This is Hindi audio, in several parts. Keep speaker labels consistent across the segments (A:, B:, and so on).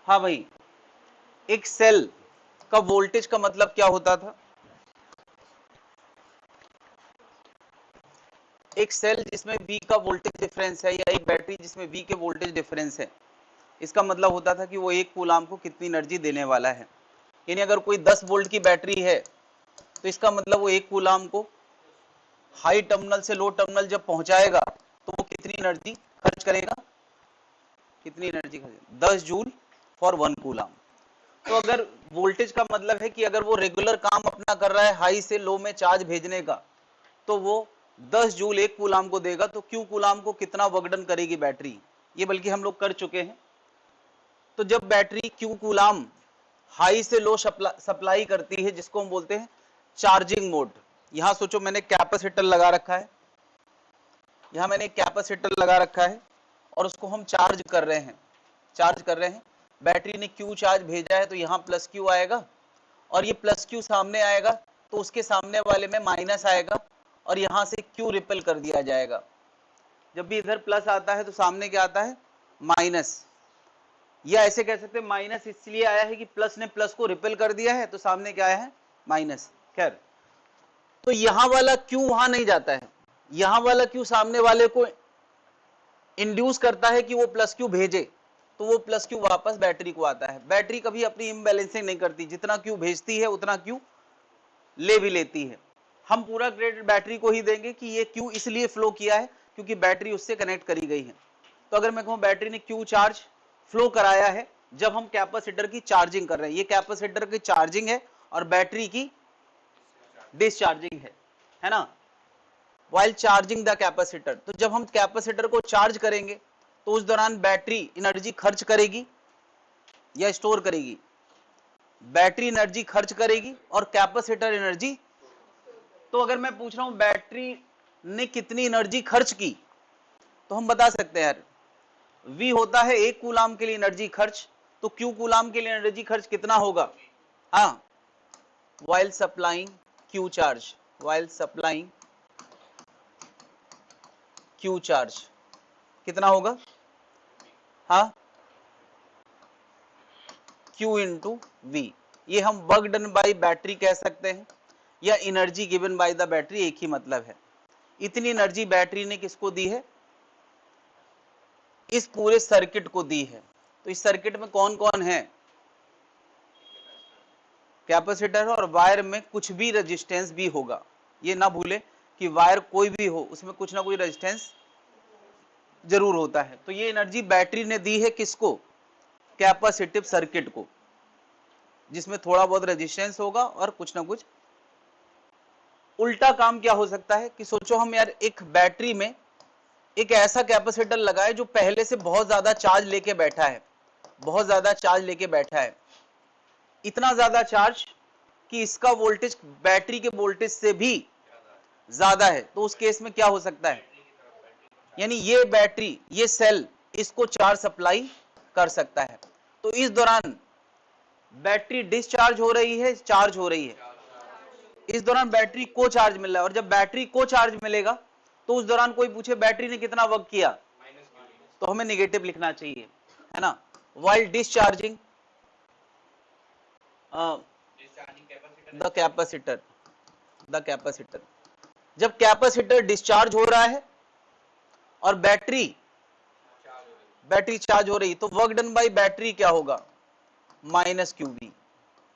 A: हाँ भाई, एक सेल का वोल्टेज का मतलब क्या होता था? एक सेल जिसमें V का वोल्टेज डिफरेंस है या एक बैटरी जिसमें V के वोल्टेज डिफरेंस है, इसका मतलब होता था कि वो 1 कूलाम को कितनी एनर्जी देने वाला है। यानी अगर कोई 10 वोल्ट की बैटरी है तो इसका मतलब वो 1 कूलाम को हाई टर्मिनल से लो टर्मिनल जब पहुंचाएगा तो वो कितनी एनर्जी खर्च करेगा? कितनी एनर्जी खर्च? 10 जूल फॉर 1 कूलाम। तो अगर वोल्टेज का मतलब है कि अगर वो रेगुलर काम अपना कर रहा है हाई से लो में चार्ज भेजने का, तो वो 10 जूल 1 कूलाम को देगा, तो क्यू कूलाम को कितना वर्क डन करेगी बैटरी? ये बल्कि हम लोग कर चुके हैं। तो जब बैटरी क्यू कूलाम हाई से लो सप्लाई करती है, जिसको हम बोलते हैं चार्जिंग मोड। यहां सोचो मैंने कैपेसिटर लगा रखा है, यहां मैंने एक कैपेसिटर लगा रखा है और उसको हम चार्ज कर रहे हैं। बैटरी ने क्यू चार्ज भेजा है तो यहाँ प्लस क्यू आएगा और ये प्लस क्यू सामने आएगा तो उसके सामने वाले में माइनस आएगा और यहाँ से क्यू रिपेल कर दिया जाएगा। जब भी इधर प्लस आता है तो सामने क्या आता है? माइनस। या ऐसे कह सकते हैं माइनस इसलिए आया है कि प्लस ने प्लस को रिपेल कर दिया है तो सामने क्या आया है? माइनस। खैर, तो यहां वाला क्यू वहां नहीं जाता है, यहां वाला क्यू सामने वाले को इंड्यूस करता है कि वो प्लस क्यू भेजे, तो वो प्लस क्यू वापस बैटरी को आता है। बैटरी कभी अपनी इम्बैलेंसिंग नहीं करती, जितना क्यू भेजती है उतना क्यू ले भी लेती है। हम पूरा क्रेडिट बैटरी को ही देंगे कि ये क्यू इसलिए फ्लो किया है क्योंकि बैटरी उससे कनेक्ट करी गई है। तो अगर मैं कहूं बैटरी ने क्यू चार्ज फ्लो कराया है जब हम कैपेसिटर की चार्जिंग कर रहे हैं, ये कैपेसिटर की चार्जिंग है और बैटरी की डिस्चार्जिंग है ना, वाइल चार्जिंग द कैपेसिटर। तो जब हम कैपेसिटर को चार्ज करेंगे तो उस दौरान बैटरी एनर्जी खर्च करेगी या स्टोर करेगी? बैटरी एनर्जी खर्च करेगी और कैपेसिटर एनर्जी। तो अगर मैं पूछ रहा हूं बैटरी ने कितनी एनर्जी खर्च की, तो हम बता सकते हैं यार, V होता है 1 कूलाम के लिए एनर्जी खर्च, तो Q कूलाम के लिए एनर्जी खर्च कितना होगा? हाँ, while supplying Q charge, while supplying Q charge कितना होगा? हाँ, Q इंटू V। ये हम वर्क डन बाई बैटरी कह सकते हैं या energy given by the battery, एक ही मतलब है। इतनी एनर्जी बैटरी ने किसको दी है? इस पूरे सर्किट को दी है। तो इस सर्किट में कौन कौन है? कैपेसिटर और वायर में कुछ भी रेजिस्टेंस भी होगा, ये ना भूले कि वायर कोई भी हो उसमें कुछ ना कुछ रेजिस्टेंस जरूर होता है। तो ये एनर्जी बैटरी ने दी है किसको? कैपेसिटिव सर्किट को, जिसमें थोड़ा बहुत रेजिस्टेंस होगा और कुछ ना कुछ। उल्टा काम क्या हो सकता है कि सोचो हम यार एक बैटरी में एक ऐसा कैपेसिटर लगाए जो पहले से बहुत ज्यादा चार्ज लेके बैठा है, बहुत ज्यादा चार्ज लेके बैठा है, इतना ज्यादा चार्ज कि इसका वोल्टेज बैटरी के वोल्टेज से भी ज्यादा है। तो उस केस में क्या हो सकता है? यानी ये बैटरी, ये सेल इसको चार्ज सप्लाई कर सकता है। तो इस दौरान बैटरी डिस्चार्ज हो रही है, चार्ज हो रही है? इस दौरान बैटरी को चार्ज मिल रहा है। और जब बैटरी को चार्ज मिलेगा तो उस दौरान कोई पूछे बैटरी ने कितना वर्क किया, तो हमें नेगेटिव लिखना चाहिए, है ना। वाइल डिस्चार्जिंग द कैपेसिटर, जब कैपेसिटर डिस्चार्ज हो रहा है और बैटरी चार्ज हो रही, तो वर्क डन बाई बैटरी क्या होगा? Minus QB.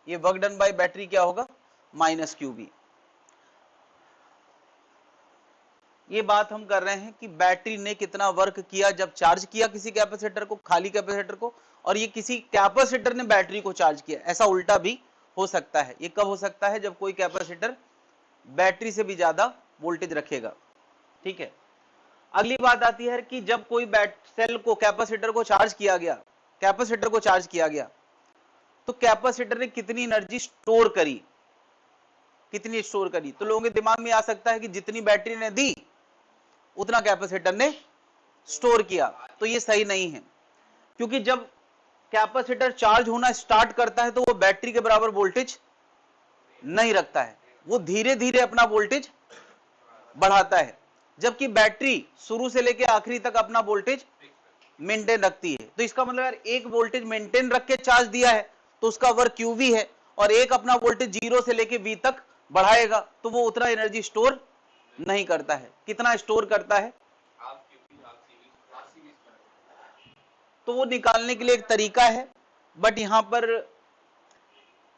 A: ये वर्क डन बाई बैटरी क्या होगा? Minus QB. ये बात हम कर रहे हैं कि बैटरी ने कितना वर्क किया जब चार्ज किया किसी कैपेसिटर को, खाली कैपेसिटर को, और ये किसी कैपेसिटर ने बैटरी को चार्ज किया। ऐसा उल्टा भी हो सकता है। ये कब हो सकता है? जब कोई कैपेसिटर बैटरी से भी ज्यादा वोल्टेज रखेगा। ठीक है। अगली बात आती है कि जब कोई सेल को, कैपेसिटर को चार्ज किया गया, कैपेसिटर को चार्ज किया गया, तो कैपेसिटर ने कितनी एनर्जी स्टोर करी, कितनी स्टोर करी? तो लोगों के दिमाग में आ सकता है कि जितनी बैटरी ने दी उतना कैपेसिटर ने स्टोर किया। तो ये सही नहीं है, क्योंकि जब कैपेसिटर चार्ज होना स्टार्ट करता है तो वो बैटरी के बराबर वोल्टेज नहीं रखता है, वो धीरे धीरे अपना वोल्टेज बढ़ाता है, जबकि बैटरी शुरू से लेकर आखिरी तक अपना वोल्टेज मेंटेन रखती है। तो इसका मतलब यार एक वोल्टेज मेंटेन रख के चार्ज दिया है तो उसका वर्क QV है, और एक अपना वोल्टेज 0 से लेके V तक बढ़ाएगा तो वो उतना एनर्जी स्टोर नहीं करता है। कितना स्टोर करता है? तो वो निकालने के लिए एक तरीका है, बट यहां पर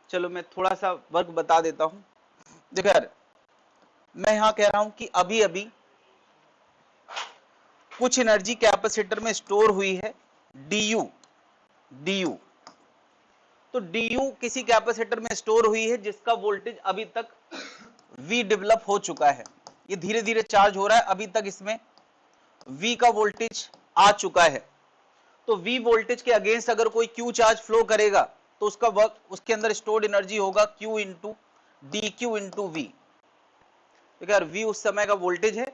A: चलो मैं थोड़ा सा वर्क बता देता हूं। देखो यार, मैं यहां कह रहा हूं कि अभी अभी कुछ एनर्जी कैपेसिटर में स्टोर हुई है du। तो du किसी कैपेसिटर में स्टोर हुई है जिसका वोल्टेज अभी तक V डेवलप हो चुका है। ये धीरे धीरे चार्ज हो रहा है, अभी तक इसमें V का वोल्टेज आ चुका है। तो V वोल्टेज के अगेंस्ट अगर कोई Q चार्ज फ्लो करेगा तो उसका वर्क, उसके अंदर स्टोर्ड एनर्जी होगा Q into dQ into V। देखिए V उस समय का वोल्टेज है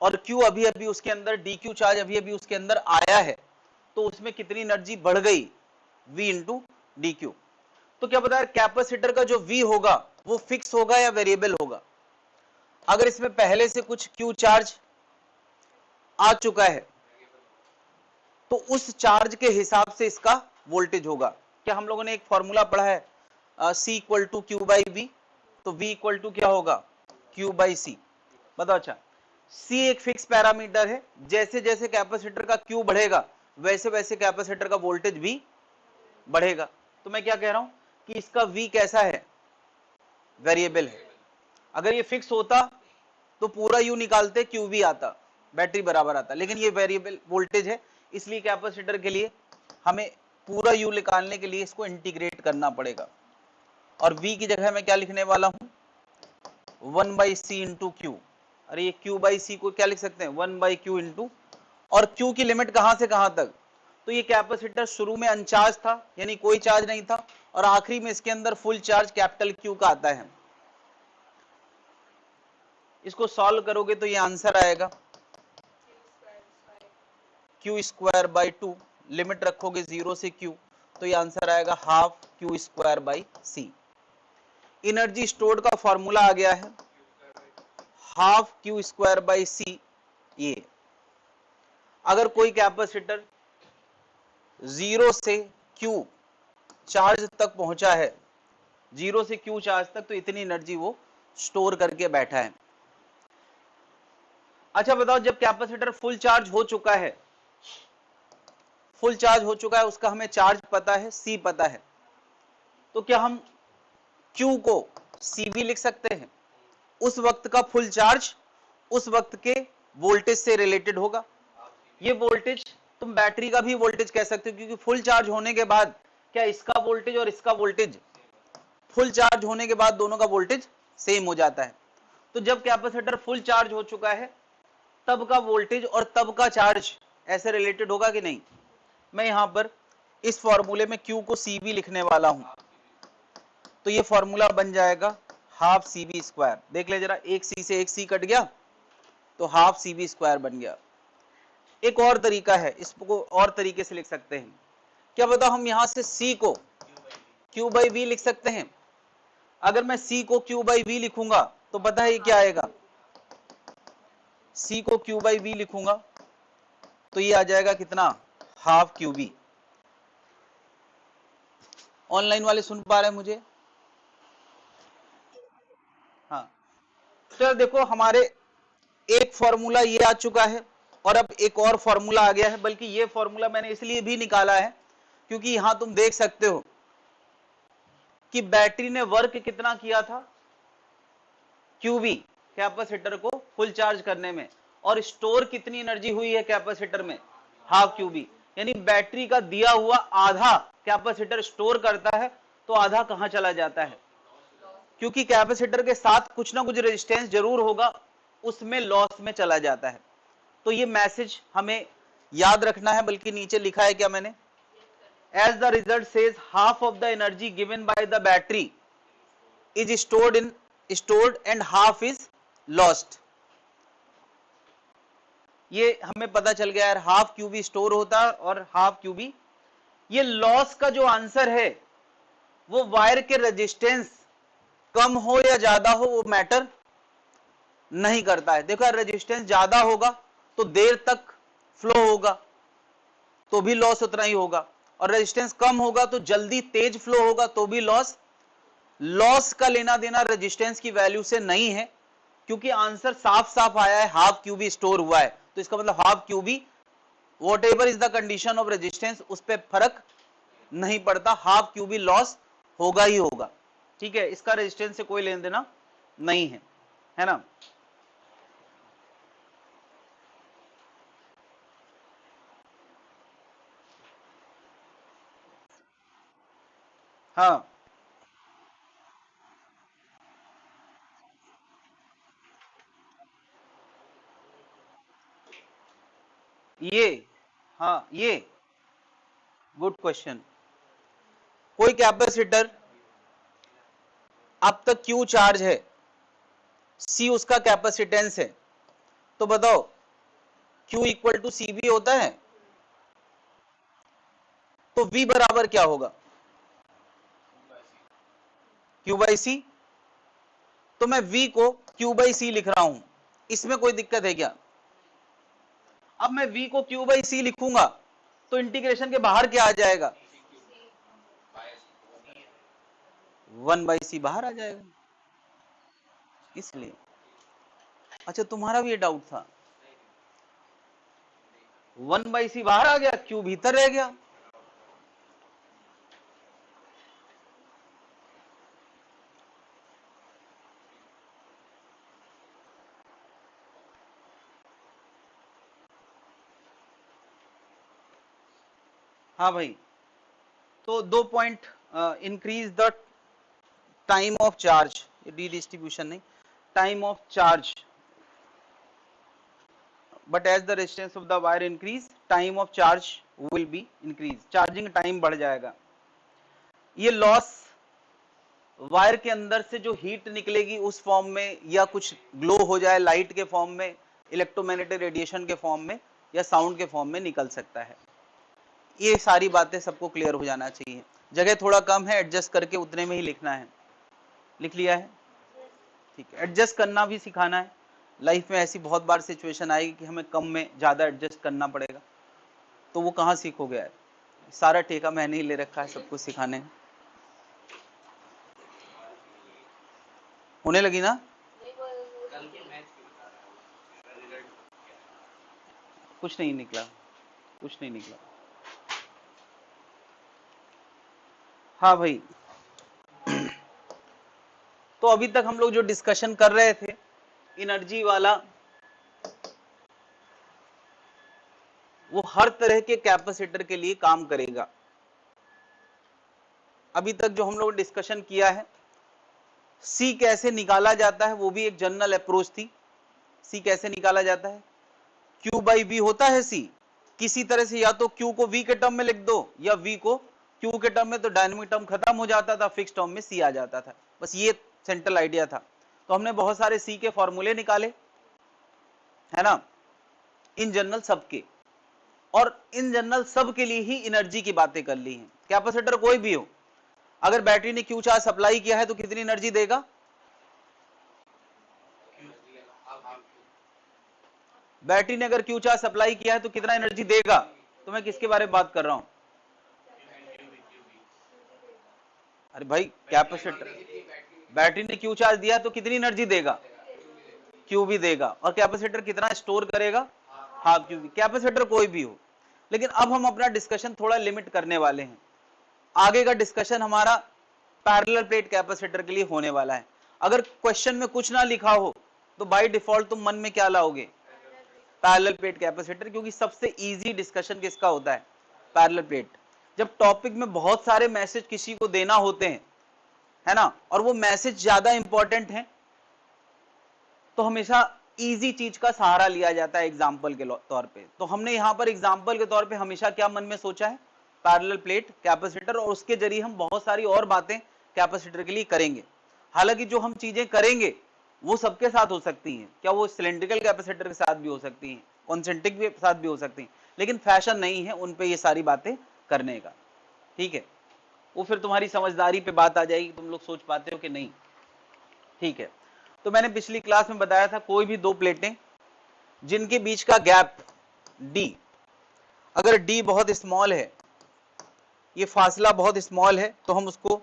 A: और Q अभी अभी उसके अंदर, dQ चार्ज अभी अभी उसके अंदर आया है, तो उसमें कितनी एनर्जी बढ़ गई? V into dQ। तो क्या पता है कैपेसिटर का जो V होगा वो फिक्स होगा या वेरिएबल होगा? अगर इसमें पहले से कुछ Q चार्ज आ चुका है तो उस चार्ज के हिसाब से इसका वोल्टेज होगा। क्या हम लोगों ने एक फॉर्मूला पढ़ा है C equal to Q by V, तो V इक्वल टू क्या होगा? Q बाई सी। बताओ। अच्छा, C एक फिक्स पैरामीटर है, जैसे जैसे कैपेसिटर का Q बढ़ेगा वैसे वैसे कैपेसिटर का वोल्टेज भी बढ़ेगा। तो मैं क्या कह रहा हूं कि इसका V कैसा है? वेरिएबल है। अगर ये फिक्स होता तो पूरा U निकालते, QV आता, बैटरी बराबर आता, लेकिन ये वेरिएबल वोल्टेज है, इसलिए कैपेसिटर के लिए हमें पूरा U निकालने के लिए इसको इंटीग्रेट करना पड़ेगा। और V की जगह मैं क्या लिखने वाला हूं? 1 बाई सी इंटू क्यू। अरे ये Q बाई सी को क्या लिख सकते हैं? 1 बाई क्यू इंटू, और Q की लिमिट कहां से कहां तक? तो ये कैपेसिटर शुरू में अनचार्ज था, यानी कोई चार्ज नहीं था, और आखिरी में इसके अंदर फुल चार्ज कैपिटल Q का आता है। इसको सॉल्व करोगे तो ये आंसर आएगा Q स्क्वायर बाई 2, लिमिट रखोगे 0 से Q, तो ये आंसर आएगा हाफ Q स्क्वायर बाई सी। एनर्जी स्टोर्ड का फॉर्मूला आ गया है हाफ Q स्क्वायर बाई सी। ये अगर कोई कैपेसिटर 0 से Q चार्ज तक पहुंचा है, 0 से Q चार्ज तक, तो इतनी एनर्जी वो स्टोर करके बैठा है। अच्छा बताओ, जब कैपेसिटर फुल चार्ज हो चुका है, फुल चार्ज हो चुका है, उसका हमें चार्ज पता है, C पता है, तो क्या हम Q को CV लिख सकते हैं? उस वक्त का फुल चार्ज उस वक्त के वोल्टेज से रिलेटेड होगा। ये वोल्टेज तुम बैटरी का भी वोल्टेज कह सकते हो, क्योंकि फुल चार्ज होने के बाद क्या इसका वोल्टेज और इसका वोल्टेज, फुल चार्ज होने के बाद दोनों का वोल्टेज सेम हो जाता है। तो जब कैपेसिटर फुल चार्ज हो चुका है तब का वोल्टेज और तब का चार्ज ऐसे रिलेटेड होगा कि नहीं? मैं यहां पर इस फॉर्मूले में Q को CV लिखने वाला हूं, तो ये फॉर्मूला बन जाएगा हाफ CV स्क्वायर। देख ले जरा, एक C से एक C कट गया तो हाफ CV स्क्वायर बन गया। एक और तरीका है, इसको और तरीके से लिख सकते हैं। क्या बताओ, हम यहां से C को Q बाई V लिख सकते हैं? अगर मैं C को Q बाई V लिखूंगा तो पता है ये क्या आएगा? C को Q बाई V लिखूंगा तो ये आ जाएगा कितना? Half QV। ऑनलाइन वाले सुन पा रहे हैं मुझे? हाँ, तो देखो हमारे एक फॉर्मूला ये आ चुका है और अब एक और फॉर्मूला आ गया है, बल्कि ये फॉर्मूला मैंने इसलिए भी निकाला है क्योंकि यहां तुम देख सकते हो कि बैटरी ने वर्क कितना किया था? QV, कैपेसिटर को फुल चार्ज करने में, और स्टोर कितनी एनर्जी हुई है कैपेसिटर में? Half QV। यानी बैटरी का दिया हुआ आधा कैपेसिटर स्टोर करता है, तो आधा कहां चला जाता है? क्योंकि कैपेसिटर के साथ कुछ ना कुछ रेजिस्टेंस जरूर होगा, उसमें लॉस में चला जाता है। तो ये मैसेज हमें याद रखना है, बल्कि नीचे लिखा है क्या मैंने? As the result says half of the energy given by the battery is stored and half is lost. ये हमें पता चल गया है, हाफ QV स्टोर होता है और हाफ QV। ये लॉस का जो आंसर है वो वायर के रेजिस्टेंस कम हो या ज्यादा हो वो मैटर नहीं करता है। देखो रेजिस्टेंस ज्यादा होगा तो देर तक फ्लो होगा, तो भी लॉस उतना ही होगा, और रेजिस्टेंस कम होगा तो जल्दी तेज फ्लो होगा तो भी लॉस। लॉस का लेना देना रेजिस्टेंस की वैल्यू से नहीं है, क्योंकि आंसर साफ साफ आया है हाफ क्यूबी स्टोर हुआ है, तो इसका मतलब half QB whatever is the condition of resistance उस पर फर्क नहीं पड़ता, हाफ क्यूबी लॉस होगा ही होगा। ठीक है, इसका रेजिस्टेंस से कोई लेन देना नहीं है ना। हाँ ये, हाँ ये गुड क्वेश्चन। कोई कैपेसिटर अब तक क्यू चार्ज है, सी उसका कैपेसिटेंस है, तो बताओ Q इक्वल टू सी भी होता है, तो V बराबर क्या होगा, Q बाई सी। तो मैं V को Q बाई सी लिख रहा हूं, इसमें कोई दिक्कत है क्या। अब मैं V को Q बाई सी लिखूंगा तो इंटीग्रेशन के बाहर क्या आ जाएगा, 1/c बाहर आ जाएगा, इसलिए। अच्छा तुम्हारा भी ये डाउट था, 1/c बाहर आ गया, Q भीतर रह गया। हाँ भाई, तो 2 point increase the time of charge, D distribution नहीं, time of charge, but as the resistance of the wire increase time of charge will be increase, charging time बढ़ जाएगा। ये लॉस वायर के अंदर से जो हीट निकलेगी उस फॉर्म में, या कुछ ग्लो हो जाए लाइट के फॉर्म में, इलेक्ट्रोमैग्नेटिक रेडिएशन के फॉर्म में, या साउंड के फॉर्म में निकल सकता है। ये सारी बातें सबको क्लियर हो जाना चाहिए। जगह थोड़ा कम है, एडजस्ट करके उतने में ही लिखना है। लिख लिया है, ठीक है। एडजस्ट करना भी सिखाना है, लाइफ में ऐसी बहुत बार सिचुएशन आएगी कि हमें कम में ज्यादा एडजस्ट करना पड़ेगा, तो वो कहाँ सीखोगे यार, सारा ठेका मैंने ही ले रखा है सब कुछ सिखाने। होने लगी ना, कुछ नहीं निकला, कुछ नहीं निकला। हाँ भाई, तो अभी तक हम लोग जो डिस्कशन कर रहे थे एनर्जी वाला, वो हर तरह के कैपेसिटर के लिए काम करेगा। अभी तक जो हम लोग डिस्कशन किया है, सी कैसे निकाला जाता है वो भी एक जनरल अप्रोच थी। सी कैसे निकाला जाता है, Q बाई वी होता है सी, किसी तरह से या तो Q को V के टर्म में लिख दो या V को Q के टर्म में, तो डायनेमिक टर्म खत्म हो जाता था, फिक्स टर्म में C आ जाता था। बस ये सेंट्रल आइडिया था। तो हमने बहुत सारे C के फॉर्मूले निकाले, है ना, इन जनरल सबके, और इन जनरल सब के लिए ही एनर्जी की बातें कर ली हैं। कैपेसिटर कोई भी हो, अगर बैटरी ने Q चार्ज सप्लाई किया है तो कितनी एनर्जी देगा, बैटरी ने अगर Q चार्ज सप्लाई किया है तो कितना एनर्जी देगा। तो मैं किसके बारे में बात कर रहा हूं, अरे भाई कैपेसिटर, बैटरी ने Q चार्ज दिया तो कितनी एनर्जी देगा, Q भी देगा। और कैपेसिटर कितना स्टोर करेगा, हाफ Q भी। कैपेसिटर कोई भी हो, लेकिन अब हम अपना डिस्कशन थोड़ा लिमिट करने वाले हैं। आगे का डिस्कशन हमारा पैरेलल प्लेट कैपेसिटर के लिए होने वाला है। अगर क्वेश्चन में कुछ ना लिखा हो तो बाय डिफॉल्ट तुम मन में क्या लाओगे, पैरेलल प्लेट कैपेसिटर, क्योंकि सबसे इजी डिस्कशन किसका होता है, पैरेलल प्लेट। जब टॉपिक में बहुत सारे मैसेज किसी को देना होते हैं, है ना, और वो मैसेज ज्यादा इंपॉर्टेंट है, तो हमेशा इजी चीज का सहारा लिया जाता है एग्जाम्पल के तौर पे। तो हमने यहाँ पर एग्जाम्पल के तौर पे हमेशा क्या मन में सोचा है, पैरेलल प्लेट कैपेसिटर, और उसके जरिए हम बहुत सारी और बातें कैपेसिटर के लिए करेंगे। हालांकि जो हम चीजें करेंगे वो सबके साथ हो सकती हैं, क्या वो सिलेंड्रिकल कैपेसिटर के साथ भी हो सकती हैं, कॉन्सेंट्रिक के साथ भी हो सकती हैं, लेकिन फैशन नहीं है उन पे ये सारी बातें करने का। ठीक है, वो फिर तुम्हारी समझदारी पे बात आ जाएगी, तुम लोग सोच पाते हो कि नहीं। ठीक है, तो मैंने पिछली क्लास में बताया था कोई भी दो प्लेटें जिनके बीच का गैप D, अगर डी बहुत स्मॉल है, ये फासला बहुत स्मॉल है, तो हम उसको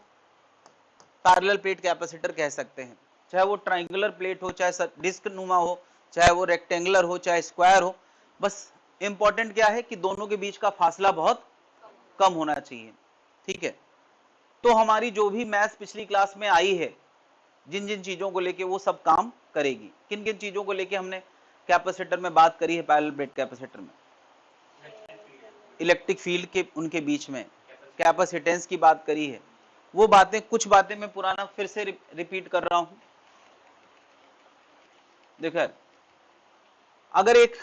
A: पैरेलल प्लेट कैपेसिटर कह सकते हैं। चाहे वो ट्राइंगुलर प्लेट हो, चाहे डिस्क नुमा हो, चाहे वो रेक्टेंगुलर हो, चाहे स्क्वायर हो, बस इंपॉर्टेंट क्या है कि दोनों के बीच का फासला बहुत कम होना चाहिए। ठीक है, तो हमारी जो भी मैथ्स पिछली क्लास में आई है, जिन जिन चीजों को लेके, वो सब काम करेगी। किन किन चीजों को लेके हमने कैपेसिटर में बात करी है? पैरेलल प्लेट कैपेसिटर में इलेक्ट्रिक फील्ड के उनके बीच में कैपेसिटेंस की बात करी है। वो बातें, कुछ बातें मैं पुराना फिर से रिपीट कर रहा हूं। देखो, अगर एक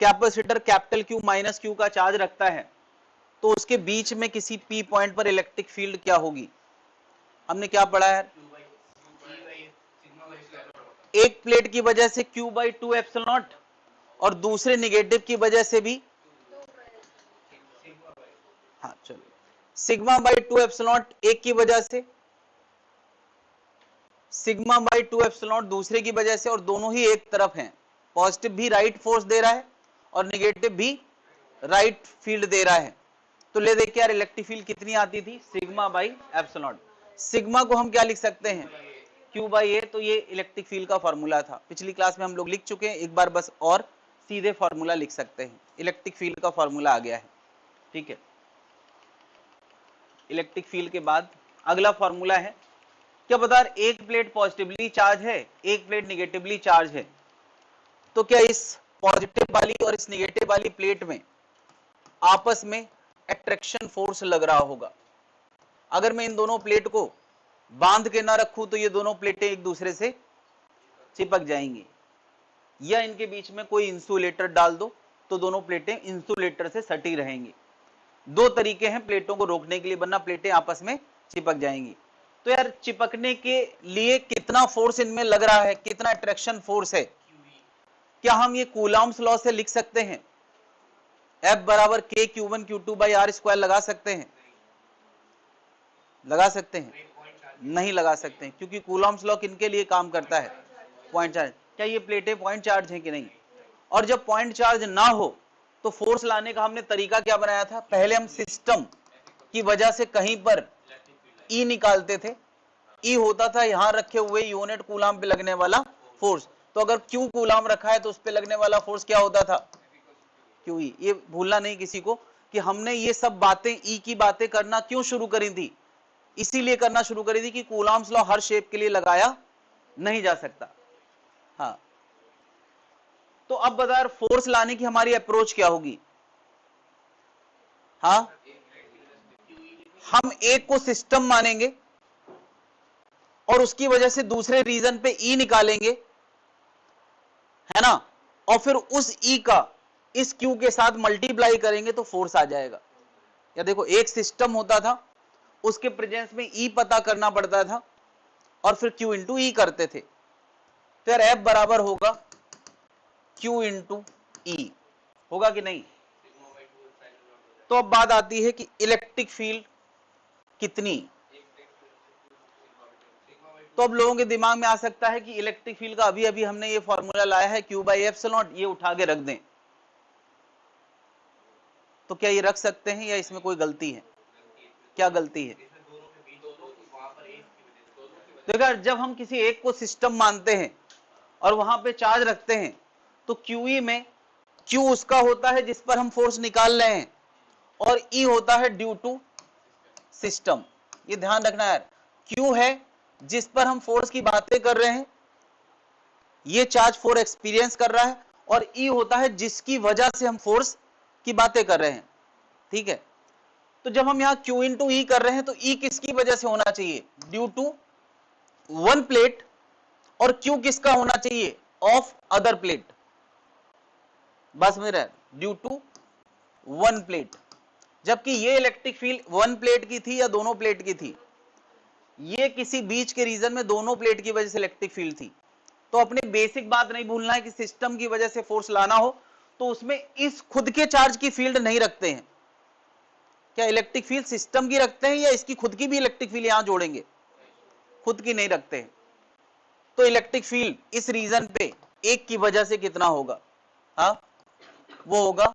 A: capacitor capital Q minus Q का चार्ज रखता है, तो उसके बीच में किसी पी पॉइंट पर इलेक्ट्रिक फील्ड क्या होगी? हमने क्या पढ़ा है? एक प्लेट की वजह से Q by two epsilon not, और दूसरे निगेटिव की वजह से भी, हाँ चलो, sigma by two epsilon not एक की वजह से, sigma by two epsilon not दूसरे की वजह से, और दोनों ही एक तरफ हैं। पॉजिटिव भी राइट फोर्स दे रहा है और निगेटिव भी राइट फील्ड दे रहा है। तो ले देखिए यार, इलेक्ट्रिक फील्ड कितनी आती थी? Sigma by epsilon not. Sigma को हम क्या लिख सकते हैं? क्यू बाई ए। तो ये इलेक्ट्रिक फील्ड का फॉर्मूला था, पिछली क्लास में हम लोग लिख चुके हैं, एक बार बस और सीधे फॉर्मूला लिख सकते हैं। इलेक्ट्रिक फील्ड का फॉर्मूला आ गया है। ठीक है, इलेक्ट्रिक फील्ड के बाद अगला फॉर्मूला है, क्या बता, एक प्लेट पॉजिटिवली चार्ज है, एक प्लेट निगेटिवली चार्ज है, तो क्या इस पॉजिटिव वाली और इस निगेटिव वाली प्लेट में आपस में अट्रैक्शन फोर्स लग रहा होगा? अगर मैं इन दोनों प्लेट को बांध के ना रखूं, तो ये दोनों प्लेटें एक दूसरे से चिपक जाएंगी, या इनके बीच में कोई इंसुलेटर डाल दो, तो दोनों प्लेटें इंसुलेटर से सटी रहेंगी। दो तरीके हैं प्लेटों को रोकने के लिए, वरना प्लेटें आपस में चिपक जाएंगी। तो यार, चिपकने के लिए कितना फोर्स इनमें लग रहा है, कितना अट्रैक्शन फोर्स है? क्या हम ये कूलॉम्स लॉ से लिख सकते हैं? F बराबर K Q1 Q2 by R square लगा सकते हैं? लगा सकते हैं? नहीं लगा सकते हैं, क्योंकि कूलॉम्स लॉ किनके लिए काम करता है? Point charge. क्या ये प्लेटें पॉइंट चार्ज हैं कि नहीं? और जब पॉइंट चार्ज ना हो, तो फोर्स लाने का हमने तरीका क्या बनाया था? पहले हम सिस्टम की वजह से कहीं पर E निकालते थे। E होता था यहां रखे हुए यूनिट कूलाम पे लगने वाला फोर्स। तो अगर Q कूलाम रखा है, तो उस पे लगने वाला फोर्स क्या होता था? QE। ये भूलना नहीं किसी को कि हमने ये सब बातें, E की बातें करना क्यों शुरू करी थी? इसीलिए करना शुरू करी थी कि कूलाम्स लॉ हर शेप के लिए लगाया नहीं जा सकता। हाँ, तो अब बता, फोर्स लाने की हमारी अप्रोच क्या होगी? हाँ, हम एक को सिस्टम मानेंगे और उसकी वजह से दूसरे रीजन पे E निकालेंगे, है ना, और फिर उस E का इस Q के साथ मल्टीप्लाई करेंगे, तो फोर्स आ जाएगा। या देखो, एक सिस्टम होता था, उसके प्रेजेंस में E पता करना पड़ता था, और फिर Q इंटू E करते थे। फिर F बराबर होगा Q इंटू E, होगा कि नहीं? तो अब बात आती है कि इलेक्ट्रिक फील्ड कितनी। तो अब लोगों के दिमाग में आ सकता है कि इलेक्ट्रिक फील्ड का अभी अभी हमने ये फॉर्मूला लाया है, Q बाई एप्सिलॉन नॉट, ये उठा के रख दें, तो क्या ये रख सकते हैं या इसमें कोई गलती है? क्या गलती है? देखो, जब हम किसी एक को सिस्टम मानते हैं और वहां पे चार्ज रखते हैं, तो QE में Q उसका होता है जिस पर हम फोर्स निकाल रहे हैं, और E होता है ड्यू टू सिस्टम। ये ध्यान रखना है, Q है जिस पर हम फोर्स की बातें कर रहे हैं, ये चार्ज फोर्स एक्सपीरियंस कर रहा है, और E होता है जिसकी वजह से हम फोर्स की बातें कर रहे हैं। ठीक है, तो जब हम यहां Q इंटू E कर रहे हैं, तो E किसकी वजह से होना चाहिए? ड्यू टू वन प्लेट, और Q किसका होना चाहिए? Of other plate. बस मेरा ड्यू टू वन प्लेट। जबकि ये इलेक्ट्रिक फील्ड वन प्लेट की थी या दोनों प्लेट की थी? ये किसी बीच के रीजन में दोनों प्लेट की वजह से इलेक्ट्रिक फील्ड थी। तो अपने बेसिक बात नहीं भूलना है कि सिस्टम की वजह से फोर्स लाना हो, तो उसमें इस खुद के चार्ज की फील्ड नहीं रखते हैं। क्या इलेक्ट्रिक फील्ड सिस्टम की रखते हैं, या इसकी खुद की भी इलेक्ट्रिक फील्ड यहां जोड़ेंगे? खुद की नहीं रखते हैं। तो इलेक्ट्रिक फील्ड इस रीजन पे एक की वजह से कितना होगा? हाँ, वो होगा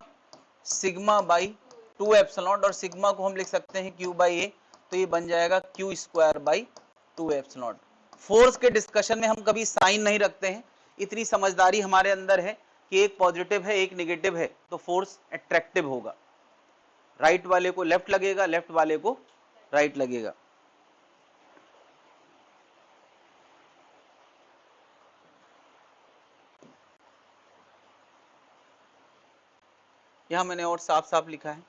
A: सिग्मा बाई 2 एप्सिलॉन, और सिग्मा को हम लिख सकते हैं Q बाई ए, तो ये बन जाएगा Q square by 2 epsilon. Force के डिस्कशन में हम कभी साइन नहीं रखते हैं, इतनी समझदारी हमारे अंदर है कि एक पॉजिटिव है एक निगेटिव है तो फोर्स अट्रैक्टिव होगा, राइट वाले को लेफ्ट लगेगा, लेफ्ट वाले को राइट लगेगा। यहां मैंने और साफ साफ लिखा है,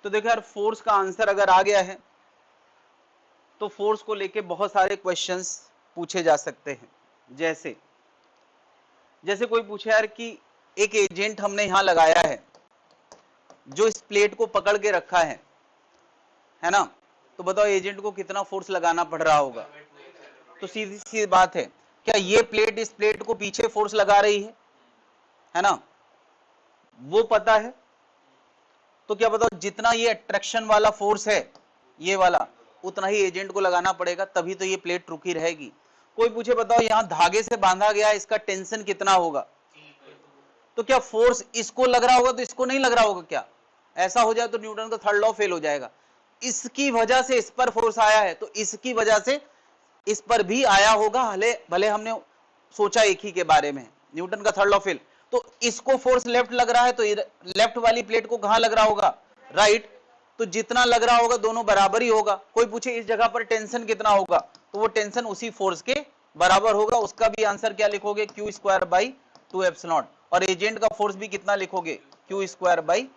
A: तो देखो यार फोर्स का आंसर अगर आ गया है तो फोर्स को लेके बहुत सारे क्वेश्चंस पूछे जा सकते हैं। जैसे जैसे कोई पूछे यार कि एक एजेंट हमने यहां लगाया है जो इस प्लेट को पकड़ के रखा है ना, तो बताओ एजेंट को कितना फोर्स लगाना पड़ रहा होगा। तो सीधी सी बात है, क्या ये प्लेट इस प्लेट को पीछे फोर्स लगा रही है ना, वो पता है। तो क्या बताओ जितना ये अट्रैक्शन वाला फोर्स है ये वाला, उतना ही एजेंट को लगाना पड़ेगा, तभी तो ये प्लेट रुकी रहेगी। कोई पूछे बताओ यहां धागे से बांधा गया है, इसका टेंशन कितना होगा, तो क्या फोर्स इसको लग रहा होगा तो इसको नहीं लग रहा होगा क्या? ऐसा हो जाए तो न्यूटन का थर्ड लॉ फेल हो जाएगा। इसकी वजह से इस पर फोर्स आया है तो इसकी वजह से इस पर भी आया होगा, भले भले हमने सोचा एक ही के बारे में, न्यूटन का थर्ड लॉ फेल। तो इसको फोर्स लेफ्ट लग रहा है तो लेफ्ट वाली प्लेट को कहां लग रहा होगा, राइट। तो जितना लग रहा होगा दोनों बराबर ही होगा। कोई पूछे इस जगह पर टेंशन कितना होगा, तो वो टेंशन उसी फोर्स के बराबर होगा। उसका भी आंसर क्या लिखोगे, क्यू स्क्वायर बाई 2 एप्सिलॉन। और एजेंट का फोर्स भी कितना लिखोगे, क्यू स्क्वायर बाई,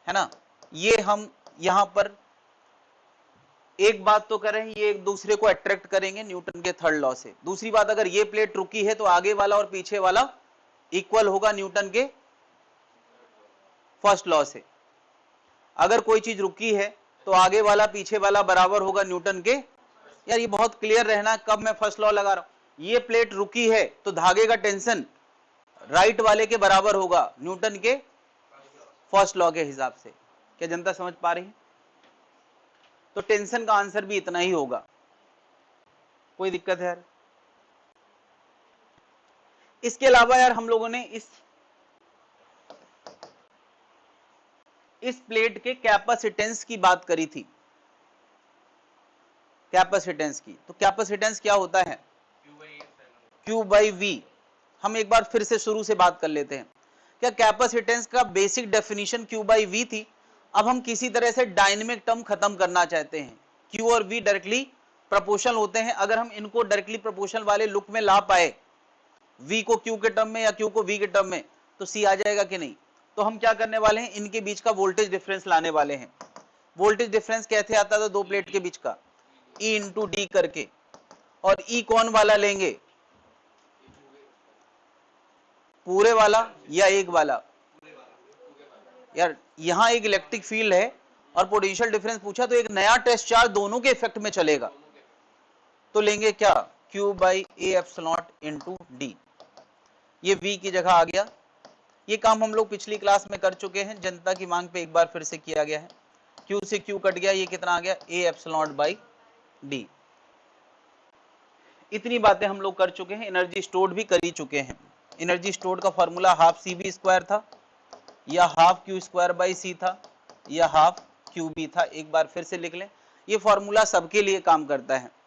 A: है ना। ये हम यहां पर एक बात तो करें, ये एक दूसरे को अट्रैक्ट करेंगे न्यूटन के थर्ड लॉ से। दूसरी बात, अगर ये प्लेट रुकी है तो आगे वाला और पीछे वाला इक्वल होगा न्यूटन के फर्स्ट लॉ से। अगर कोई चीज रुकी है तो आगे वाला पीछे वाला बराबर होगा न्यूटन के, यार ये बहुत क्लियर रहना कब मैं फर्स्ट लॉ लगा रहा हूं। ये प्लेट रुकी है तो धागे का टेंशन राइट वाले के बराबर होगा न्यूटन के फर्स्ट लॉ के हिसाब से। क्या जनता समझ पा रही है? तो टेंशन का आंसर भी इतना ही होगा। कोई दिक्कत है यार? इसके अलावा यार हम लोगों ने इस प्लेट के कैपेसिटेंस की बात करी थी। कैपेसिटेंस की, तो कैपेसिटेंस क्या होता है, Q बाई वी। हम एक बार फिर से शुरू से बात कर लेते हैं। क्या कैपेसिटेंस का basic definition Q by V थी। अब हम किसी तरह से डायनेमिक टर्म खत्म करना चाहते हैं। Q और V डायरेक्टली प्रोपोर्शनल होते हैं। अगर हम इनको डायरेक्टली प्रोपोर्शनल वाले लुक में ला पाए, V को Q के टर्म में या Q को V के टर्म में, तो C आ जाएगा कि नहीं। तो हम क्या करने वाले हैं, इनके बीच का वोल्टेज डिफरेंस लाने वाले हैं। वोल्टेज डिफरेंस कैसे आता था दो प्लेट के बीच का, E इंटू डी करके। और E कौन वाला लेंगे, पूरे वाला या एक वाला। यार यहां एक इलेक्ट्रिक फील्ड है और पोटेंशियल डिफरेंस पूछा, तो एक नया टेस्ट चार्ज दोनों के इफेक्ट में चलेगा। तो लेंगे क्या, Q by A epsilon into D. ये V की जगह आ गया। ये काम हम लोग पिछली क्लास में कर चुके हैं, जनता की मांग पे एक बार फिर से किया गया है। Q से Q कट गया, ये कितना आ गया, ए एप्सिलॉन बाई डी। इतनी बातें हम लोग कर चुके हैं, एनर्जी स्टोर्ड भी कर ही चुके हैं। एनर्जी स्टोर्ड का formula half C B square था, या half Q square by C था, या हाफ क्यू बी था। एक बार फिर से लिख लें, ये फॉर्मूला सबके लिए काम करता है।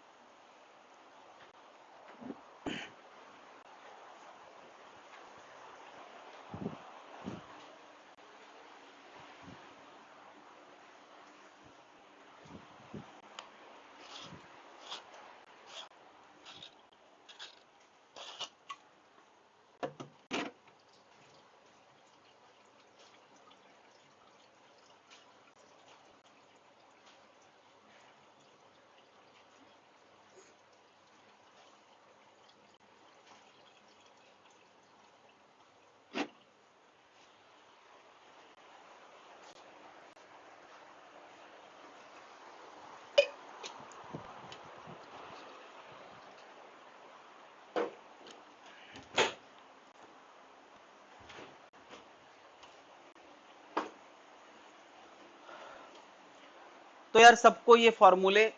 A: तो यार सबको ये फॉर्मूले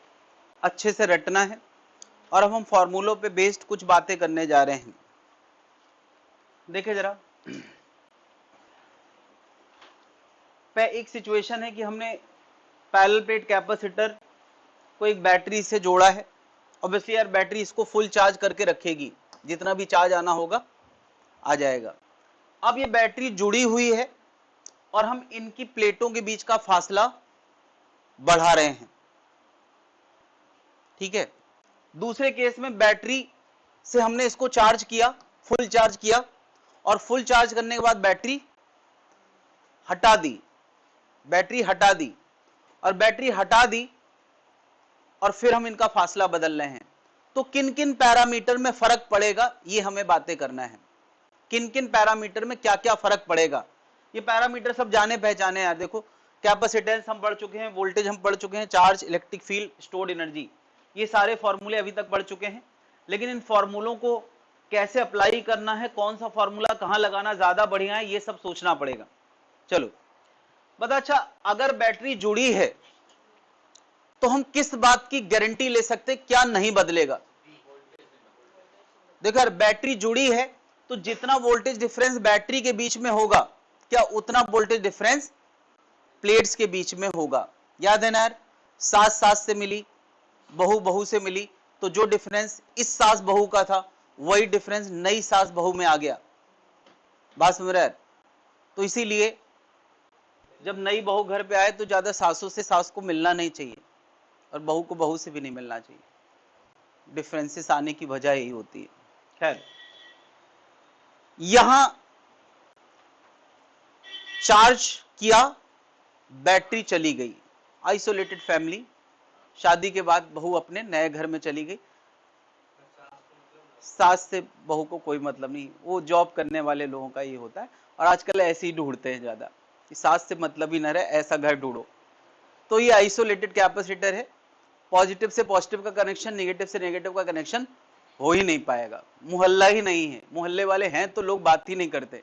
A: अच्छे से रटना है और अब हम फॉर्मूलों पे बेस्ड कुछ बातें करने जा रहे हैं। देखिए जरा, एक सिचुएशन है कि हमने पैरेलल प्लेट कैपेसिटर को एक बैटरी से जोड़ा है। ऑब्वियसली यार बैटरी इसको फुल चार्ज करके रखेगी, जितना भी चार्ज आना होगा आ जाएगा। अब ये बैटरी जुड़ी हुई है और हम इनकी प्लेटों के बीच का फासला बढ़ा रहे हैं, ठीक है। दूसरे केस में बैटरी से हमने इसको चार्ज किया, फुल चार्ज किया, और फुल चार्ज करने के बाद बैटरी हटा दी, और बैटरी हटा दी और फिर हम इनका फासला बदल रहे हैं। तो किन किन पैरामीटर में फर्क पड़ेगा, ये हमें बातें करना है। किन किन पैरामीटर में क्या क्या फर्क पड़ेगा, ये पैरामीटर सब जाने पहचाने यार। देखो, कैपेसिटेंस हम पढ़ चुके हैं, वोल्टेज हम पढ़ चुके हैं, charge, electric field, stored energy, ये सारे फॉर्मूले अभी तक पढ़ चुके हैं। लेकिन इन फॉर्मूलों को कैसे अप्लाई करना है, कौन सा फॉर्मूला कहां लगाना ज्यादा बढ़िया है, ये सब सोचना पड़ेगा। चलो बता, अच्छा अगर बैटरी जुड़ी है तो हम किस बात की गारंटी ले सकते, क्या नहीं बदलेगा। देखो यार, बैटरी जुड़ी है तो जितना वोल्टेज डिफरेंस बैटरी के बीच में होगा, क्या उतना वोल्टेज डिफरेंस प्लेट्स के बीच में होगा। याद है ना यार, सास सास से मिली, बहू बहू से मिली, तो जो डिफरेंस इस सास बहू का था वही डिफरेंस नई सास बहू में आ गया। बात समझ रहा है। तो इसीलिए जब नई बहू घर पे आए तो ज्यादा सासों से सास को मिलना नहीं चाहिए और बहू को बहू से भी नहीं मिलना चाहिए। डिफरेंसेस आने की वजह यही होती है। खैर, यहां चार्ज किया, बैटरी चली गई, आइसोलेटेड फैमिली, शादी के बाद बहू अपने नए घर में चली गई, सास से बहू को कोई मतलब नहीं। वो जॉब करने वाले लोगों का ये होता है, और आजकल ऐसे ही ढूंढते हैं ज्यादा कि सास से मतलब ही न रहे, ऐसा घर ढूंढो। तो ये आइसोलेटेड कैपेसिटर है, पॉजिटिव से पॉजिटिव का कनेक्शन, नेगेटिव से नेगेटिव का कनेक्शन हो ही नहीं पाएगा। मोहल्ला ही नहीं है, मोहल्ले वाले हैं तो लोग बात ही नहीं करते,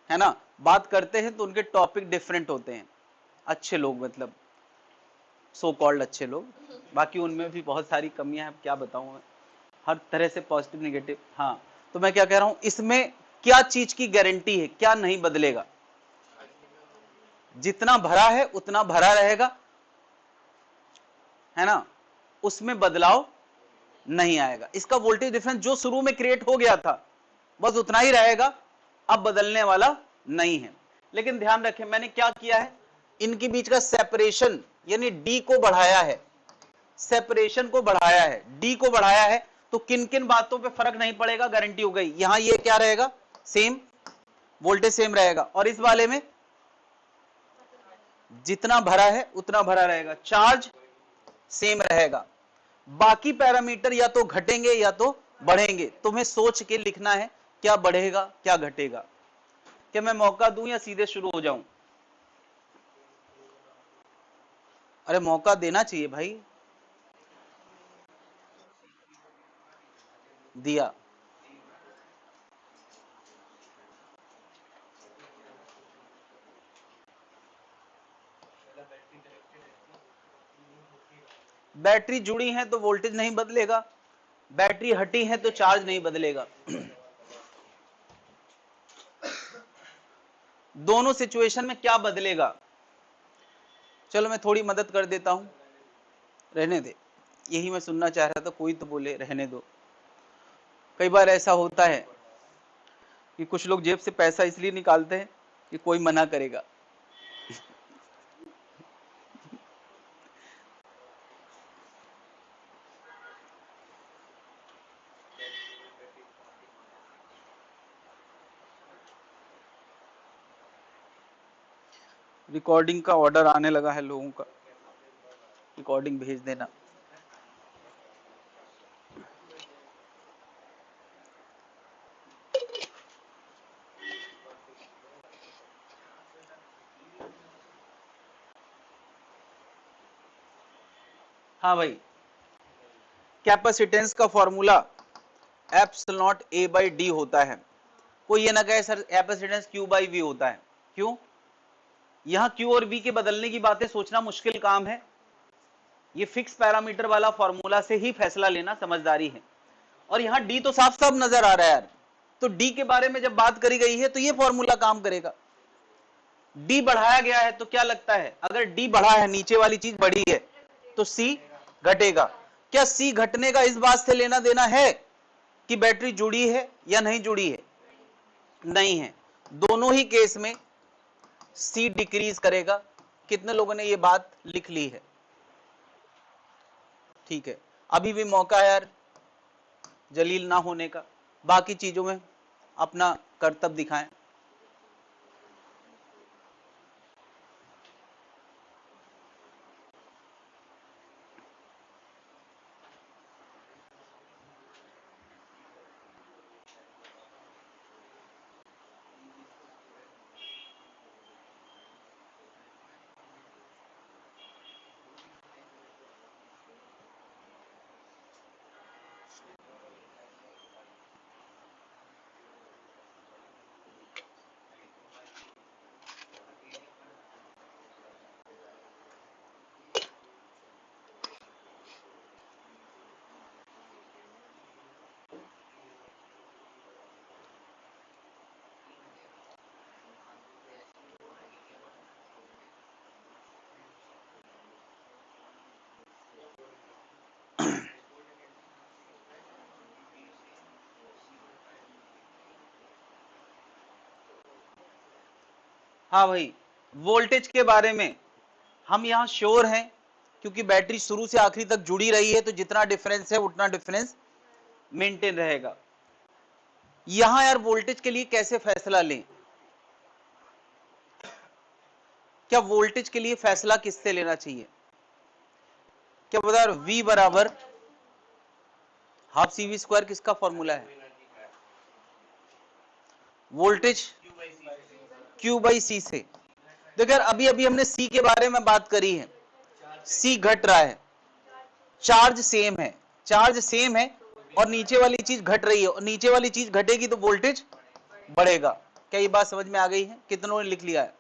A: है ना। बात करते हैं तो उनके टॉपिक डिफरेंट होते हैं। अच्छे लोग, मतलब सो कॉल्ड अच्छे लोग, बाकी उनमें भी बहुत सारी कमियां हैं, क्या बताऊं मैं, हर तरह से पॉजिटिव नेगेटिव। हाँ, तो मैं क्या कह रहा हूं, इसमें क्या चीज की गारंटी है, क्या नहीं बदलेगा। जितना भरा है उतना भरा रहेगा, है ना, उसमें बदलाव नहीं आएगा। इसका वोल्टेज डिफरेंस जो शुरू में क्रिएट हो गया था बस उतना ही रहेगा, अब बदलने वाला नहीं है। लेकिन ध्यान रखें, मैंने क्या किया है, इनके बीच का सेपरेशन यानी डी को बढ़ाया है, सेपरेशन को बढ़ाया है, डी को बढ़ाया है। तो किन किन बातों पे फर्क नहीं पड़ेगा, गारंटी हो गई। यहां ये क्या रहेगा, सेम वोल्टेज सेम रहेगा, और इस वाले में जितना भरा है उतना भरा रहेगा, चार्ज सेम रहेगा। बाकी पैरामीटर या तो घटेंगे या तो बढ़ेंगे। तुम्हें सोच के लिखना है क्या बढ़ेगा क्या घटेगा। क्या मैं मौका दूं या सीधे शुरू हो जाऊं। अरे मौका देना चाहिए भाई, दिया। बैटरी जुड़ी है तो वोल्टेज नहीं बदलेगा, बैटरी हटी है तो चार्ज नहीं बदलेगा। दोनों सिचुएशन में क्या बदलेगा, चलो मैं थोड़ी मदद कर देता हूं, रहने दे, यही मैं सुनना चाह रहा था, कोई तो बोले रहने दो। कई बार ऐसा होता है कि कुछ लोग जेब से पैसा इसलिए निकालते हैं कि कोई मना करेगा। रिकॉर्डिंग का ऑर्डर आने लगा है लोगों का, रिकॉर्डिंग भेज देना। हाँ भाई, कैपेसिटेंस का formula epsilon not A by D होता है। कोई ये ना कहे sir capacitance Q by V होता है, क्यों। यहां क्यू और वी के बदलने की बातें सोचना मुश्किल काम है, ये फिक्स पैरामीटर वाला फॉर्मूला से ही फैसला लेना समझदारी है। और यहां डी तो साफ साफ नजर आ रहा है यार, तो डी के बारे में जब बात करी गई है तो ये फॉर्मूला काम करेगा। डी बढ़ाया गया है तो क्या लगता है, अगर डी बढ़ा है, नीचे वाली चीज बढ़ी है, तो सी घटेगा। क्या सी घटने का इस बात से लेना देना है कि बैटरी जुड़ी है या नहीं जुड़ी है? नहीं है। दोनों ही केस में सी डिक्रीज करेगा। कितने लोगों ने ये बात लिख ली है? ठीक है, अभी भी मौका है यार जलील ना होने का, बाकी चीजों में अपना कर्तव्य दिखाएं। हाँ भाई, वोल्टेज के बारे में हम यहां श्योर हैं क्योंकि बैटरी शुरू से आखिरी तक जुड़ी रही है, तो जितना डिफरेंस है उतना डिफरेंस मेंटेन रहेगा। यहां यार वोल्टेज के लिए कैसे फैसला लें? क्या वोल्टेज के लिए फैसला किससे लेना चाहिए? क्या बता रहे? V बराबर हाफ CV स्क्वायर किसका फॉर्मूला है? वोल्टेज Q बाई C से। देखो यार, अभी अभी हमने C के बारे में बात करी है, C घट रहा है, चार्ज सेम है, चार्ज सेम है और नीचे वाली चीज घट रही है, और नीचे वाली चीज घटेगी तो वोल्टेज बढ़ेगा। क्या ये बात समझ में आ गई है? कितनों ने लिख लिया है?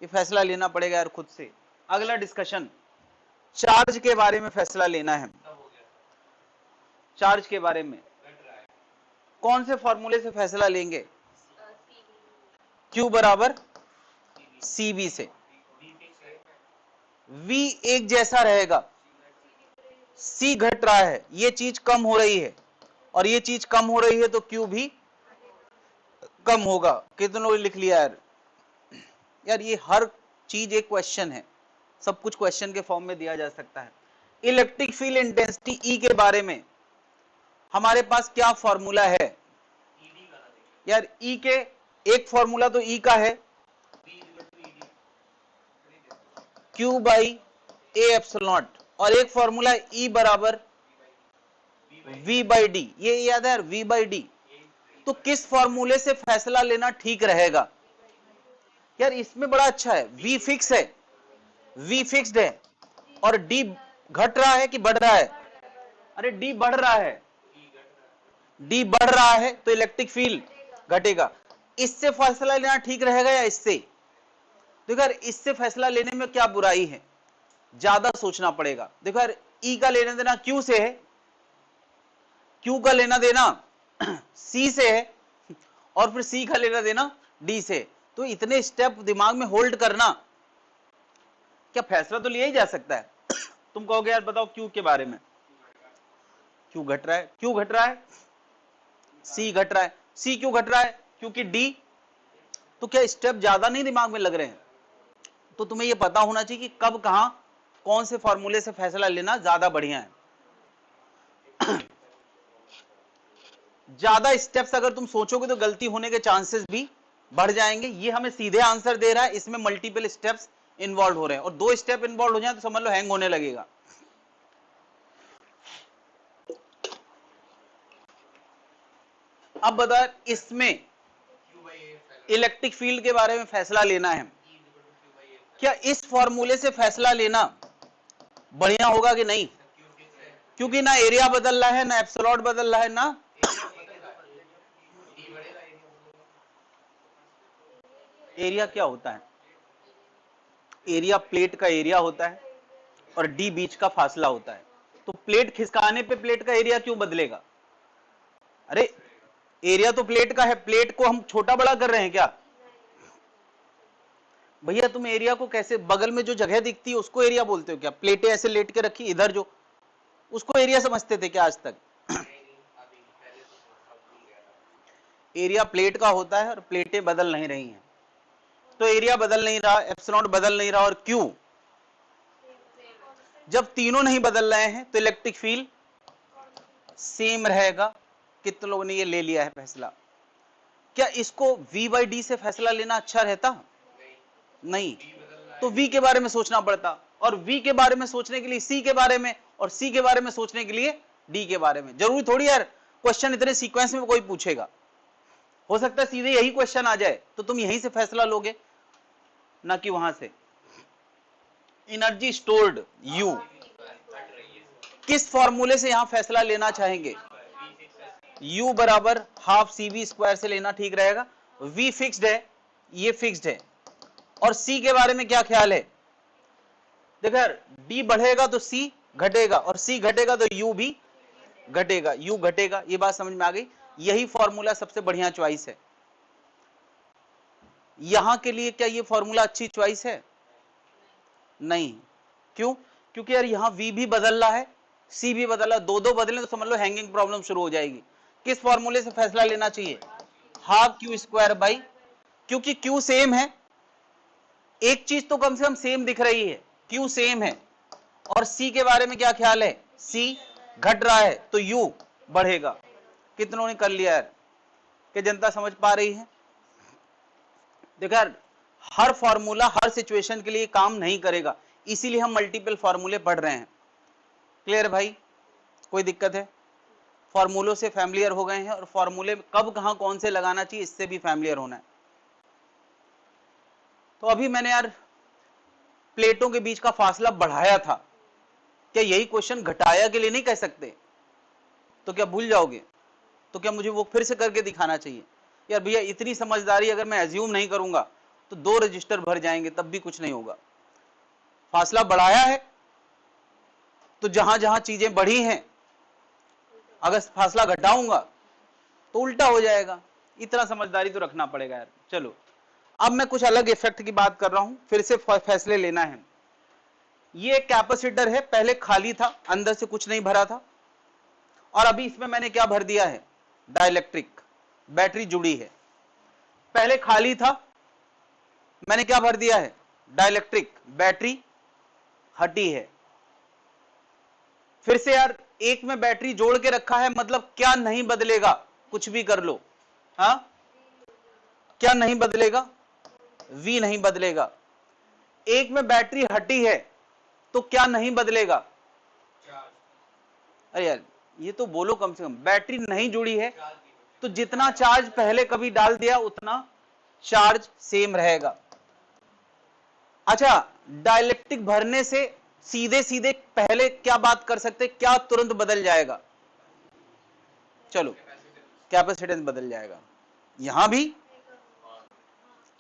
A: ये फैसला लेना पड़ेगा यार खुद से। अगला डिस्कशन, चार्ज के बारे में फैसला लेना है। चार्ज के बारे में कौन से फॉर्मूले से फैसला लेंगे? Q बराबर CV से। V एक जैसा रहेगा, C घट रहा है, ये चीज कम हो रही है और ये चीज कम हो रही है तो Q भी कम होगा। कितनों ने लिख लिया यार? यार ये हर चीज एक क्वेश्चन है, सब कुछ क्वेश्चन के फॉर्म में दिया जा सकता है। इलेक्ट्रिक फील्ड इंटेंसिटी E के बारे में हमारे पास क्या फॉर्मूला है? यार E के एक फॉर्मूला तो E का है, Q by A epsilon not, और एक फॉर्मूला E बराबर V बाई डी। ये याद है यार, V बाई डी। तो किस फॉर्मूले से फैसला लेना ठीक रहेगा? यार इसमें बड़ा अच्छा है, V फिक्स है, V फिक्स्ड है, और D घट रहा है कि बढ़ रहा है? अरे D बढ़ रहा है, D बढ़ रहा है तो इलेक्ट्रिक फील्ड घटेगा। इससे फैसला लेना ठीक रहेगा या इससे? देखो यार, इससे फैसला लेने में क्या बुराई है, ज्यादा सोचना पड़ेगा। देखो यार, E का लेना देना Q से है, Q का लेना देना C से है, और फिर C का लेना देना D से। तो इतने स्टेप दिमाग में होल्ड करना, क्या फैसला तो लिया ही जा सकता है। तुम कहोगे यार बताओ Q के बारे में, Q घट रहा है, क्यों घट रहा है? C घट रहा है, C क्यों घट रहा है? क्योंकि D। तो क्या स्टेप ज्यादा नहीं दिमाग में लग रहे हैं? तो तुम्हें यह पता होना चाहिए कि कब कहां कौन से फॉर्मूले से फैसला लेना ज्यादा बढ़िया है। ज्यादा स्टेप्स अगर तुम सोचोगे तो गलती होने के चांसेस भी बढ़ जाएंगे। ये हमें सीधे आंसर दे रहा है, इसमें मल्टीपल स्टेप्स इन्वॉल्व हो रहे हैं, और 2 स्टेप इन्वॉल्व हो जाए तो समझ लो हैंग होने लगेगा। अब बता, इसमें इलेक्ट्रिक फील्ड के बारे में फैसला लेना है, क्या इस फॉर्मूले से फैसला लेना बढ़िया होगा कि नहीं? क्योंकि ना एरिया बदल रहा है, ना एप्सिलॉन बदल रहा है, ना एरिया क्या होता है? एरिया प्लेट का एरिया होता है, और डी बीच का फासला होता है। तो प्लेट खिसकाने पे प्लेट का एरिया क्यों बदलेगा? अरे एरिया तो प्लेट का है, प्लेट को हम छोटा बड़ा कर रहे हैं क्या? भैया तुम एरिया को कैसे, बगल में जो जगह दिखती है उसको एरिया बोलते हो क्या? प्लेटें ऐसे लेट के रखी इधर जो, उसको एरिया समझते थे क्या आज तक? एरिया प्लेट का होता है और प्लेटें बदल नहीं रही हैं, तो एरिया बदल नहीं रहा, एप्सिलॉन बदल नहीं रहा, और क्यों? जब तीनों नहीं बदल रहे हैं तो इलेक्ट्रिक फील्ड सेम रहेगा। कितने लोगों ने ये ले लिया है फैसला? क्या इसको V बाई डी से फैसला लेना अच्छा रहता? नहीं, तो V के बारे में सोचना पड़ता, और V के बारे में सोचने के लिए C के बारे में, और C के बारे में सोचने के लिए D के बारे में। जरूरी थोड़ी यार क्वेश्चन इतने सीक्वेंस में कोई पूछेगा, हो सकता है सीधे यही क्वेश्चन आ जाए तो तुम यहीं से फैसला लोगे, ना कि वहां से। एनर्जी स्टोर्ड U, किस फॉर्मूले से यहां फैसला लेना चाहेंगे? U बराबर हाफ CV स्क्वायर से लेना ठीक रहेगा। V फिक्स्ड है, ये फिक्स्ड है, और C के बारे में क्या ख्याल है? देखो यार, D बढ़ेगा तो C घटेगा, और C घटेगा तो U भी घटेगा, U घटेगा। ये बात समझ में आ गई? यही फॉर्मूला सबसे बढ़िया चॉइस है। यहां के लिए क्या ये फॉर्मूला अच्छी चॉइस है? नहीं। क्यों? क्योंकि यार यहां V भी बदल रहा है, C भी बदल रहा है, दो दो बदले तो समझ लो हैंगिंग प्रॉब्लम शुरू हो जाएगी। किस फॉर्मूले से फैसला लेना चाहिए? हाफ क्यू स्क्वायर बाई, क्योंकि Q सेम है, एक चीज तो कम से कम सेम दिख रही है, Q सेम है, और C के बारे में क्या ख्याल है? C घट रहा है तो U बढ़ेगा। कितनों ने कर लिया यार? कि जनता समझ पा रही है? देखो यार, हर फॉर्मूला हर सिचुएशन के लिए काम नहीं करेगा, इसीलिए हम मल्टीपल फॉर्मूले पढ़ रहे हैं। क्लियर भाई? कोई दिक्कत है? फॉर्मूलों से फैमिलियर हो गए हैं, और फॉर्मूले कब कहां कौन से लगाना चाहिए इससे भी फैमिलियर होना है। तो अभी मैंने यार प्लेटों के बीच का फासला बढ़ाया था, क्या यही क्वेश्चन घटाया के लिए नहीं कह सकते? तो क्या भूल जाओगे? तो क्या मुझे वो फिर से करके दिखाना चाहिए? यार भैया इतनी समझदारी अगर मैं एज्यूम नहीं करूंगा तो 2 रजिस्टर भर जाएंगे, तब भी कुछ नहीं होगा। फासला बढ़ाया है तो जहां जहां चीजें बढ़ी हैं, अगर फासला घटाऊंगा तो उल्टा हो जाएगा। इतना समझदारी तो रखना पड़ेगा यार। चलो अब मैं कुछ अलग इफेक्ट की बात कर रहा हूं, फिर से फैसले लेना है। ये एक कैपेसिटर है, पहले खाली था, अंदर से कुछ नहीं भरा था, और अभी इसमें मैंने क्या भर दिया है? डाइलेक्ट्रिक, बैटरी जुड़ी है। पहले खाली था, मैंने क्या भर दिया है? डाइलेक्ट्रिक, बैटरी हटी है। फिर से यार एक में बैटरी जोड़ के रखा है, मतलब क्या नहीं बदलेगा? कुछ भी कर लो, हाँ क्या नहीं बदलेगा? V नहीं बदलेगा। एक में बैटरी हटी है तो क्या नहीं बदलेगा? अरे यार ये तो बोलो कम से कम, बैटरी नहीं जुड़ी है तो जितना चार्ज पहले कभी डाल दिया उतना चार्ज सेम रहेगा। अच्छा, डाइलेक्ट्रिक भरने से सीधे सीधे पहले क्या बात कर सकते, क्या तुरंत बदल जाएगा? चलो कैपेसिटेंस बदल जाएगा। यहां भी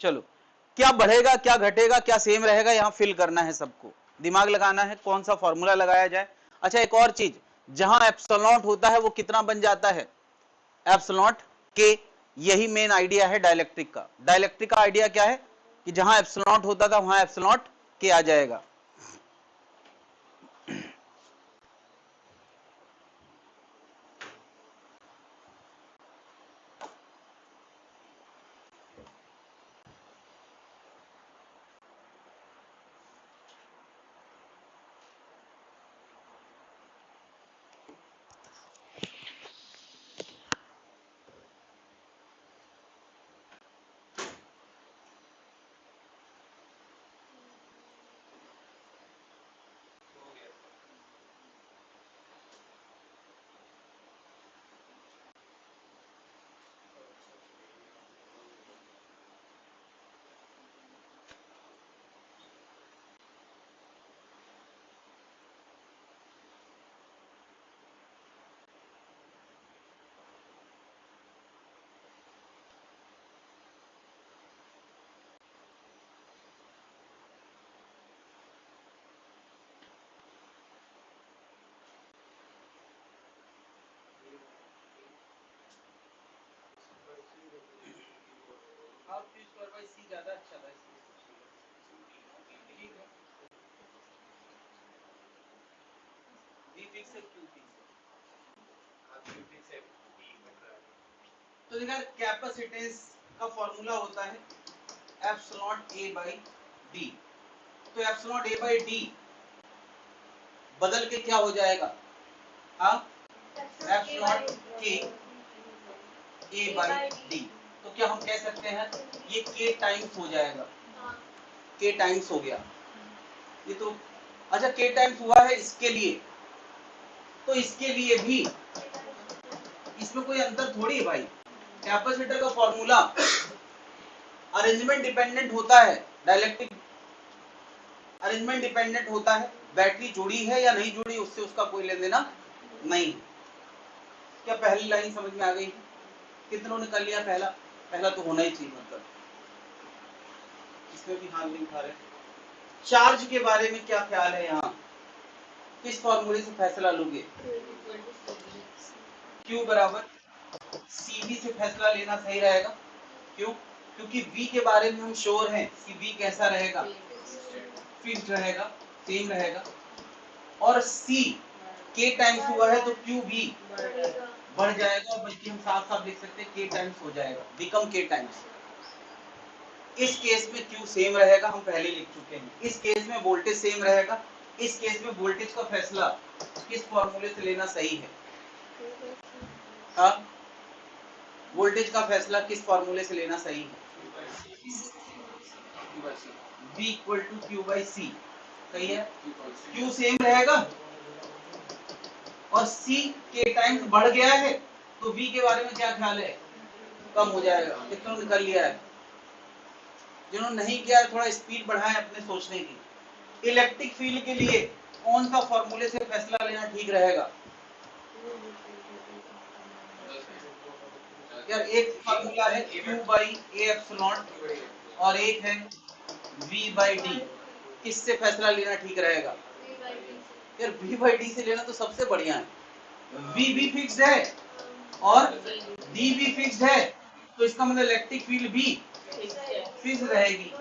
A: चलो, क्या बढ़ेगा क्या घटेगा क्या सेम रहेगा, यहां फिल करना है सबको, दिमाग लगाना है कौन सा फॉर्मूला लगाया जाए। अच्छा एक और चीज, जहां एप्सिलॉन होता है वो कितना बन जाता है? एप्सिलॉन के। यही मेन आइडिया है डाइलेक्ट्रिक का। डाइलेक्ट्रिक का आइडिया क्या है? कि जहां एप्सिलॉन होता था वहां एप्सिलॉन के आ जाएगा। V फिक्स है, Q फिक्स है। तो देखिए कैपेसिटेंस का फॉर्मूला होता है एप्सिलॉन A by D। तो एप्सिलॉन A by D बदल के क्या हो जाएगा? हाँ, epsilon K A by D। तो क्या हम कह सकते हैं ये K टाइम्स हो जाएगा, K टाइम्स हो गया ये तो। अच्छा K टाइम्स हुआ है इसके लिए, तो इसके लिए भी इसमें कोई अंतर थोड़ी है भाई। कैपेसिटर का फॉर्मूला अरेंजमेंट डिपेंडेंट होता है, डाइलेक्ट्रिक अरेंजमेंट डिपेंडेंट होता है। बैटरी जुड़ी है या नहीं जुड़ी उससे उसका कोई लेन देना नहीं। क्या पहली लाइन समझ में आ गई? कितनों ने कर लिया? पहला पहला तो होना ही चाहिए, मतलब इसमें भी हाथ नहीं उठा रहे। चार्ज के बारे में क्या ख्याल है? यहाँ किस फॉर्मूले से फैसला लोगे? Q बराबर CV से फैसला लेना सही रहेगा। क्यों? क्योंकि V के बारे में हम श्योर हैं कि V कैसा रहेगा, फिक्स्ड रहेगा, सेम रहेगा। और C K टाइम्स हुआ है तो Q भी बढ़ जाएगा, बल्कि हम साफ साफ लिख सकते हैं K टाइम्स हो जाएगा, बिकम K टाइम्स। इस केस में Q सेम रहेगा, हम पहले लिख चुके हैं। इस केस में वोल्टेज सेम रहेगा। इस केस में वोल्टेज का फैसला किस फॉर्मूले से लेना सही है? हाँ, वोल्टेज का फैसला किस फॉर्मूले से लेना सही है? V equal to Q by C। सही है, Q सेम रहेगा और C K टाइम्स बढ़ गया है, तो V के बारे में क्या ख्याल है? कम हो जाएगा। कितना निकल लिया है? जिन्होंने नहीं किया है थोड़ा स्पीड बढ़ाएं अपने सोचने की। इलेक्ट्रिक फील्ड के लिए कौन सा फॉर्मूले से फैसला लेना ठीक रहेगा? यार एक फॉर्मूला है Q बाई A एप्सिलॉन और एक है V बाई D। किससे फैसला लेना ठीक रहेगा? यार V बाई D से लेना तो सबसे बढ़िया है। V भी फिक्स्ड है और D भी फिक्स्ड है, तो इसका मतलब इलेक्ट्रिक फील्ड भी फिक्स रहेगी।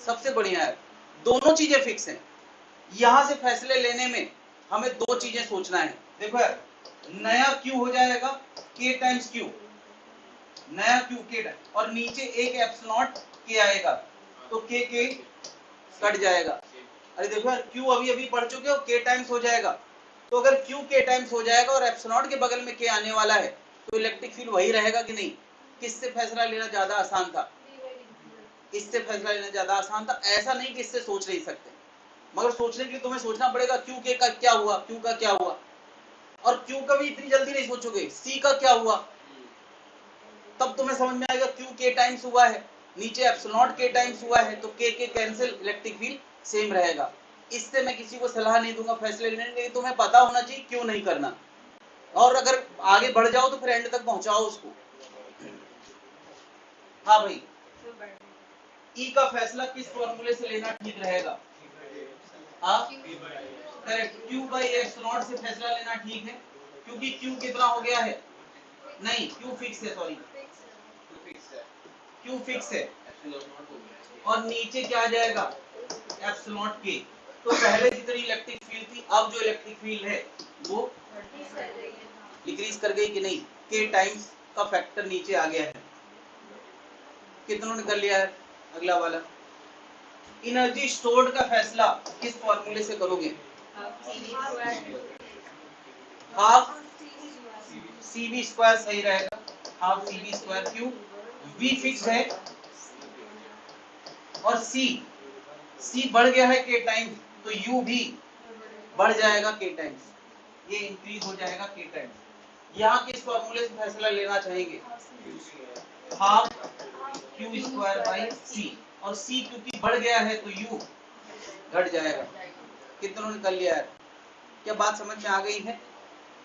A: सबसे बढ़िया है, दोनों चीजें फिक्स हैं। यहां से फैसले लेने में हमें दो चीजें सोचना है। देखो यार, नया Q हो जाएगा K टाइम्स Q, नया Q K टाइम्स, और नीचे एक एप्सिलॉन K आएगा, तो K कट जाएगा। अरे देखो यार, Q अभी अभी पढ़ चुके हो, K टाइम्स हो जाएगा। तो अगर Q K टाइम्स हो जाएगा और एप्सिलॉन के बगल में K आने वाला है, तो इलेक्ट्रिक फील्ड वही रहेगा कि नहीं? किससे फैसला लेना ज्यादा आसान था? इससे फैसला लेना ज्यादा आसान था। ऐसा नहीं कि इससे सोच नहीं सकते, मगर सोचने के लिए तुम्हें सोचना पड़ेगा Q K का क्या हुआ, Q का क्या हुआ। और Q का भी इतनी जल्दी नहीं सोचोगे, C का क्या हुआ, तब तुम्हें समझ में आएगा Q K टाइम्स हुआ है, नीचे एप्सिलॉन K टाइम्स हुआ है, तो K cancel, electric field same रहेगा। इससे मैं किसी को सलाह नहीं दूंगा फैसले लेने के लिए, तुम्हें पता होना चाहिए क्यों नहीं करना, और अगर आगे बढ़ जाओ तो फिर एंड तक पहुंचाओ उसको। हाँ भाई, E का फैसला किस फॉर्मूले से लेना ठीक रहेगा? हाँ करेक्ट, Q बाई एप्सिलॉन से फैसला लेना ठीक है, क्योंकि Q कितना हो गया है? नहीं, Q फिक्स है, सॉरी Q फिक्स है, और नीचे क्या आ जाएगा? Epsilon K। तो पहले जितनी इलेक्ट्रिक फील्ड थी, अब जो इलेक्ट्रिक फील्ड है वो डिक्रीज कर गई कि नहीं? K टाइम्स का फैक्टर नीचे आ गया है। कितनों ने कर लिया है? अगला वाला, एनर्जी स्टोर्ड का फैसला किस फॉर्मूले से करोगे? हाफ CV स्क्वायर सही रहेगा, हाफ CV स्क्वायर। क्यों? V फिक्स है और C बढ़ गया है K टाइम्स, तो U भी बढ़ जाएगा K टाइम्स, ये इंक्रीज हो जाएगा K टाइम्स। यहाँ किस फॉर्मूले से फैसला लेना चाहेंगे? Half Q square by C, और C क्योंकि बढ़ गया है तो U घट जाएगा। कितनों ने कर लिया है? क्या बात समझ में आ गई है?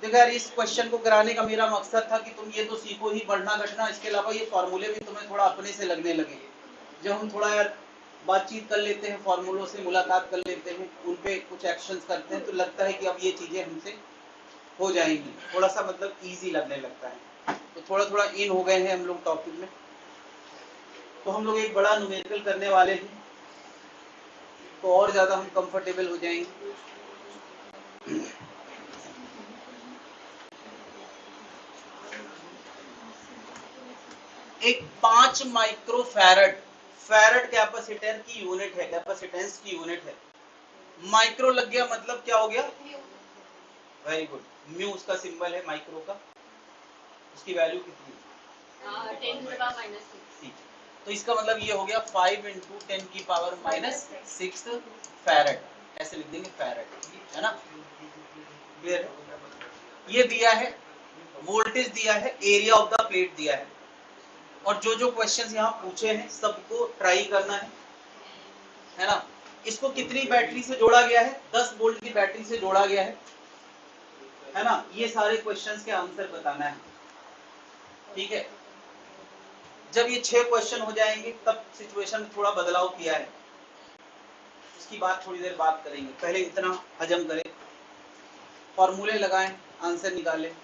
A: देखो यार, इस क्वेश्चन को कराने का मेरा मकसद था कि तुम ये तो सीखो ही बढ़ना घटना, इसके अलावा ये फॉर्मूले भी तुम्हें थोड़ा अपने से लगने लगे। जब हम थोड़ा यार बातचीत कर लेते हैं, फॉर्मूलों से मुलाकात कर लेते हैं, उन पे कुछ एक्शंस करते हैं, तो लगता है कि अब ये चीजें हमसे हो जाएंगी, थोड़ा सा मतलब इजी लगने लगता है। तो थोड़ा थोड़ा इन हो गए हैं हम लोग टॉपिक में। तो हम लोग एक बड़ा न्यूमेरिकल करने वाले हैं, तो और ज्यादा हम कंफर्टेबल हो जाएंगे। एक 5 माइक्रो फैरड, फैरड कैपेसिटर की यूनिट है, कैपेसिटेंस की यूनिट है। माइक्रो लग गया मतलब क्या हो गया, वेरी गुड, म्यू उसका सिंबल है माइक्रो का, उसकी वैल्यू कितनी है 10⁻⁻6। तो इसका मतलब ये हो गया 5 × 10⁻⁻6 फैरड, ऐसे लिख देंगे फैरड, है ना, क्लियर है। ये दिया है, वोल्टेज दिया है, एरिया ऑफ द प्लेट दिया है, और जो जो क्वेश्चंस यहाँ पूछे हैं सबको ट्राई करना है ना। इसको कितनी बैटरी से जोड़ा गया है, 10 वोल्ट की बैटरी से जोड़ा गया है ना। ये सारे क्वेश्चंस के आंसर बताना है, ठीक है। जब ये 6 क्वेश्चन हो जाएंगे तब सिचुएशन में थोड़ा बदलाव किया है, उसकी बात थोड़ी देर बात करेंगे, पहले इतना हजम करें, फॉर्मूले लगाएं, आंसर निकालें।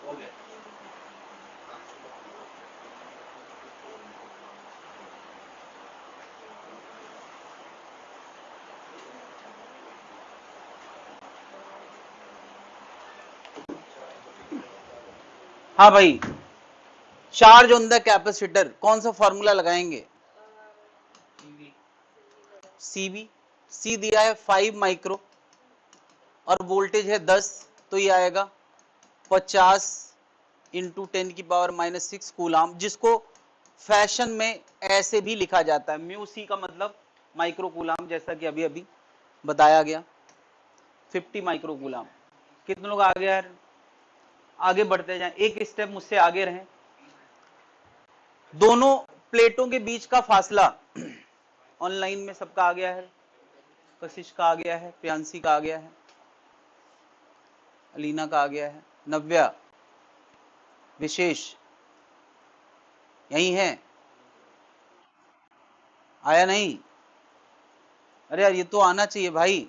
A: हो गया। हाँ भाई, चार्ज ऑन द कैपेसिटर, कौन सा फॉर्मूला लगाएंगे, सीवी, सी दिया है 5 माइक्रो और वोल्टेज है 10, तो ये आएगा 50 × 10⁻⁻6 कूलाम, जिसको फैशन में ऐसे भी लिखा जाता है, म्यू सी का मतलब माइक्रो कूलाम, जैसा कि अभी अभी बताया गया, 50 माइक्रो कूलाम। कितने लोग आगे यार, आगे बढ़ते जाएं, एक स्टेप मुझसे आगे रहें। दोनों प्लेटों के बीच का फासला ऑनलाइन में सबका आ गया है, कशिश का आ गया है, प्रियांशी का आ गया है, अलीना का आ गया है, नव्या, विशेष यही है, आया नहीं, अरे यार ये तो आना चाहिए भाई,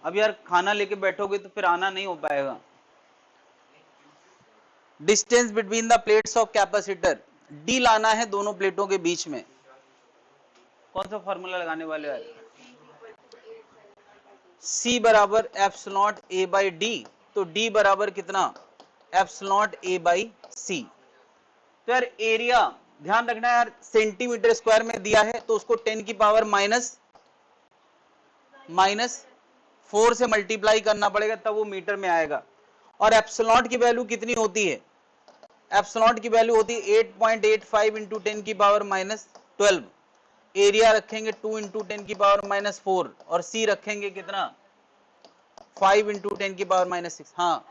A: अब यार खाना लेके बैठोगे तो फिर आना नहीं हो पाएगा। Distance between the plates of capacitor, D लाना है दोनों प्लेटों के बीच में, कौन सा फॉर्मूला लगाने वाले यार, C बराबर एप्सिलॉन A बाई डी, तो D बराबर कितना, एप्सिलॉन A बाई C। तो यार एरिया ध्यान रखना यार, सेंटीमीटर स्क्वायर में दिया है तो उसको 10⁻⁻4 से मल्टीप्लाई करना पड़ेगा, तब वो मीटर में आएगा। और एप्सिलॉन की वैल्यू कितनी होती है, एप्सिलॉन की वैल्यू होती है 8.85 × 10⁻12, एरिया रखेंगे 2 × 10⁻4 और सी रखेंगे कितना 5 × 10⁻6। हाँ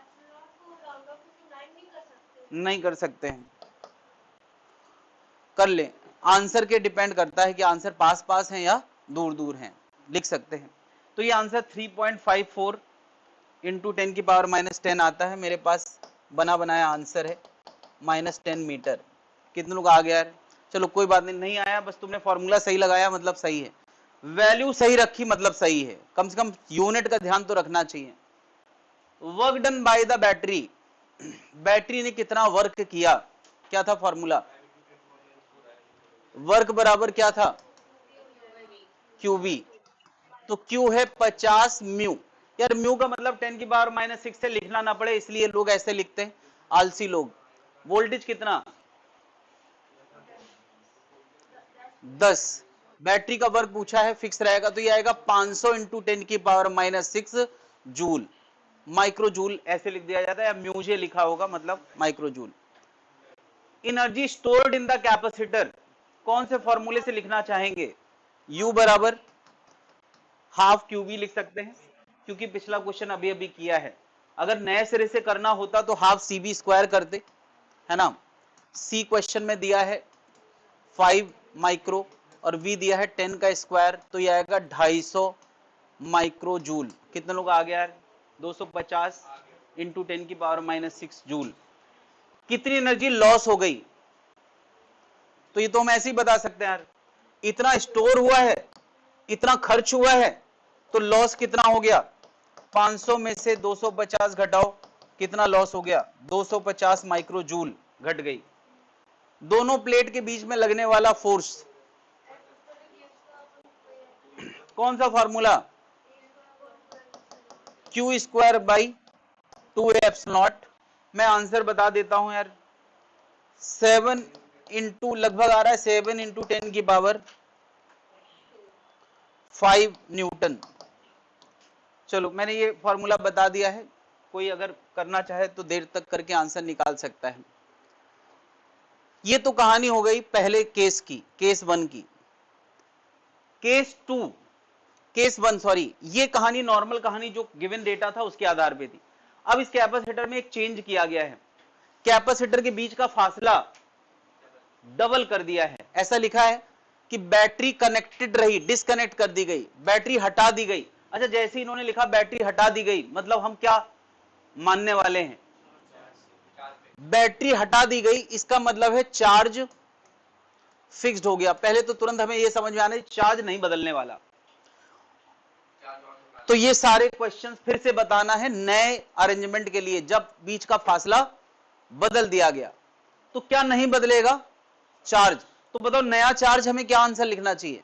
A: नहीं कर सकते हैं, कर ले, आंसर के डिपेंड करता है कि आंसर पास पास है या दूर दूर है, लिख सकते हैं। तो ये आंसर 3.54 × 10⁻10 आता है, मेरे पास बना बनाया आंसर है -10 मीटर। कितने लोग आ गया है, चलो कोई बात नहीं, नहीं आया बस तुमने फॉर्मूला सही लगाया मतलब सही है, वैल्यू सही रखी मतलब सही है, कम से कम यूनिट का ध्यान तो रखना चाहिए। Work done by the battery, battery ने कितना वर्क किया, क्या था फॉर्मूला, वर्क बराबर क्या था QV, तो Q है 50 म्यू। यार म्यू का मतलब 10 की पावर -6 से लिखना ना पड़े, इसलिए लोग ऐसे लिखते हैं, आलसी लोग। वोल्टेज कितना 10, बैटरी का वर्क पूछा है, फिक्स रहेगा, तो ये आएगा 500 इंटू 10 की पावर -6 जूल। माइक्रो जूल ऐसे लिख दिया जाता है, या म्यूजे लिखा होगा, मतलब micro joule. Energy stored in the capacitor, कौन से फॉर्मूले से लिखना चाहेंगे? U बराबर हाफ QV लिख सकते हैं, क्योंकि पिछला क्वेश्चन अभी अभी किया है। अगर नए सिरे से करना होता तो हाफ CB स्क्वायर करते, है ना। C क्वेश्चन में दिया है 5 माइक्रो और V दिया है 10 का स्क्वायर, तो ये आएगा 250 माइक्रो जूल। कितने लोग आ गया यार? 250 इंटू 10 की पावर -6 जूल। कितनी एनर्जी लॉस हो गई? तो ये तो हम ऐसे ही बता सकते हैं यार, इतना स्टोर हुआ है, इतना खर्च हुआ है, तो लॉस कितना हो गया? 500 में से 250 घटाओ, कितना लॉस हो गया? 250 माइक्रो जूल घट गई। दोनों प्लेट के बीच में लगने वाला फोर्स, कौन सा formula? Q square by 2A epsilon. मैं आंसर बता देता हूं यार, 7 इंटू लगभग आ रहा है 7 इंटू 10 की पावर 5 न्यूटन। चलो मैंने ये फॉर्मूला बता दिया है, कोई अगर करना चाहे तो देर तक करके आंसर निकाल सकता है। ये तो कहानी हो गई पहले केस की, केस 1 की। केस 1 सॉरी, ये कहानी नॉर्मल कहानी जो गिवन डेटा था उसके आधार पे थी। अब इस कैपेसिटर में एक चेंज किया गया है, कैपेसिटर के बीच का फासला डबल कर दिया है। ऐसा लिखा है कि बैटरी कनेक्टेड रही, डिस्कनेक्ट कर दी गई, बैटरी हटा दी गई। अच्छा, जैसे इन्होंने लिखा बैटरी हटा दी गई, मतलब हम क्या मानने वाले हैं? बैटरी हटा दी गई, इसका मतलब है चार्ज फिक्स्ड हो गया। पहले तो तुरंत हमें यह समझ में आना, चार्ज नहीं बदलने वाला। तो ये सारे क्वेश्चंस फिर से बताना है नए अरेंजमेंट के लिए, जब बीच का फासला बदल दिया गया तो क्या नहीं बदलेगा? चार्ज। तो बताओ नया चार्ज हमें क्या आंसर लिखना चाहिए?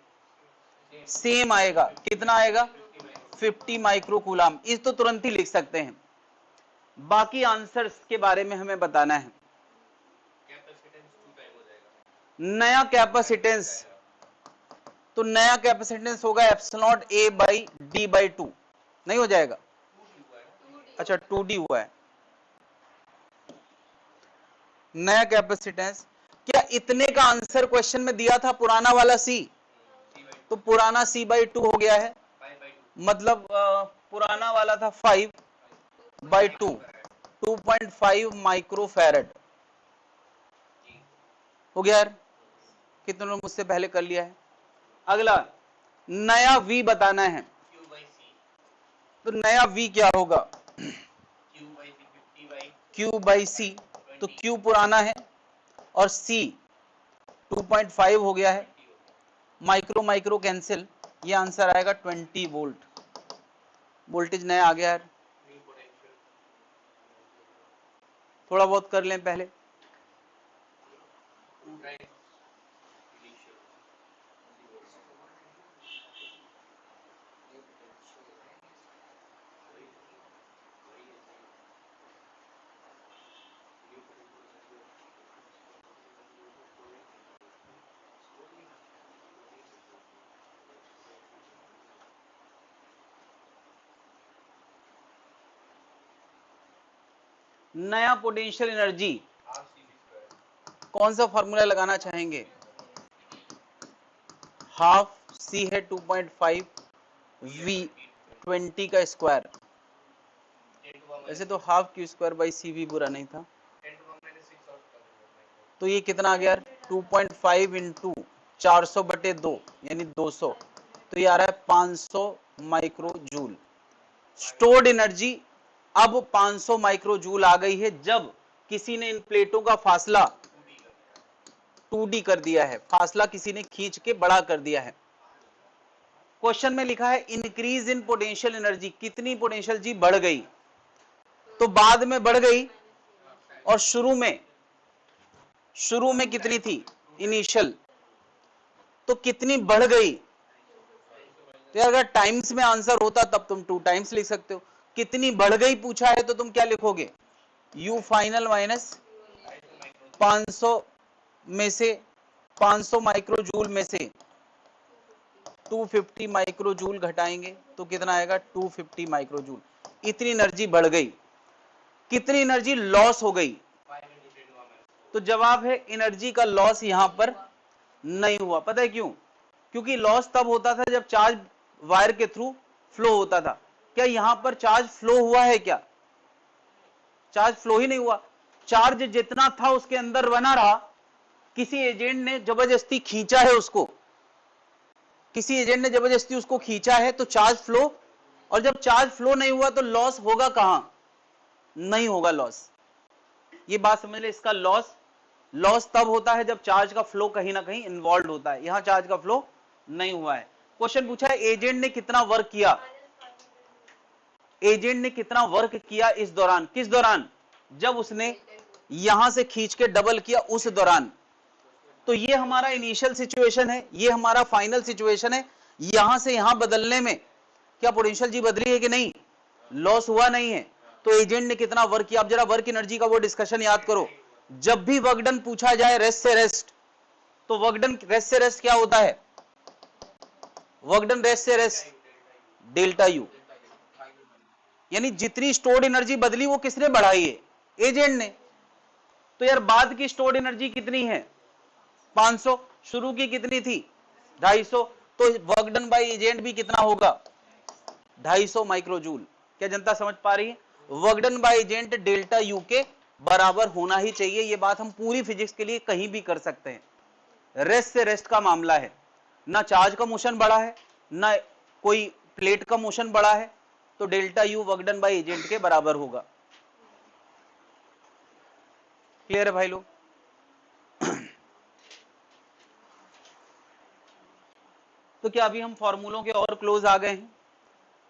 A: सेम आएगा। कितना आएगा? 50 माइक्रो कूलाम। इस तो तुरंत ही लिख सकते हैं, बाकी आंसर्स के बारे में हमें बताना है। नया कैपेसिटेंस, तो नया कैपेसिटेंस होगा epsilon A by D by 2, नहीं हो जाएगा? अच्छा 2D हुआ है नया कैपेसिटेंस। क्या इतने का आंसर क्वेश्चन में दिया था पुराना वाला C? तो पुराना C बाई 2 हो गया है, मतलब पुराना वाला था 5 बाई 2, 2.5 माइक्रो फैरेड हो गया यार। कितने लोग मुझसे पहले कर लिया है? अगला नया V बताना है, तो नया V क्या होगा? Q बाई C, तो Q पुराना है और C 2.5 हो गया है, माइक्रो माइक्रो कैंसिल, ये आंसर आएगा 20 वोल्ट। वोल्टेज नया आ गया यार, थोड़ा बहुत कर लें पहले। नया पोटेंशियल एनर्जी, कौन सा फॉर्मूला लगाना चाहेंगे? हाफ C है 2.5 V 20 का स्क्वायर। वैसे तो half Q square by C भी बुरा नहीं था। तो ये कितना आ गया? 2.5 इंटू 400/2 यानी 200, तो ये आ रहा है 500 माइक्रो जूल। स्टोर्ड एनर्जी अब 500 माइक्रो जूल आ गई है, जब किसी ने इन प्लेटों का फासला 2D कर दिया है, फासला किसी ने खींच के बड़ा कर दिया है। क्वेश्चन में लिखा है इंक्रीज इन पोटेंशियल एनर्जी, कितनी पोटेंशियल जी बढ़ गई? तो बाद में बढ़ गई, और शुरू में कितनी थी इनिशियल? तो कितनी बढ़ गई? तो यार अगर टाइम्स में आंसर होता तब तुम 2 टाइम्स लिख सकते हो। कितनी बढ़ गई पूछा है तो तुम क्या लिखोगे, यू फाइनल माइनस 500 में से 500 माइक्रोजूल में से 250 माइक्रोजूल घटाएंगे तो कितना आएगा, 250 माइक्रोजूल। इतनी एनर्जी बढ़ गई, कितनी एनर्जी लॉस हो गई, तो जवाब है एनर्जी का लॉस यहां पर नहीं हुआ। पता है क्यों, क्योंकि लॉस तब होता था जब चार्ज वायर के थ्रू फ्लो होता था। क्या यहां पर चार्ज फ्लो हुआ है, क्या चार्ज फ्लो ही नहीं हुआ, चार्ज जितना था उसके अंदर बना रहा। किसी एजेंट ने जबरदस्ती खींचा है उसको, किसी एजेंट ने जबरदस्ती उसको खींचा है तो चार्ज फ्लो, और जब चार्ज फ्लो नहीं हुआ तो लॉस होगा कहां, नहीं होगा लॉस। ये बात समझ ले, इसका लॉस लॉस तब होता है जब चार्ज का फ्लो कहीं ना कहीं इन्वॉल्व होता है, यहां चार्ज का फ्लो नहीं हुआ है। क्वेश्चन पूछा है एजेंट ने कितना वर्क किया, एजेंट ने कितना वर्क किया इस दौरान, किस दौरान, जब उसने यहां से खींच के डबल किया उस दौरान। तो ये हमारा इनिशियल सिचुएशन है, ये हमारा फाइनल सिचुएशन है। यहां से यहां बदलने में क्या पोटेंशियल जी बदली है कि नहीं, लॉस हुआ नहीं है। तो एजेंट ने कितना वर्क किया, अब जरा वर्क एनर्जी का वो डिस्कशन याद करो। जब भी वर्क डन पूछा जाए रेस्ट से रेस्ट, तो वर्क डन रेस्ट से रेस्ट क्या होता है, वर्क डन रेस्ट से रेस्ट डेल्टा यू, यानी जितनी स्टोर्ड एनर्जी बदली वो किसने बढ़ाई है, एजेंट ने। तो यार बाद की स्टोर्ड एनर्जी कितनी है, 500, शुरू की कितनी थी 250, तो वर्क डन बाय एजेंट भी कितना होगा 250 माइक्रोजूल। क्या जनता समझ पा रही है, work done by agent delta U के बराबर होना ही चाहिए। ये बात हम पूरी फिजिक्स के लिए कहीं भी कर सकते हैं। रेस्ट से रेस्ट का मामला है, ना चार्ज का मोशन बढ़ा है ना कोई प्लेट का मोशन बढ़ा है, तो delta U work done by agent के बराबर होगा। क्लियर है भाई लोग। तो क्या अभी हम फॉर्मूलों के और क्लोज आ गए हैं।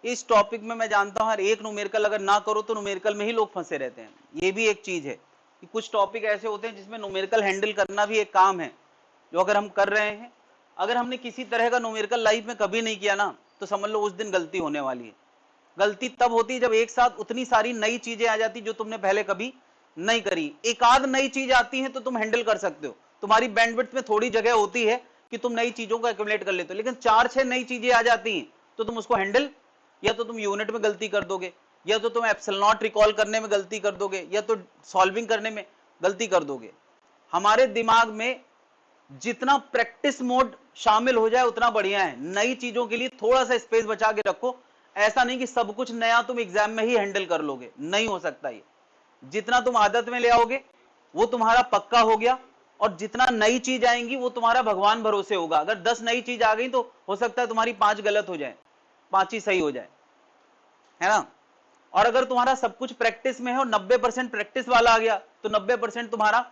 A: इस टॉपिक में मैं जानता हूं हर एक न्यूमेरिकल अगर ना करो तो न्यूमेरिकल में ही लोग फंसे रहते हैं। ये भी एक चीज है कि कुछ टॉपिक ऐसे होते हैं जिसमें न्यूमेरिकल हैंडल करना भी एक काम है, जो अगर हम कर रहे हैं, अगर हमने किसी तरह का न्यूमेरिकल लाइफ में कभी नहीं किया ना, तो समझ लो उस दिन गलती होने वाली है। गलती तब होती है जब एक साथ उतनी सारी नई चीजें आ जाती जो तुमने पहले कभी नहीं करी। एक आध नई चीज आती है तो तुम हैंडल कर सकते हो, तुम्हारी बैंडविड्थ में थोड़ी जगह होती है कि तुम नई चीजों को एक्युमुलेट कर लेते हो। लेकिन 4-6 नई चीजें आ जाती हैं तो तुम उसको हैंडल, या तो तुम यूनिट में गलती कर दोगे, या तो तुम एप्सिलॉन नॉट रिकॉल करने में गलती कर दोगे, या तो सॉल्विंग करने में गलती कर दोगे। हमारे दिमाग में जितना प्रैक्टिस मोड शामिल हो जाए उतना बढ़िया है। नई चीजों के लिए थोड़ा सा स्पेस बचा के रखो। ऐसा नहीं कि सब कुछ नया तुम एग्जाम में ही हैंडल कर लोगे, नहीं हो सकता ये। जितना तुम आदत में ले आओगे वो तुम्हारा पक्का हो गया, और जितना नई चीज आएंगी वो तुम्हारा भगवान भरोसे होगा। अगर 10 नई चीज आ गई तो हो सकता है तुम्हारी 5 गलत हो जाए, 5 ही सही हो जाए, है ना। और अगर तुम्हारा सब कुछ प्रैक्टिस में है और 90% प्रैक्टिस वाला आ गया तो 90% तुम्हारा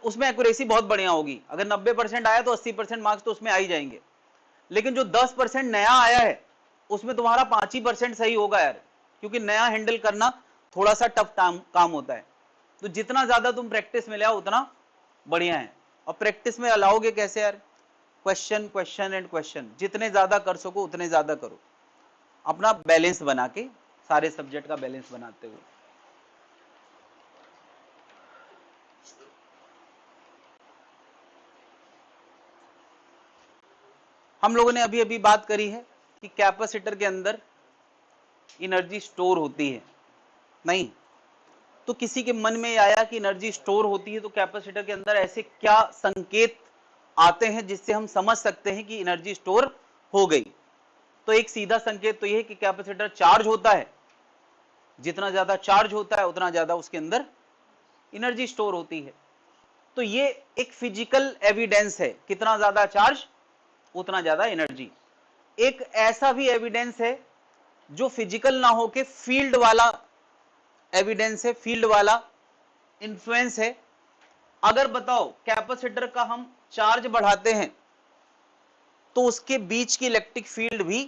A: उसमें एक्यूरेसी बहुत बढ़िया होगी। अगर 90% आया तो 80% मार्क्स तो उसमें आ ही जाएंगे। लेकिन जो 10% नया आया है उसमें तुम्हारा 5% सही होगा यार, क्योंकि नया हैंडल करना थोड़ा सा टफ काम होता है। तो जितना ज्यादा तुम प्रैक्टिस में ले आओ उतना बढ़िया है। और प्रैक्टिस में अलाओगे कैसे यार, क्वेश्चन क्वेश्चन एंड क्वेश्चन, जितने ज्यादा कर सको उतने ज्यादा करो, अपना बैलेंस बना के, सारे सब्जेक्ट का बैलेंस बनाते हुए। हम लोगों ने अभी अभी बात करी है कि कैपेसिटर के अंदर एनर्जी स्टोर होती है, नहीं तो किसी के मन में आया कि एनर्जी स्टोर होती है तो कैपेसिटर के अंदर ऐसे क्या संकेत आते हैं जिससे हम समझ सकते हैं कि एनर्जी स्टोर हो गई। तो एक सीधा संकेत तो यह है कि कैपेसिटर चार्ज होता है, जितना ज्यादा चार्ज होता है उतना ज्यादा उसके अंदर एनर्जी स्टोर होती है। तो ये एक फिजिकल एविडेंस है, कितना ज्यादा चार्ज उतना ज्यादा एनर्जी। एक ऐसा भी एविडेंस है जो फिजिकल ना हो के फील्ड वाला एविडेंस है, फील्ड वाला इन्फ्लुएंस है। अगर बताओ कैपेसिटर का हम चार्ज बढ़ाते हैं तो उसके बीच की इलेक्ट्रिक फील्ड भी,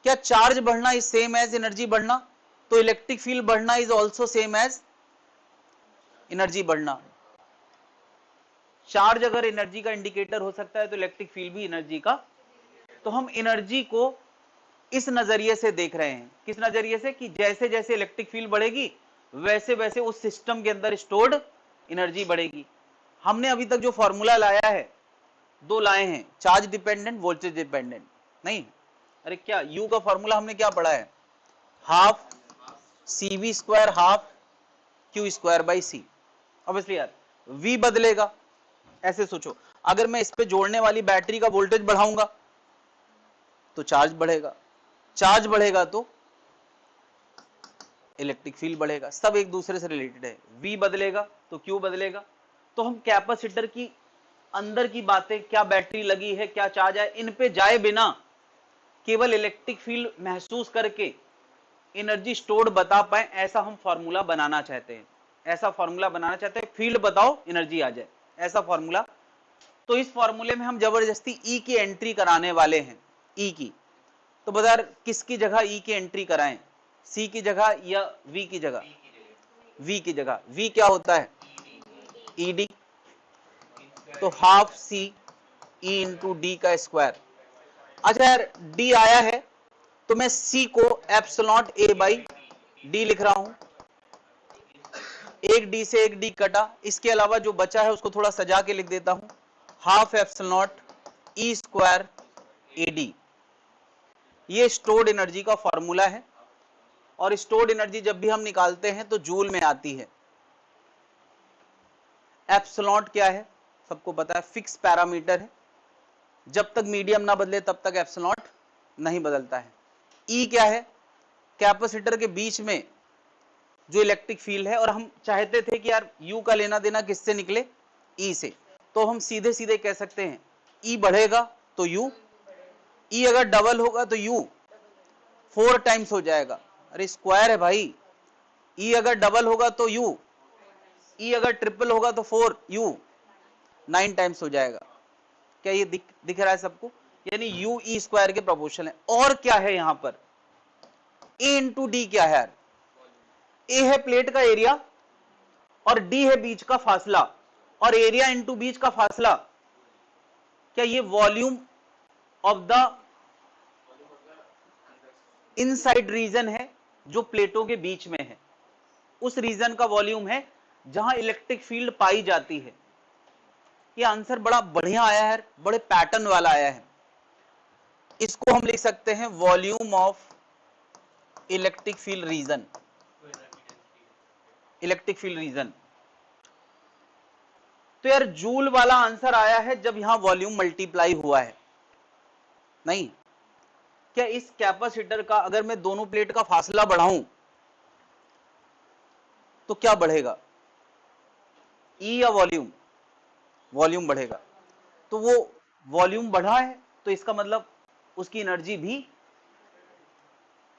A: क्या चार्ज बढ़ना इज सेम एज एनर्जी बढ़ना, तो इलेक्ट्रिक फील्ड बढ़ना is also same as energy बढ़ना। चार्ज अगर एनर्जी का इंडिकेटर हो सकता है तो इलेक्ट्रिक फील्ड भी एनर्जी का तो हम एनर्जी को इस नजरिए से देख रहे हैं। किस नजरिए से? कि जैसे जैसे इलेक्ट्रिक फील्ड बढ़ेगी वैसे वैसे उस सिस्टम के अंदर स्टोर्ड एनर्जी बढ़ेगी। हमने अभी तक जो फॉर्मूला लाया है, दो लाए हैं, चार्ज डिपेंडेंट, वोल्टेज डिपेंडेंट। नहीं, अरे क्या यू का फॉर्मूला हमने क्या पढ़ा है? Half CV square half Q square by C. Obviously यार V बदलेगा। ऐसे सोचो, अगर मैं इस पे जोड़ने वाली बैटरी का वोल्टेज बढ़ाऊंगा तो चार्ज बढ़ेगा, चार्ज बढ़ेगा तो इलेक्ट्रिक फील्ड बढ़ेगा, सब एक दूसरे से रिलेटेड है। V बदलेगा तो Q बदलेगा। तो हम कैपेसिटर की अंदर की बातें, क्या बैटरी लगी है, क्या चार्ज है, इन पे जाए बिना केवल इलेक्ट्रिक फील्ड महसूस करके एनर्जी स्टोर्ड बता पाए, ऐसा हम फॉर्मूला बनाना चाहते हैं। ऐसा फॉर्मूला बनाना चाहते हैं, फील्ड बताओ एनर्जी आ जाए, ऐसा फॉर्मूला। तो इस फॉर्मूले में हम जबरदस्ती E की एंट्री कराने वाले हैं, E की। तो बता किसकी जगह E की एंट्री कराएं? C की जगह या V की जगह? V की जगह। V क्या होता है? ED। तो half C E into D का स्क्वायर। अच्छा यार D आया है तो मैं C को एप्सिलॉन A बाई डी लिख रहा हूं। एक D से एक D कटा, इसके अलावा जो बचा है उसको थोड़ा सजा के लिख देता हूं, half epsilon E square AD। ये स्टोर्ड एनर्जी का फॉर्मूला है, और स्टोर्ड एनर्जी जब भी हम निकालते हैं तो जूल में आती है। एप्सिलॉन क्या है? सबको पता है, फिक्स पैरामीटर है, जब तक मीडियम ना बदले तब तक एप्सिलॉन नहीं बदलता है। ई क्या है? कैपेसिटर के बीच में जो इलेक्ट्रिक फील्ड है, और हम चाहते थे कि यार यू का लेना देना किससे निकले? ई से। तो हम सीधे सीधे कह सकते हैं ई बढ़ेगा तो यू, ई अगर डबल होगा तो यू 4 टाइम्स हो जाएगा। अरे स्क्वायर है भाई, ई अगर डबल होगा तो यू, ई अगर ट्रिपल होगा तो 4 यू 9 टाइम्स हो जाएगा। क्या ये दिख रहा है सबको? यानी यू ई स्क्वायर के प्रोपोर्शनल है। और क्या है यहां पर? ए इंटू डी क्या है यार? ए है प्लेट का एरिया और डी है बीच का फासला, और एरिया इंटू बीच का फासला क्या ये volume of the inside region है जो प्लेटों के बीच में है, उस रीजन का वॉल्यूम है जहां इलेक्ट्रिक फील्ड पाई जाती है। ये आंसर बड़ा बढ़िया आया है, बड़े पैटर्न वाला आया है। इसको हम लिख सकते हैं volume of electric field region. Electric field region. तो यार जूल वाला आंसर आया है जब यहां वॉल्यूम मल्टीप्लाई हुआ है। नहीं, क्या इस कैपेसिटर का अगर मैं दोनों प्लेट का फासला बढ़ाऊं तो क्या बढ़ेगा? ई या वॉल्यूम? वॉल्यूम बढ़ेगा। तो वो वॉल्यूम बढ़ा है तो इसका मतलब उसकी एनर्जी भी,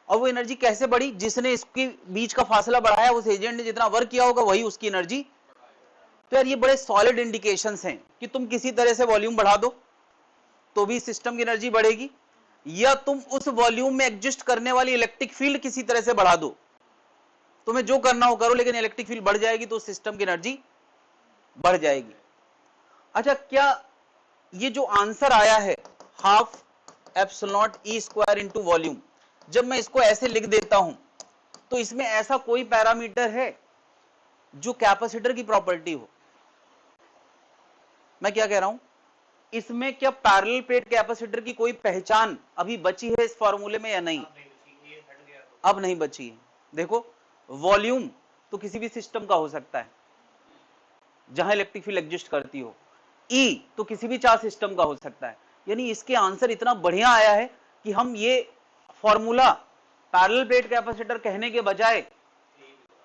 A: और वो एनर्जी कैसे बढ़ी? जिसने इसके बीच का फासला बढ़ाया, उस एजेंट ने जितना वर्क किया होगा वही उसकी एनर्जी। तो यार ये बड़े सॉलिड इंडिकेशंस हैं कि तुम किसी तरह से वॉल्यूम बढ़ा दो तो भी सिस्टम की एनर्जी बढ़ेगी, या तुम उस वॉल्यूम में एग्जिस्ट करने वाली इलेक्ट्रिक फील्ड किसी तरह से बढ़ा दो, तुम्हें जो करना हो करो, लेकिन इलेक्ट्रिक फील्ड बढ़ जाएगी तो सिस्टम की एनर्जी बढ़ जाएगी। अच्छा, क्या ये जो आंसर आया है half epsilon E square into volume, जब मैं इसको ऐसे लिख देता हूं तो इसमें ऐसा कोई पैरामीटर है जो कैपेसिटर की प्रॉपर्टी हो? मैं क्या कह रहा हूं, इसमें क्या पैरेलल प्लेट कैपेसिटर की कोई पहचान अभी बची है इस फॉर्मूले में या नहीं? अब नहीं बची है। देखो, वॉल्यूम तो किसी भी सिस्टम का हो सकता है जहां इलेक्ट्रिक फील्ड एग्जिस्ट करती हो, ई तो किसी भी चार्ज सिस्टम का हो सकता है। यानी इसके आंसर इतना बढ़िया आया है कि हम ये फॉर्मूला पैरेलल प्लेट कैपेसिटर कहने के बजाय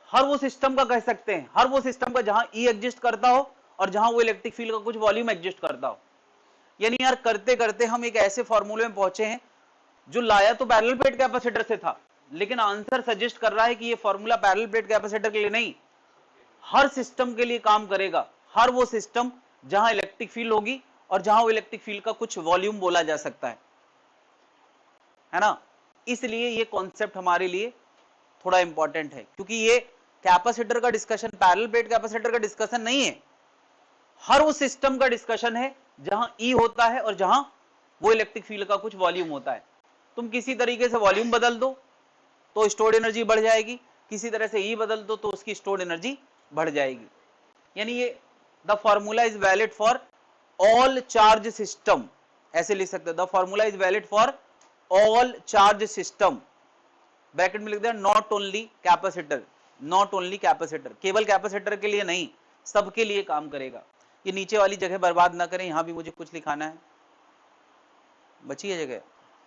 A: हर वो सिस्टम का कह सकते हैं, हर वो सिस्टम का जहां ई एग्जिस्ट करता हो और जहां वो इलेक्ट्रिक फील्ड का कुछ वॉल्यूम एग्जिस्ट करता हो। यानी यार करते करते हम एक ऐसे फॉर्मूले में पहुंचे हैं जो लाया तो पैरेलल प्लेट कैपेसिटर से था, लेकिन आंसर सजेस्ट कर रहा है कि ये फॉर्मूला पैरेलल प्लेट कैपेसिटर के लिए नहीं, हर सिस्टम के लिए काम करेगा। हर वो सिस्टम जहां इलेक्ट्रिक फील्ड होगी और जहां वो इलेक्ट्रिक फील्ड का कुछ वॉल्यूम बोला जा सकता है ना। इसलिए ये कॉन्सेप्ट हमारे लिए थोड़ा इंपॉर्टेंट है, क्योंकि ये कैपेसिटर का डिस्कशन पैरेलल प्लेट कैपेसिटर का डिस्कशन नहीं है, हर उस सिस्टम का डिस्कशन है जहां ई होता है और जहां वो इलेक्ट्रिक फील्ड का कुछ वॉल्यूम होता है। तुम किसी तरीके से वॉल्यूम बदल दो तो स्टोर्ड एनर्जी बढ़ जाएगी, किसी तरह से ई बदल दो तो उसकी स्टोर्ड एनर्जी बढ़ जाएगी। यानी ये the formula is valid for all charge system, ऐसे लिख सकते हैं the formula is valid for all charge system, bracket में लिख दिया not only capacitor, not only capacitor, केवल कैपेसिटर के लिए नहीं, सबके लिए काम करेगा। ये नीचे वाली जगह बर्बाद ना करें, यहां भी मुझे कुछ लिखाना है, बची है जगह,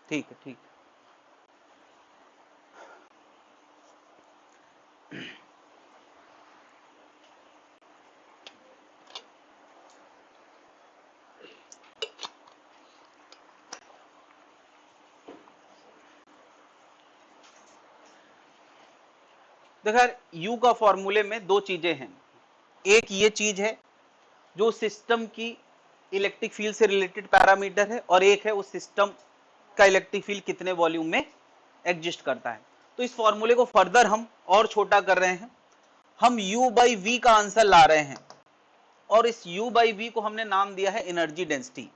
A: ठीक है ठीक है। देखा यू का फॉर्मूले में दो चीजें हैं, एक ये चीज है जो सिस्टम की इलेक्ट्रिक फील्ड से रिलेटेड पैरामीटर है, और एक है उस सिस्टम का इलेक्ट्रिक फील्ड कितने वॉल्यूम में एग्जिस्ट करता है। तो इस फॉर्मूले को फर्दर हम और छोटा कर रहे हैं, हम u बाई वी का आंसर ला रहे हैं, और इस u बाई वी को हमने नाम दिया है एनर्जी डेंसिटी।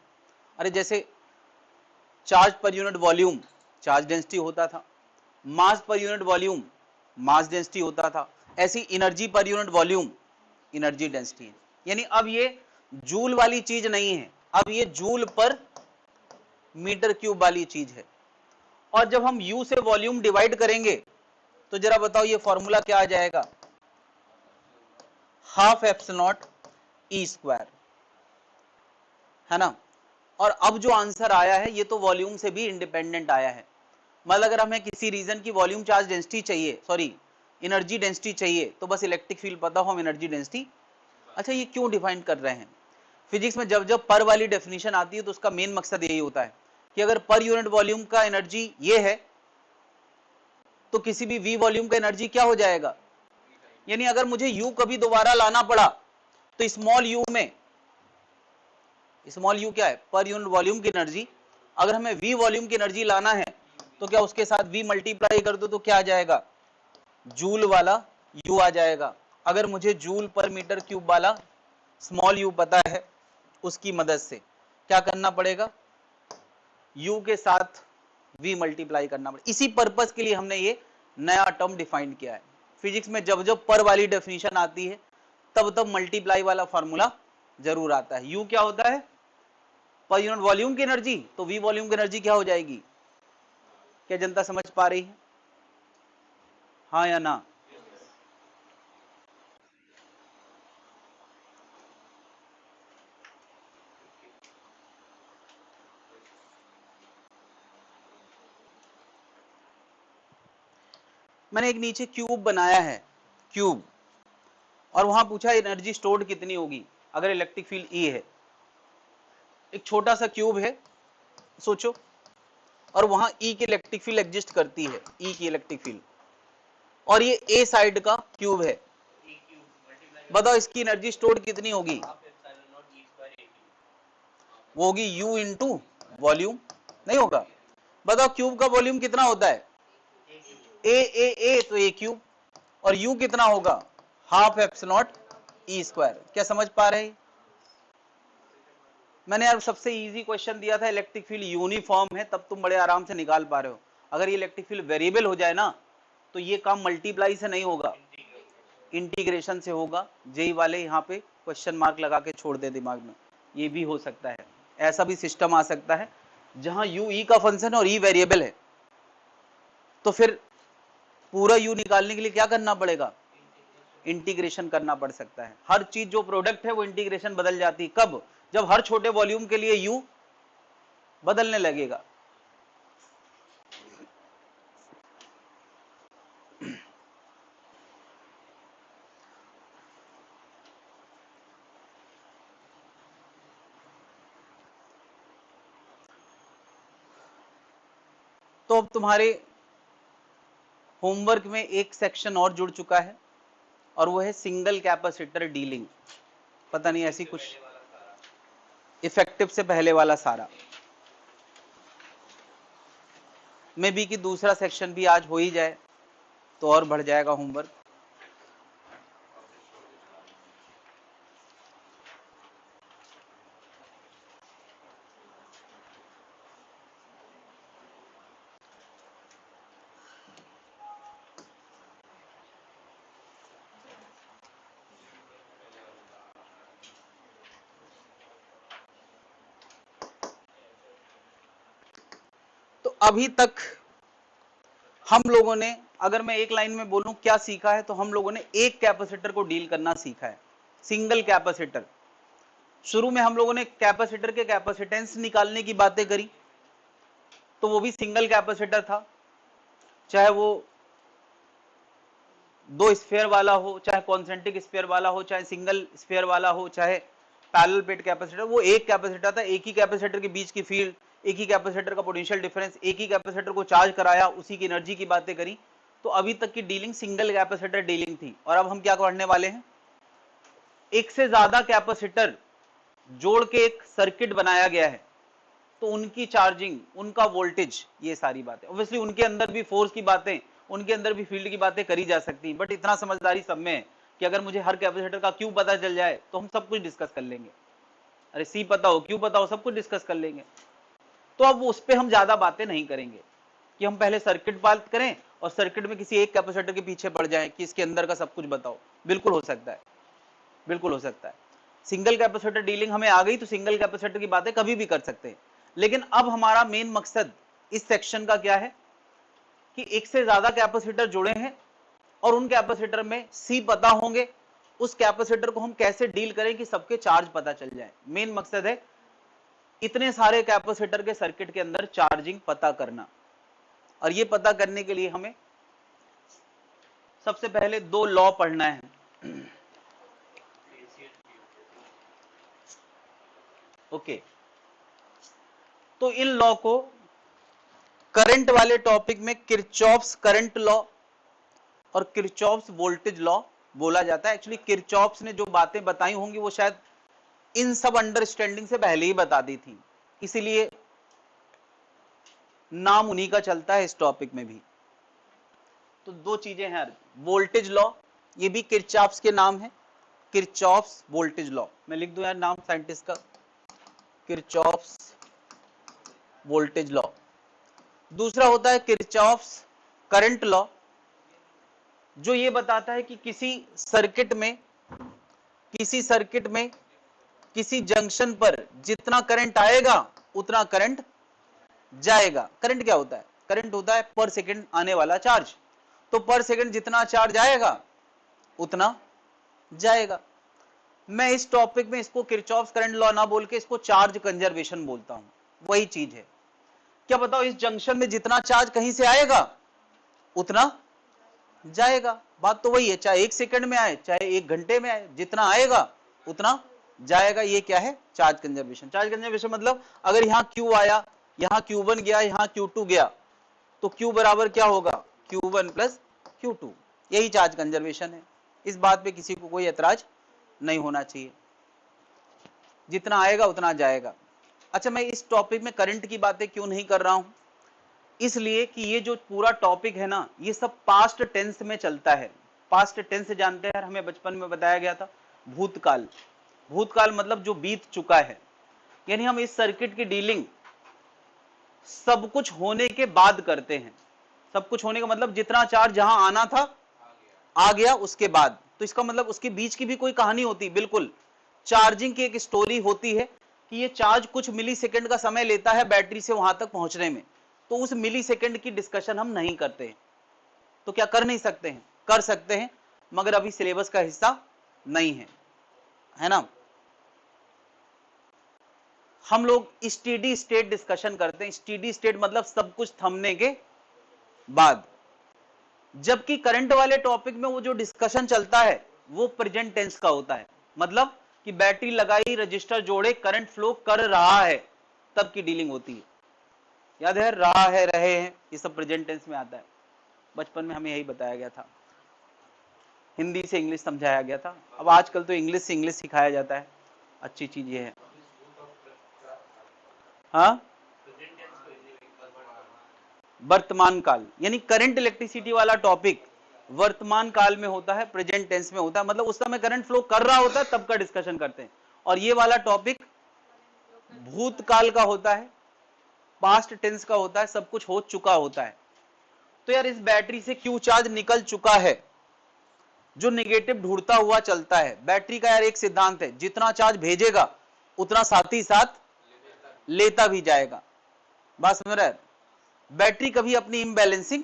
A: अरे जैसे charge per unit volume charge density होता था, मास per unit volume mass density होता था, ऐसी energy per unit volume energy density है। यानी अब ये जूल वाली चीज नहीं है, अब ये जूल पर मीटर क्यूब वाली चीज है। और जब हम U से वॉल्यूम डिवाइड करेंगे तो जरा बताओ ये फॉर्मूला क्या आ जाएगा, हाफ एप्सिलॉन ई स्क्वायर, है ना। और अब जो आंसर आया है ये तो वॉल्यूम से भी इंडिपेंडेंट आया है, मतलब अगर हमें किसी रीजन की वॉल्यूम चार्ज डेंसिटी चाहिए, सॉरी एनर्जी डेंसिटी चाहिए, तो बस इलेक्ट्रिक फील्ड पता हो हम एनर्जी डेंसिटी। अच्छा ये क्यों डिफाइन कर रहे हैं, फिजिक्स में जब जब पर वाली डेफिनेशन आती है तो उसका मेन मकसद यही होता है कि अगर पर यूनिट वॉल्यूम का एनर्जी ये है तो किसी भी वी वॉल्यूम का एनर्जी क्या हो जाएगा, यानी अगर मुझे यू कभी दोबारा लाना पड़ा तो स्मॉल यू में, स्मॉल यू क्या है पर यूनिट वॉल्यूम की एनर्जी, अगर हमें वी वॉल्यूम की एनर्जी लाना है तो क्या उसके साथ वी मल्टीप्लाई कर दो तो क्या आ जाएगा, जूल वाला यू आ जाएगा। अगर मुझे जूल पर मीटर क्यूब वाला स्मॉल यू पता है, उसकी मदद से क्या करना पड़ेगा, यू के साथ वी मल्टीप्लाई करना पड़ेगा। इसी पर्पस के लिए हमने ये नया टर्म डिफाइन किया है। फिजिक्स में जब जब पर वाली डेफिनेशन आती है तब तब मल्टीप्लाई वाला फॉर्मूला जरूर आता है। यू क्या होता है, पर यूनिट वॉल्यूम की एनर्जी, तो वी वॉल्यूम की एनर्जी क्या हो जाएगी। क्या जनता समझ पा रही है, हाँ या ना। मैंने एक नीचे क्यूब बनाया है, क्यूब, और वहां पूछा एनर्जी स्टोर्ड कितनी होगी अगर इलेक्ट्रिक फील्ड ई है। एक छोटा सा क्यूब है सोचो, और वहां ई की इलेक्ट्रिक फील्ड एग्जिस्ट करती है, ई की इलेक्ट्रिक फील्ड, और ये ए साइड का क्यूब है, बताओ इसकी एनर्जी स्टोर्ड कितनी होगी, वो होगी यू इंटू वॉल्यूम, नहीं होगा। बताओ क्यूब का वॉल्यूम कितना होता है, ए तो ए क्यूब, और यू कितना होगा, हाफ एप्सिलॉन ई स्क्वायर। क्या समझ पा रहे हैं, मैंने यार सबसे इजी क्वेश्चन दिया था, इलेक्ट्रिक फील्ड यूनिफॉर्म है तब तुम बड़े आराम से निकाल पा रहे हो। अगर ये इलेक्ट्रिक फील्ड वेरिएबल हो जाए ना तो ये काम मल्टीप्लाई से नहीं होगा, इंटीग्रेशन से होगा। जेई वाले यहाँ पे क्वेश्चन मार्क लगा के छोड़ दे दिमाग में, ये भी हो सकता है, ऐसा भी सिस्टम आ सकता है जहां यू ई का फंक्शन और ई वेरिएबल है, तो फिर पूरा यू निकालने के लिए क्या करना पड़ेगा, इंटीग्रेशन करना पड़ सकता है। हर चीज जो प्रोडक्ट है वो इंटीग्रेशन बदल जाती है, कब, जब हर छोटे वॉल्यूम के लिए यू बदलने लगेगा। तो अब तुम्हारे होमवर्क में एक सेक्शन और जुड़ चुका है, और वो है सिंगल कैपेसिटर डीलिंग, पता नहीं ऐसी कुछ, इफेक्टिव से पहले वाला सारा, मे बी कि दूसरा सेक्शन भी आज हो ही जाए तो और बढ़ जाएगा होमवर्क। अभी तक हम लोगों ने, अगर मैं एक लाइन में बोलूं क्या सीखा है, तो हम लोगों ने एक कैपेसिटर को डील करना सीखा है, सिंगल कैपेसिटर। शुरू में हम लोगों ने कैपेसिटर के कैपेसिटेंस निकालने की बातें करी, तो वो भी सिंगल कैपेसिटर था, चाहे वो दो स्फीयर वाला हो, चाहे कॉन्सेंट्रिक स्फीयर वाला हो, चाहे सिंगल स्फीयर वाला हो, चाहे पैरेलल प्लेट कैपेसिटर, वो एक कैपेसिटर था। एक ही कैपेसिटर के बीच की फील्ड, एक ही कैपेसिटर का पोटेंशियल डिफरेंस, एक ही कैपेसिटर को चार्ज कराया, उसी की एनर्जी की बातें करी। तो अभी तक की डीलिंग सिंगल कैपेसिटर डीलिंग थी। और अब हम क्या पढ़ने वाले हैं, एक से ज्यादा कैपेसिटर जोड़ के एक सर्किट बनाया गया है, तो उनकी चार्जिंग, उनका वोल्टेज, ये सारी बातें, ऑब्वियसली उनके अंदर भी फोर्स की बातें, उनके अंदर भी फील्ड की बातें करी जा सकती हैं, बट इतना समझदारी सब में है कि अगर मुझे हर कैपेसिटर का क्यू पता चल जाए तो हम सब कुछ डिस्कस कर लेंगे। अरे सी पता हो, क्यू पता हो, सब कुछ डिस्कस कर लेंगे। तो अब उस पर हम ज्यादा बातें नहीं करेंगे कि हम पहले सर्किट बात करें और सर्किट में किसी एक कैपेसिटर के पीछे पड़ जाएं कि इसके अंदर का सब कुछ बताओ। बिल्कुल हो सकता है, बिल्कुल हो सकता है। सिंगल कैपेसिटर डीलिंग हमें आ गई तो सिंगल कैपेसिटर की बातें कभी भी कर सकते हैं। लेकिन अब हमारा मेन मकसद इस सेक्शन का क्या है कि एक से ज्यादा कैपेसिटर जुड़े हैं और उन कैपेसिटर में सी पता होंगे, उस कैपेसिटर को हम कैसे डील करें कि सबके चार्ज पता चल जाए। मेन मकसद है इतने सारे कैपेसिटर के सर्किट के अंदर चार्जिंग पता करना। और ये पता करने के लिए हमें सबसे पहले दो लॉ पढ़ना है। ओके, तो इन लॉ को करंट वाले टॉपिक में किरचॉफ्स करंट लॉ और किरचॉफ्स वोल्टेज लॉ बोला जाता है। एक्चुअली किरचॉफ्स ने जो बातें बताई होंगी वो शायद इन सब अंडरस्टैंडिंग से पहले ही बता दी थी, इसीलिए नाम उन्हीं का चलता है इस टॉपिक में भी। तो दो चीजें हैं, वोल्टेज लॉ, ये भी किरचॉफ्स के नाम है, किरचॉफ्स वोल्टेज लॉ। मैं लिख दूं यार नाम साइंटिस्ट का, किरचॉफ्स वोल्टेज लॉ। दूसरा होता है किरचॉफ्स करंट लॉ, जो ये बताता है कि किसी सर्किट में किसी जंक्शन पर जितना करंट आएगा उतना करंट जाएगा। करंट क्या होता है, करंट होता है पर सेकंड आने वाला चार्ज। तो पर सेकंड जितना चार्ज आएगा उतना जाएगा। मैं इस टॉपिक में इसको किरचॉफ्स करंट लॉ ना बोल के इसको चार्ज कंजर्वेशन बोलता हूं, वही चीज है। क्या बताओ, इस जंक्शन में जितना चार्ज कहीं से आएगा उतना जाएगा। बात तो वही है, चाहे 1 सेकंड में आए चाहे 1 घंटे में आए, जितना आएगा उतना जाएगा। ये क्या है, चार्ज कंजर्वेशन। चार्ज कंजर्वेशन मतलब अगर यहाँ Q आया, यहाँ Q1 गया, यहाँ Q2 गया, तो Q बराबर क्या होगा, Q1 प्लस Q2। यही चार्ज कंजर्वेशन है। इस बात पे किसी को कोई एतराज नहीं होना चाहिए, जितना आएगा उतना जाएगा। अच्छा, मैं इस टॉपिक में करंट की बातें क्यों नहीं कर रहा हूं, इसलिए कि ये जो पूरा टॉपिक है ना, ये सब पास्ट टेंस में चलता है। पास्ट टेंस जानते हैं, हमें बचपन में बताया गया था, भूतकाल। भूतकाल मतलब जो बीत चुका है, यानी हम इस सर्किट की डीलिंग सब कुछ होने के बाद करते हैं। सब कुछ होने का मतलब जितना चार्ज जहां आना था आ गया उसके बाद। तो इसका मतलब उसके बीच की भी कोई कहानी होती, बिल्कुल चार्जिंग की एक स्टोरी होती है कि ये चार्ज कुछ मिली सेकेंड का समय लेता है बैटरी से वहां तक पहुंचने में। तो उस मिली सेकेंड की डिस्कशन हम नहीं करते हैं। तो क्या कर नहीं सकते हैं, कर सकते हैं, मगर अभी सिलेबस का हिस्सा नहीं है ना। हम लोग स्टेडी स्टेट डिस्कशन करते हैं। स्टेडी स्टेट मतलब सब कुछ थमने के बाद। जबकि करंट वाले टॉपिक में वो जो डिस्कशन चलता है वो प्रेजेंट टेंस का होता है, मतलब कि बैटरी लगाई, रजिस्टर जोड़े, करंट फ्लो कर रहा है, तब की डीलिंग होती है। याद है, रहा है, रहे हैं, ये सब प्रेजेंट टेंस में आता है। बचपन में हमें यही बताया गया था, हिंदी से इंग्लिश समझाया गया था। अब आजकल तो इंग्लिश से इंग्लिश सिखाया जाता है, अच्छी चीज ये है। हाँ, वर्तमान काल, यानी करंट इलेक्ट्रिसिटी वाला टॉपिक वर्तमान काल में होता है, प्रेजेंट टेंस में होता है, मतलब उस समय करंट फ्लो कर रहा होता है तब का डिस्कशन करते हैं। और ये वाला टॉपिक भूतकाल का होता है, पास्ट टेंस का होता है, सब कुछ हो चुका होता है। तो यार इस बैटरी से क्यू चार्ज निकल चुका है, जो निगेटिव ढूंढता हुआ चलता है। बैटरी का यार एक सिद्धांत है, जितना चार्ज भेजेगा उतना साथ ही साथ लेता भी जाएगा। बात समझ रहा है। बैटरी कभी अपनी इम्बैलेंसिंग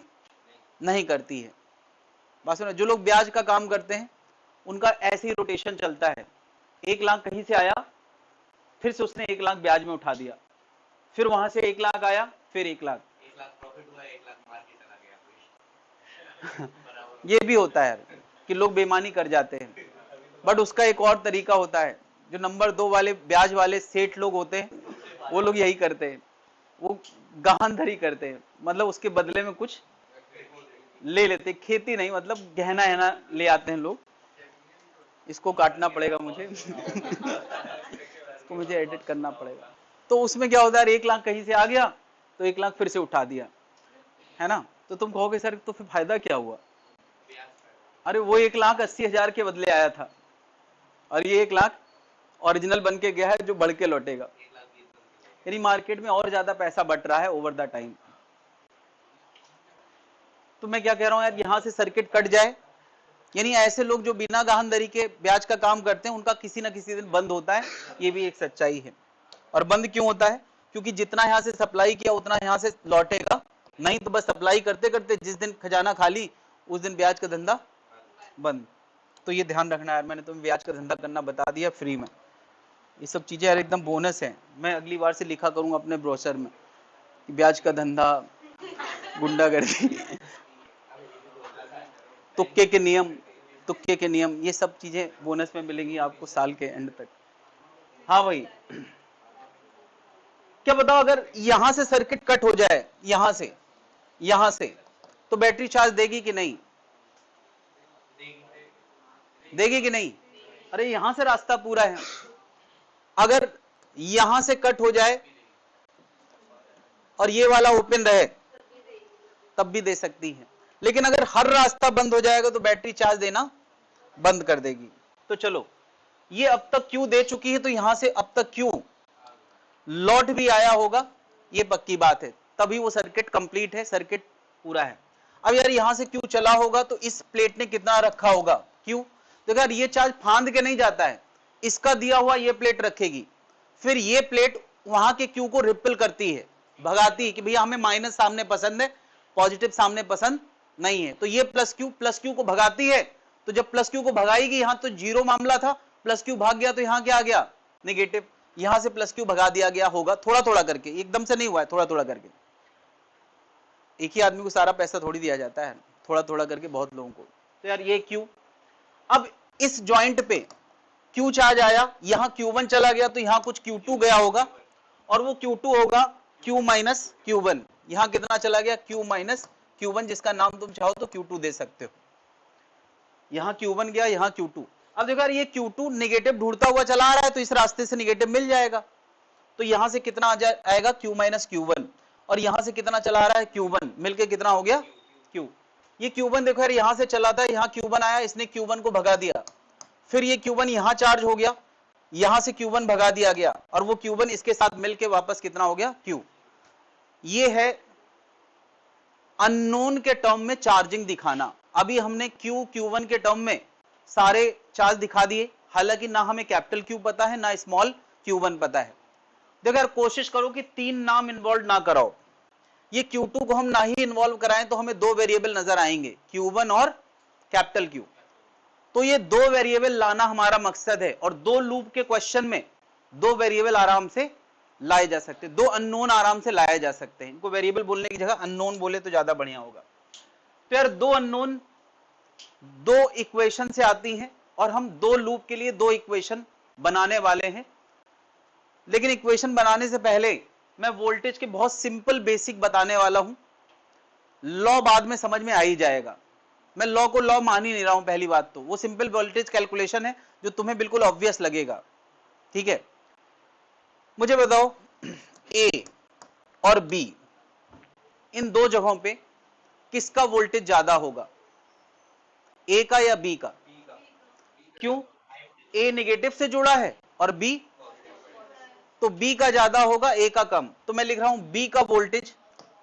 A: नहीं करती है। बात सुनो, जो लोग ब्याज का काम करते हैं उनका ऐसे ही रोटेशन चलता है। 1 लाख कहीं से आया, फिर से उसने 1 लाख ब्याज में उठा दिया, फिर वहां से 1 लाख आया, फिर 1 लाख,
B: 1 लाख प्रॉफिट हुआ, 1 लाख मार के चला गया कोई।
A: ये भी होता है कि लोग बेईमानी कर जाते हैं। बट उसका एक और तरीका होता है, जो नंबर 2 वाले ब्याज वाले सेठ लोग होते हैं, वो लोग यही करते हैं, वो गहानधरी करते हैं, मतलब उसके बदले में कुछ ले लेते, खेती नहीं, मतलब गहना है ले आते हैं लोग। इसको काटना पड़ेगा मुझे इसको मुझे एडिट करना पड़ेगा। तो उसमें क्या होता है, 1 लाख कहीं से आ गया तो 1 लाख फिर से उठा दिया, है ना। तो तुम कहोगे सर तो फिर फायदा क्या हुआ? अरे वो 1,80,000 के बदले आया था, और ये 1 लाख ओरिजिनल बन के गया है, जो बढ़ के लौटेगा। यानी मार्केट में और ज्यादा पैसा बट रहा है ओवर द टाइम। तो मैं क्या कह रहा हूं यार, यहां से सर्किट कट जाए, यानी ऐसे लोग जो बिना गहनदरी के ब्याज का काम करते हैं उनका किसी ना किसी दिन बंद होता है, ये भी एक सच्चाई है। और बंद क्यों होता है? क्योंकि जितना यहां से सप्लाई किया उतना यहां से लौटेगा नहीं, तो बस सप्लाई करते करते जिस दिन खजाना खाली उस दिन ब्याज का धंधा बंद। तो ये ध्यान रखना यार, मैंने तुम्हें ब्याज का धंधा करना बता दिया फ्री में। ये सब चीजें यार एकदम बोनस है। मैं अगली बार से लिखा करूंगा अपने ब्रोशर में कि ब्याज का धंधा, गुंडागर्दी, तुक्के के नियम, तुक्के के नियम, ये सब चीजें बोनस में मिलेंगी आपको साल के एंड तक। हाँ भाई, क्या बताओ, अगर यहां से सर्किट कट हो जाए, यहां से तो बैटरी चार्ज देगी कि नहीं? देगी कि नहीं? अरे यहां से रास्ता पूरा है, अगर यहां से कट हो जाए और ये वाला ओपन रहे तब भी दे सकती है, लेकिन अगर हर रास्ता बंद हो जाएगा तो बैटरी चार्ज देना बंद कर देगी। तो चलो, ये अब तक क्यों दे चुकी है, तो यहां से अब तक क्यों लौट भी आया होगा, ये पक्की बात है, तभी वो सर्किट कंप्लीट है, सर्किट पूरा है। अब यार यहां से क्यों चला होगा, तो इस प्लेट ने कितना रखा होगा क्यों? तो यार ये चार्ज फांद के नहीं जाता है, इसका दिया हुआ ये प्लेट रखेगी, फिर ये प्लेट वहां के क्यू को रिपेल करती है, भगाती है कि भैया हमें माइनस सामने पसंद है, पॉजिटिव सामने पसंद नहीं है। तो ये प्लस क्यू को भगाती है, तो जब प्लस क्यू को भगाएगी, यहां तो जीरो मामला था, प्लस क्यू भाग गया, तो यहां क्या आ गया, नेगेटिव। यहां से प्लस क्यू भगा दिया गया होगा, थोड़ा थोड़ा करके, एकदम से नहीं हुआ है, थोड़ा थोड़ा करके। एक ही आदमी को सारा पैसा थोड़ी दिया जाता है, थोड़ा थोड़ा करके बहुत लोगों को। तो यार ये क्यू, अब इस जॉइंट पे क्यू चार्ज आया, यहां Q1 चला गया, तो यहां कुछ Q2 गया होगा, और वो Q2 होगा Q माइनस Q1। यहां कितना चला गया, Q माइनस Q1, जिसका नाम तुम चाहो तो Q2 दे सकते हो। यहां Q1 गया, यहां Q2। अब देखो यार, ये Q2 निगेटिव ढूंढता हुआ चला आ रहा है, तो इस रास्ते से निगेटिव मिल जाएगा, तो यहां से कितना आएगा, Q माइनस Q1, और यहां से कितना चला आ रहा है, Q1, मिलके कितना हो गया, Q। ये Q1 देखो यार, यहां से चला था, यहां Q1 आया, इसने Q1 को भगा दिया, फिर ये Q1 यहां चार्ज हो गया, यहां से Q1 भगा दिया गया, और वो Q1 इसके साथ मिलके वापस कितना हो गया, Q। ये है अननोन के टर्म में चार्जिंग दिखाना। अभी हमने Q1 के टर्म में सारे चार्ज दिखा दिए, हालांकि ना हमें कैपिटल Q पता है ना स्मॉल Q1 पता है। देखो यार, कोशिश करो कि 3 नाम इन्वॉल्व ना कराओ। ये Q2 को हम ना ही इन्वॉल्व कराएं तो हमें 2 वेरिएबल नजर आएंगे, Q1 और कैपिटल Q। तो ये 2 वेरिएबल लाना हमारा मकसद है, और 2 लूप के क्वेश्चन में 2 वेरिएबल आराम से लाए जा सकते हैं, 2 अननोन आराम से लाए जा सकते हैं। इनको वेरिएबल बोलने की जगह अननोन बोले तो ज्यादा बढ़िया होगा। तो यार 2 अननोन 2 इक्वेशन से आती हैं, और हम 2 लूप के लिए 2 इक्वेशन बनाने वाले हैं। लेकिन इक्वेशन बनाने से पहले मैं वोल्टेज के बहुत सिंपल बेसिक बताने वाला हूं। लॉ बाद में समझ में आ ही जाएगा, मैं लॉ को लॉ मान ही नहीं रहा हूं। पहली बात तो वो सिंपल वोल्टेज कैलकुलेशन है जो तुम्हें बिल्कुल ऑब्वियस लगेगा, ठीक है। मुझे बताओ, ए और बी, इन 2 जगहों पे किसका वोल्टेज ज्यादा होगा, ए का या बी का? क्यों? ए नेगेटिव से जुड़ा है और बी, तो बी का ज्यादा होगा, ए का कम। तो मैं लिख रहा हूं बी का वोल्टेज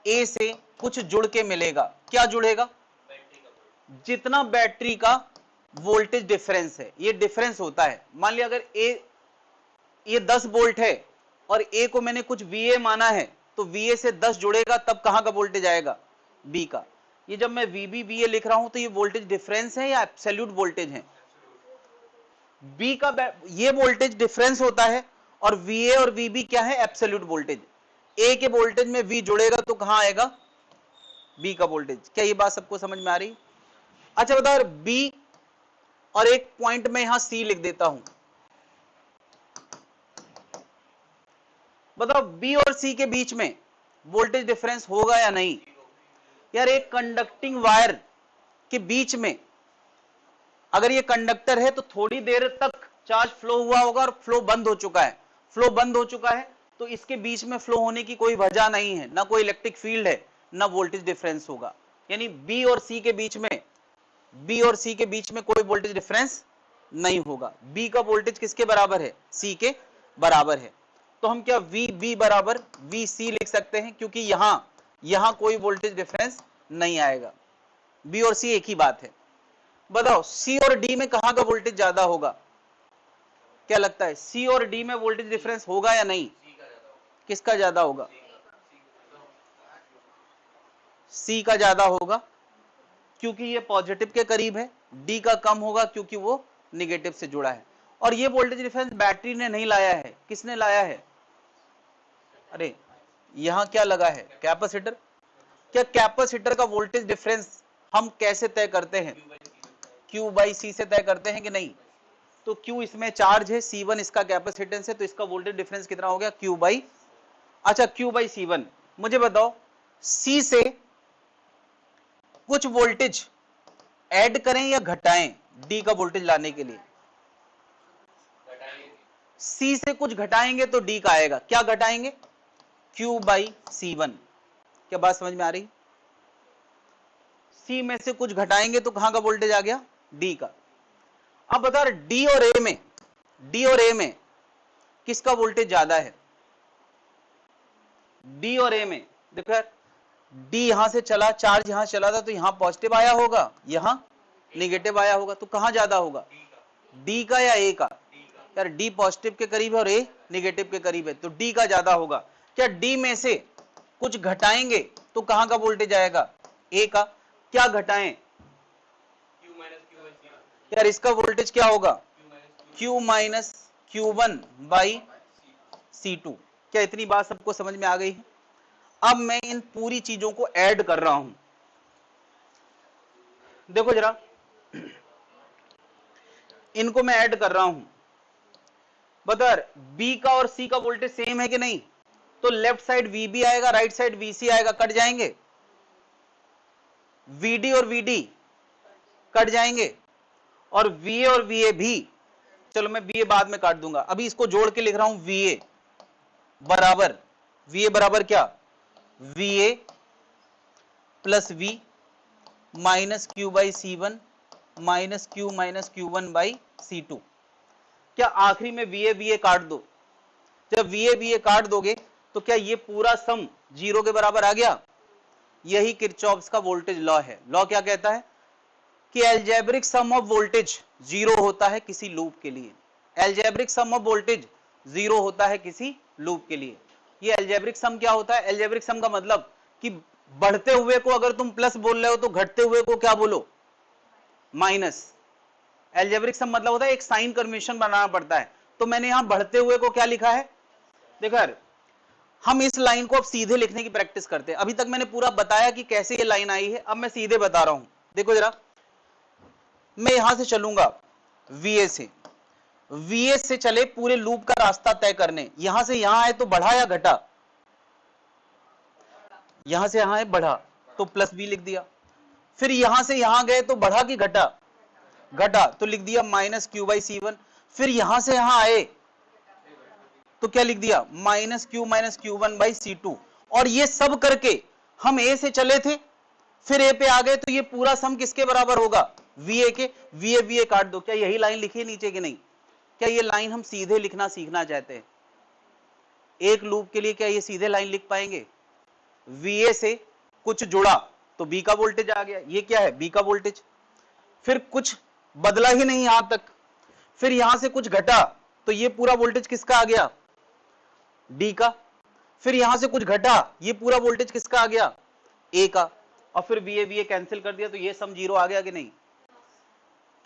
A: ए से कुछ जुड़ के मिलेगा। क्या जुड़ेगा? जितना बैटरी का वोल्टेज डिफरेंस है, ये डिफरेंस होता है। मान लिया अगर ए ये 10 वोल्ट है और ए को मैंने कुछ VA माना है, तो VA से 10 जुड़ेगा तब कहां का वोल्टेज आएगा, B का। ये जब मैं VB VA लिख रहा हूं तो ये वोल्टेज डिफरेंस है या एब्सोल्यूट वोल्टेज है, B का ये वोल्टेज डिफरेंस होता है और VA और VB क्या है, एब्सोल्यूट वोल्टेज। A के वोल्टेज में V जुड़ेगा तो कहां आएगा, B का वोल्टेज। क्या ये बात सबको समझ में आ रही? अच्छा बताओ B और एक पॉइंट में यहां C लिख देता हूं, बताओ B और C के बीच में वोल्टेज डिफरेंस होगा या नहीं? यार एक कंडक्टिंग वायर के बीच में अगर ये कंडक्टर है तो थोड़ी देर तक चार्ज फ्लो हुआ होगा और फ्लो बंद हो चुका है, फ्लो बंद हो चुका है तो इसके बीच में फ्लो होने की कोई वजह नहीं है, ना कोई इलेक्ट्रिक फील्ड है, ना वोल्टेज डिफरेंस होगा। यानी B और C के बीच में, B और C के बीच में कोई वोल्टेज डिफरेंस नहीं होगा। B का वोल्टेज किसके बराबर है, C के बराबर है। तो हम क्या VB बराबर VC लिख सकते हैं, क्योंकि यहां कोई वोल्टेज डिफरेंस नहीं आएगा। B और C एक ही बात है। बताओ C और D में कहां का वोल्टेज ज्यादा होगा, क्या लगता है C और D में वोल्टेज डिफरेंस होगा या नहीं? किसका ज्यादा होगा? C का ज्यादा होगा क्योंकि ये पॉजिटिव के करीब है, D का कम होगा क्योंकि वो निगेटिव से जुड़ा है। और ये वोल्टेज डिफरेंस बैटरी ने नहीं लाया है, किसने लाया है? अरे यहां क्या लगा है, कैपेसिटर। क्या कैपेसिटर का वोल्टेज डिफरेंस हम कैसे तय करते हैं, Q बाई C से तय करते हैं कि नहीं? तो Q इसमें चार्ज है, C1 इसका कैपेसिटेंस है, तो इसका वोल्टेज डिफरेंस कितना हो गया, Q बाई, अच्छा Q बाई C1। मुझे बताओ C से कुछ वोल्टेज ऐड करें या घटाएं D का वोल्टेज लाने के लिए? C से कुछ घटाएंगे तो D का आएगा, क्या घटाएंगे, Q बाई C1। क्या बात समझ में आ रही? C में से कुछ घटाएंगे तो कहां का वोल्टेज आ गया, D का। अब बता रहे D और A में किसका वोल्टेज ज्यादा है? D और A में देखो यार, D यहां से चला, चार्ज यहां चला था तो यहां पॉजिटिव आया होगा, यहां निगेटिव आया होगा, तो कहां ज्यादा होगा, D का या A का? यार D पॉजिटिव के करीब है और A निगेटिव के करीब है, तो D का ज्यादा होगा। क्या D में से कुछ घटाएंगे तो कहां का वोल्टेज आएगा, A का। क्या घटाएं, यार इसका वोल्टेज क्या होगा, Q minus Q1 by C2। क्या इतनी बात सबको समझ में आ गई है? अब मैं इन पूरी चीजों को ऐड कर रहा हूं, देखो जरा, इनको मैं ऐड कर रहा हूं। बता B का और C का वोल्टेज सेम है कि नहीं? तो लेफ्ट साइड VB आएगा, राइट साइड VC आएगा, कट जाएंगे। VD और VD कट जाएंगे और VA और VA भी, चलो मैं VA बाद में काट दूंगा, अभी इसको जोड़ के लिख रहा हूं। VA बराबर क्या, VA plus V minus Q by C1 minus Q1 by C2। क्या आखिरी में VA काट दो, जब VA काट दोगे तो क्या ये पूरा सम 0 के बराबर आ गया? यही किरचॉफ्स का वोल्टेज लॉ है। लॉ क्या कहता है कि एल्जेब्रिक सम ऑफ वोल्टेज 0 होता है किसी लूप के लिए, एल्जेब्रिक सम ऑफ वोल्टेज 0 होता है किसी लूप के लिए। ये एल्जेब्रिक सम क्या होता है, एल्जेब्रिक सम का मतलब कि बढ़ते हुए को अगर तुम प्लस बोल रहे हो तो घटते हुए को क्या बोलो, माइनस। एल्जेब्रिक सम मतलब होता है एक साइन कन्वेंशन बनाना पड़ता है, तो मैंने यहां बढ़ते हुए को क्या लिखा है, देखो यार हम इस लाइन को अब सीधे लिखने की प्रैक्टिस करते हैं। अभी तक मैंने पूरा बताया कि कैसे ये लाइन आई है, अब मैं सीधे बता रहा हूं। देखो जरा, मैं यहां से चलूंगा VA से चले पूरे लूप का रास्ता तय करने, यहां से यहां आए तो बढ़ा या घटा, यहां से यहां है बढ़ा तो प्लस B लिख दिया। फिर यहां से यहां गए तो बढ़ा कि घटा, घटा तो लिख दिया माइनस Q बाई C1। फिर यहां से यहां आए तो क्या लिख दिया, माइनस Q1 बाई C2। और ये सब करके हम A से चले थे, फिर A पे आ गए, तो ये पूरा सम किसके बराबर होगा, VA के। VA काट दो। क्या यही लाइन लिखी है नीचे की नहीं? क्या ये लाइन हम सीधे लिखना सीखना चाहते हैं एक लूप के लिए? क्या ये सीधे लाइन लिख पाएंगे? VA से कुछ जुड़ा तो B का वोल्टेज आ गया, ये क्या है, B का वोल्टेज। फिर कुछ बदला ही नहीं यहां तक, फिर यहां से कुछ घटा तो ये पूरा वोल्टेज किसका आ गया, D का। फिर यहां से कुछ घटा, ये पूरा वोल्टेज किसका आ गया, ए का, और फिर वी ए कैंसिल कर दिया, तो ये सम जीरो आ गया कि नहीं।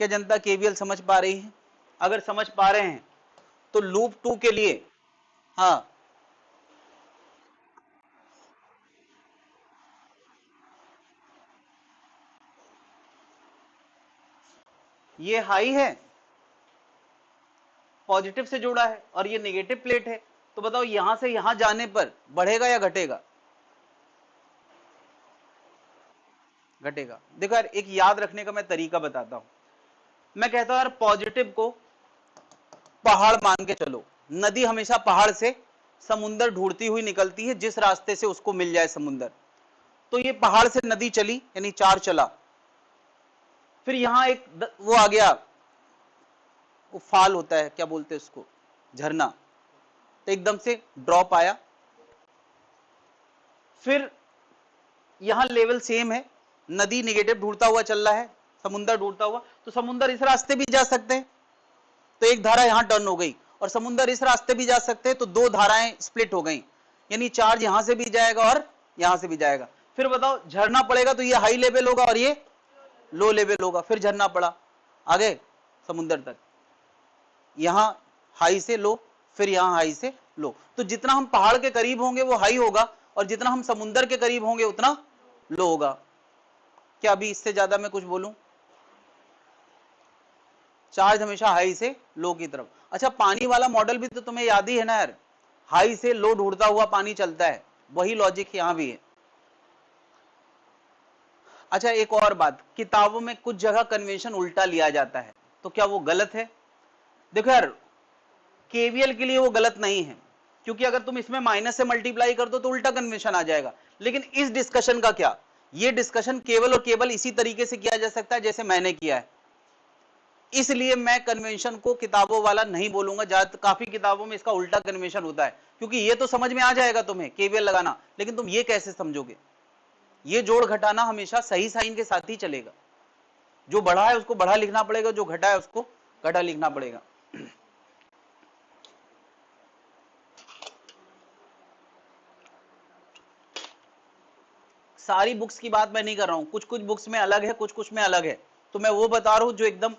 A: क्या जनता केवीएल समझ पा रही है? अगर समझ पा रहे हैं तो लूप 2 के लिए, हाँ ये हाई है, पॉजिटिव से जुड़ा है, और ये नेगेटिव प्लेट है, तो बताओ यहां से यहां जाने पर बढ़ेगा या घटेगा, घटेगा। देखो यार, एक याद रखने का मैं तरीका बताता हूं। मैं कहता हूं यार, पॉजिटिव को पहाड़ मान के चलो, नदी हमेशा पहाड़ से समुंदर ढूंढती हुई निकलती है, जिस रास्ते से उसको मिल जाए समुंदर। तो ये पहाड़ से नदी चली, यानी 4 चला, फिर यहां एक वो आ गया, वो फाल होता है, क्या बोलते हैं उसको, झरना, तो एकदम से ड्रॉप आया। फिर यहां लेवल सेम है, नदी निगेटिव ढूंढता हुआ चल रहा है, समुंदर ढूंढता हुआ, तो समुंदर इस रास्ते भी जा सकते हैं, तो एक धारा यहां टर्न हो गई, और समुंदर इस रास्ते भी जा सकते हैं, तो दो धाराएं स्प्लिट हो गई, यानी चार्ज यहां से भी जाएगा और यहां से भी जाएगा। फिर बताओ झरना पड़ेगा तो ये हाई लेवल होगा और ये लो लेवल होगा, फिर झरना पड़ा आगे समुंदर तक, यहां हाई से लो, फिर यहां हाई से लो, तो जितना हम पहाड़ के करीब होंगे वो हाई होगा, और जितना हम समुंदर के करीब होंगे उतना लो होगा। क्या अभी इससे ज्यादा मैं कुछ बोलूं? चार्ज हमेशा हाई से लो की तरफ। अच्छा, पानी वाला मॉडल भी तो तुम्हें याद ही है ना यार, हाई से लो ढूंढता हुआ पानी चलता है, वही लॉजिक यहां भी है। अच्छा, एक और बात, किताबों में कुछ जगह कन्वेंशन उल्टा लिया जाता है, तो क्या वो गलत है? देखो यार, केवीएल के लिए वो गलत नहीं है, क्योंकि अगर तुम इसमें माइनस से मल्टीप्लाई कर दो तो उल्टा कन्वेंशन आ जाएगा। लेकिन इस डिस्कशन का क्या, ये डिस्कशन केवल और केवल इसी तरीके से किया जा सकता है जैसे मैंने किया है, इसलिए मैं कन्वेंशन को किताबों वाला नहीं बोलूंगा। ज्यादा काफी किताबों में इसका उल्टा कन्वेंशन होता है, क्योंकि ये तो समझ में आ जाएगा तुम्हें केवीएल लगाना, लेकिन तुम ये कैसे समझोगे? ये जोड़ घटाना हमेशा सही साइन के साथ ही चलेगा, जो बढ़ा है उसको बढ़ा लिखना पड़ेगा, जो घटा है उसको घटा लिखना पड़ेगा। सारी बुक्स की बात मैं नहीं कर रहा हूं, कुछ कुछ बुक्स में अलग है, कुछ कुछ में अलग है, तो मैं वो बता रहा हूं जो एकदम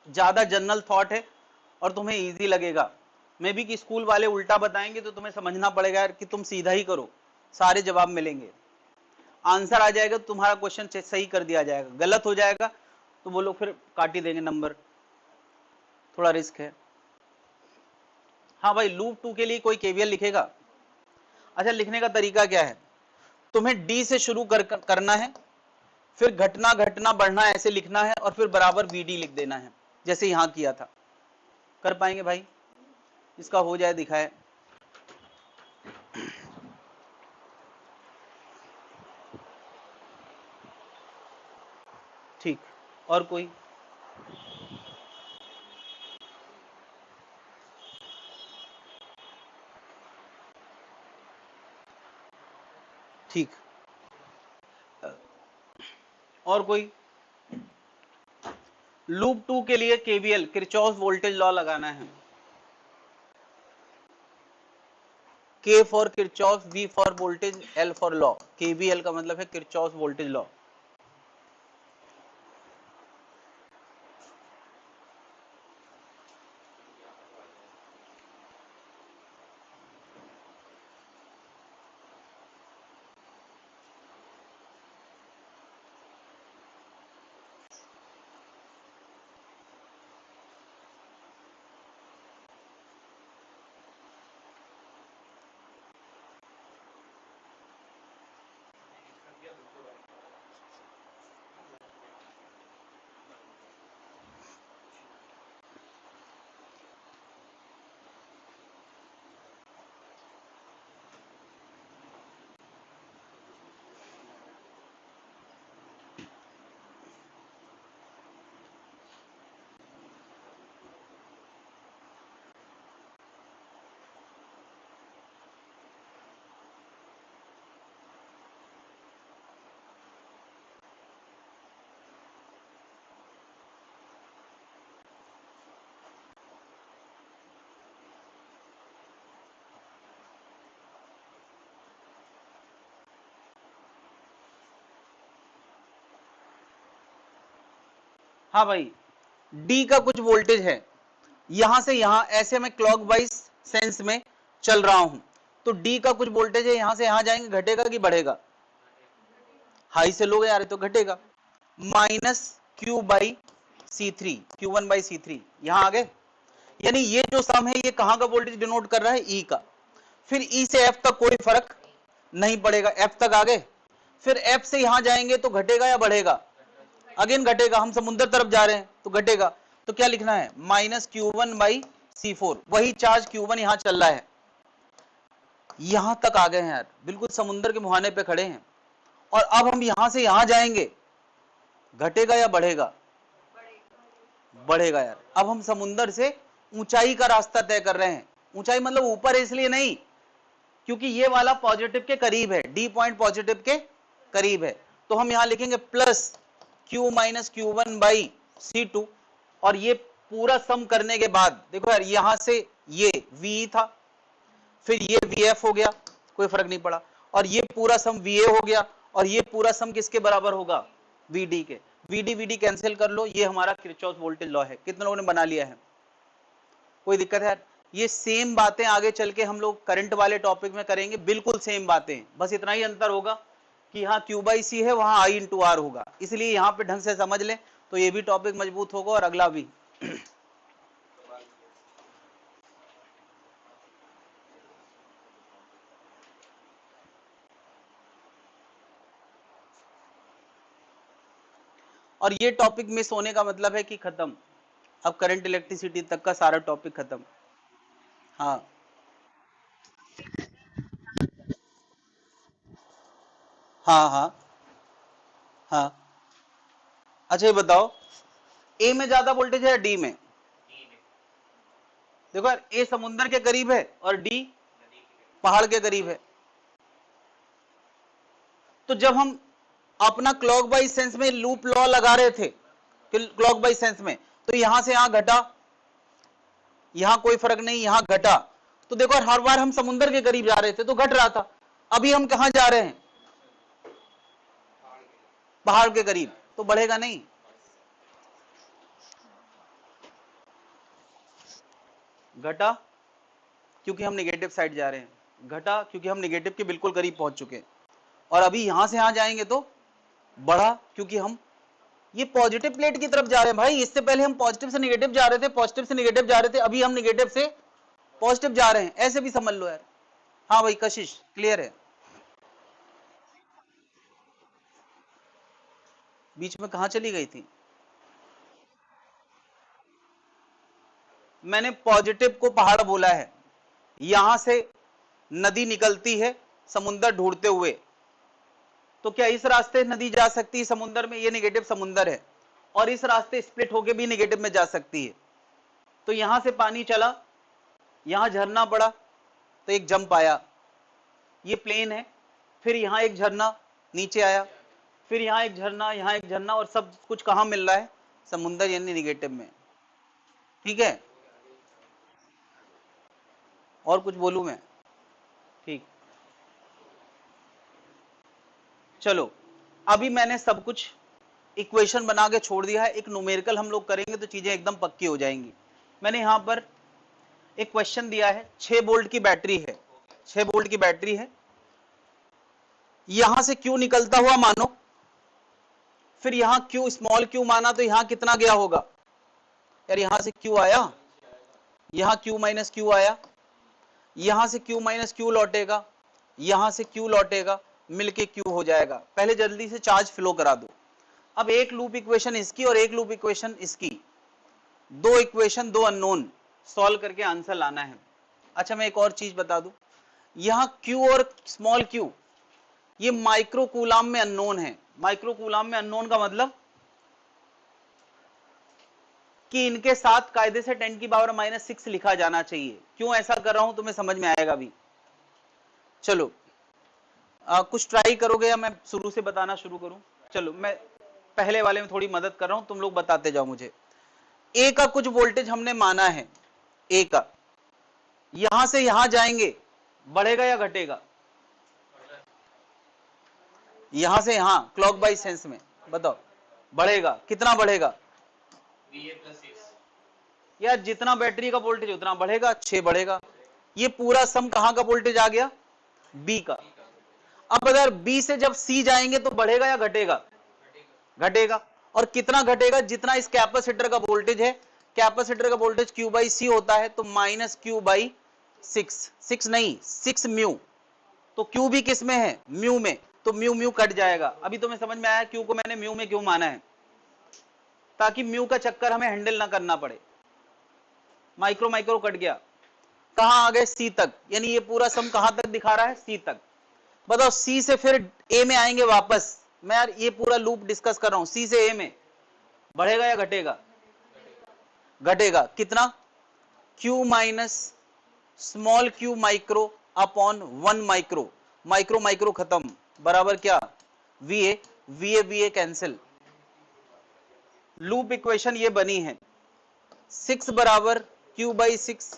A: ज्यादा जनरल थॉट है और तुम्हें इजी लगेगा। मे बी कि स्कूल वाले उल्टा बताएंगे तो तुम्हें समझना पड़ेगा यार कि तुम सीधा ही करो, सारे जवाब मिलेंगे, आंसर आ जाएगा तो तुम्हारा क्वेश्चन सही कर दिया जाएगा, गलत हो जाएगा तो वो लोग फिर काट ही देंगे नंबर, थोड़ा रिस्क है। हाँ भाई, लूप 2 के लिए कोई केवीएल लिखेगा? अच्छा, लिखने का तरीका क्या है, तुम्हें डी से शुरू करना है, फिर घटना घटना बढ़ना ऐसे लिखना है, और फिर बराबर बीडी लिख देना है, जैसे यहां किया था। कर पाएंगे भाई? इसका हो जाए दिखाए। ठीक, और कोई? ठीक, और कोई? लूप 2 के लिए केवीएल किरचॉफ वोल्टेज लॉ लगाना है, K for Kirchhoff, V for voltage, L for law. KVL का मतलब है किरचॉफ वोल्टेज लॉ। हाँ भाई, डी का कुछ वोल्टेज है, यहां से यहां ऐसे मैं क्लॉकवाइज सेंस में चल रहा हूं, तो डी का कुछ वोल्टेज है, यहां से यहां जाएंगे, घटेगा कि बढ़ेगा? हाई से लो गए आ रहे तो घटेगा। Minus Q by C three, Q one by C three, यहां आ गए। यानी ये जो सम है ये कहां का वोल्टेज डिनोट कर रहा है? ई का। फिर ई से एफ तक कोई फर्क नहीं पड़ेगा, एफ तक आ गए। फिर एफ से यहां जाएंगे तो घटेगा या बढ़ेगा? अगेन घटेगा, हम समुद्र तरफ जा रहे हैं तो घटेगा। तो क्या लिखना है? Minus Q one by C four, वही चार्ज क्यू वन यहां चल रहा है। यहां तक आ गए हैं यार, बिल्कुल समुद्र के मुहाने पे खड़े हैं। और अब हम यहां से यहां जाएंगे, घटेगा या बढ़ेगा? बढ़ेगा यार। अब हम समुद्र से ऊंचाई का रास्ता तय कर रहे हैं। ऊंचाई मतलब ऊपर है इसलिए नहीं, क्योंकि ये वाला पॉजिटिव के करीब है, डी पॉइंट पॉजिटिव के करीब है। तो हम यहां लिखेंगे plus Q minus Q one by C two. और ये पूरा सम करने के बाद देखो यार, यहां से ये वी था, फिर ये वी एफ हो गया, कोई फर्क नहीं पड़ा, और ये पूरा सम वी ए हो गया, और ये पूरा सम किसके बराबर होगा? वी डी के। वी डी कैंसिल कर लो, ये हमारा किरचॉफ वोल्टेज लॉ है। कितने लोगों ने बना लिया है? कोई दिक्कत है? ये सेम बातें आगे चल के हम लोग करंट वाले टॉपिक में करेंगे, बिल्कुल सेम बातें, बस इतना ही अंतर होगा कि यहाँ क्यू बाई सी है, वहां आई इंटू आर होगा। इसलिए यहाँ पे ढंग से समझ लें तो ये भी टॉपिक मजबूत होगा और अगला भी। और ये टॉपिक मिस होने का मतलब है कि खत्म, अब करंट इलेक्ट्रिसिटी तक का सारा टॉपिक खत्म। हाँ हाँ हाँ हाँ। अच्छा ये बताओ, ए में ज्यादा वोल्टेज है या डी में? देखो यार, ए समुद्र के करीब है और डी पहाड़ के करीब है। तो जब हम अपना क्लॉकवाइज सेंस में लूप लॉ लगा रहे थे, क्लॉकवाइज सेंस में, तो यहां से यहां घटा, यहां कोई फर्क नहीं, यहां घटा। तो देखो हर बार हम समुद्र के करीब जा रहे थे तो घट रहा था, अभी हम कहां जा रहे हैं? पहाड़ के करीब, तो बढ़ेगा नहीं। घटा क्योंकि हम नेगेटिव साइड जा रहे हैं, घटा क्योंकि हम नेगेटिव के बिल्कुल करीब पहुंच चुके हैं। और अभी यहां से यहां जाएंगे तो बढ़ा, क्योंकि हम ये पॉजिटिव प्लेट की तरफ जा रहे हैं भाई। इससे पहले हम पॉजिटिव से नेगेटिव जा रहे थे, पॉजिटिव से नेगेटिव जा रहे थे, अभी हम नेगेटिव से पॉजिटिव जा रहे हैं, ऐसे भी समझ लो यार। हाँ भाई कशिश, क्लियर है? बीच में कहां चली गई थी? मैंने पॉजिटिव को पहाड़ बोला है, यहां से नदी निकलती है समुंदर ढूंढते हुए, तो क्या इस रास्ते नदी जा सकती है समुंदर में? ये नेगेटिव समुंदर है, और इस रास्ते स्प्लिट होके भी नेगेटिव में जा सकती है। तो यहां से पानी चला, यहां झरना पड़ा, तो एक जंप आया, ये प्लेन है। फिर यहां एक झरना नीचे आया, फिर यहां एक झरना, यहां एक झरना, और सब कुछ कहां मिल रहा है? समुंदर यानी नेगेटिव में। ठीक है, और कुछ बोलूं मैं? ठीक, चलो अभी मैंने सब कुछ इक्वेशन बना के छोड़ दिया है, एक न्यूमेरिकल हम लोग करेंगे तो चीजें एकदम पक्की हो जाएंगी। मैंने यहां पर एक क्वेश्चन दिया है, 6 वोल्ट की बैटरी है, 6 वोल्ट की बैटरी है, यहां से क्यू निकलता हुआ मानो, फिर यहां क्यू स्मॉल क्यू माना, तो यहां कितना गया होगा यार? यहां से क्यू आया, यहां क्यू माइनस क्यू आया, यहां से क्यू माइनस क्यू लौटेगा, यहां से क्यू लौटेगा, मिलके क्यू हो जाएगा। पहले जल्दी से चार्ज फ्लो करा दो। अब एक लूप इक्वेशन इसकी और एक लूप इक्वेशन इसकी, दो इक्वेशन दो अननोन, सॉल्व करके आंसर लाना है। अच्छा मैं एक और चीज बता दूं, यहां क्यू और स्मॉल क्यू ये माइक्रो कूलाम में अननोन है। माइक्रो कूलाम में अननोन का मतलब कि इनके साथ कायदे से 10 की पावर -6 लिखा जाना चाहिए। क्यों ऐसा कर रहा हूं तुम्हें समझ में आएगा भी। चलो कुछ ट्राई करोगे या मैं शुरू से बताना शुरू करूं? चलो मैं पहले वाले में थोड़ी मदद कर रहा हूं, तुम लोग बताते जाओ मुझे। ए का कुछ वोल्टेज हमने माना है, ए का, यहां से यहां जाएंगे, बढ़ेगा या घटेगा? यहां से यहां क्लॉकवाइज सेंस में बताओ, बढ़ेगा। कितना बढ़ेगा?
B: VA plus 6
A: यार जितना बैटरी का वोल्टेज उतना बढ़ेगा, 6 बढ़ेगा। ये पूरा सम कहां का वोल्टेज आ गया? बी का। अब अगर बी से जब सी जाएंगे तो बढ़ेगा या घटेगा? घटेगा। और कितना घटेगा? जितना इस कैपेसिटर का वोल्टेज है, कैपेसिटर का वोल्टेज क्यू बाई सी होता है, तो माइनस क्यू बाई 6 नहीं 6 म्यू। तो क्यू भी किस में है? म्यू में। तो म्यू म्यू कट जाएगा। अभी तुम्हें समझ में आया क्यू को मैंने म्यू में क्यों माना है? ताकि म्यू का चक्कर हमें हैंडल ना करना पड़े। माइक्रो माइक्रो कट गया। कहां आ गए? सी तक। यानी ये पूरा सम कहां तक दिखा रहा है? सी तक। बताओ सी से फिर ए में आएंगे वापस। मैं यार ये पूरा लूप डिस्कस कर रहा हूं। सी से ए में बढ़ेगा या घटेगा? घटेगा। कितना? Q minus small Q micro upon 1 micro. Micro micro खत्म, बराबर क्या? वीए। वीए वीए कैंसिल। लूप इक्वेशन ये बनी है। 6 बराबर Q by 6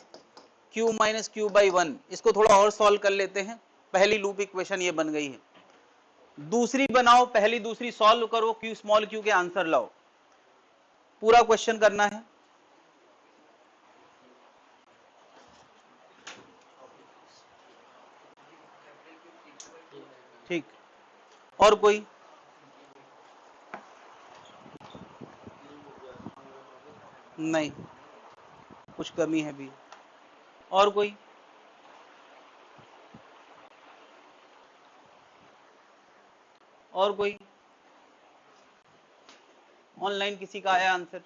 A: Q minus Q by 1। इसको थोड़ा और सॉल्व कर लेते हैं। पहली लूप इक्वेशन ये बन गई है। दूसरी बनाओ, पहली दूसरी सॉल्व करो, क्यू स्मॉल क्यू के आंसर लाओ। पूरा क्वेश्चन करना है। ठीक। और कोई? नहीं, कुछ कमी है भी। और कोई? और कोई? ऑनलाइन किसी का आया आंसर?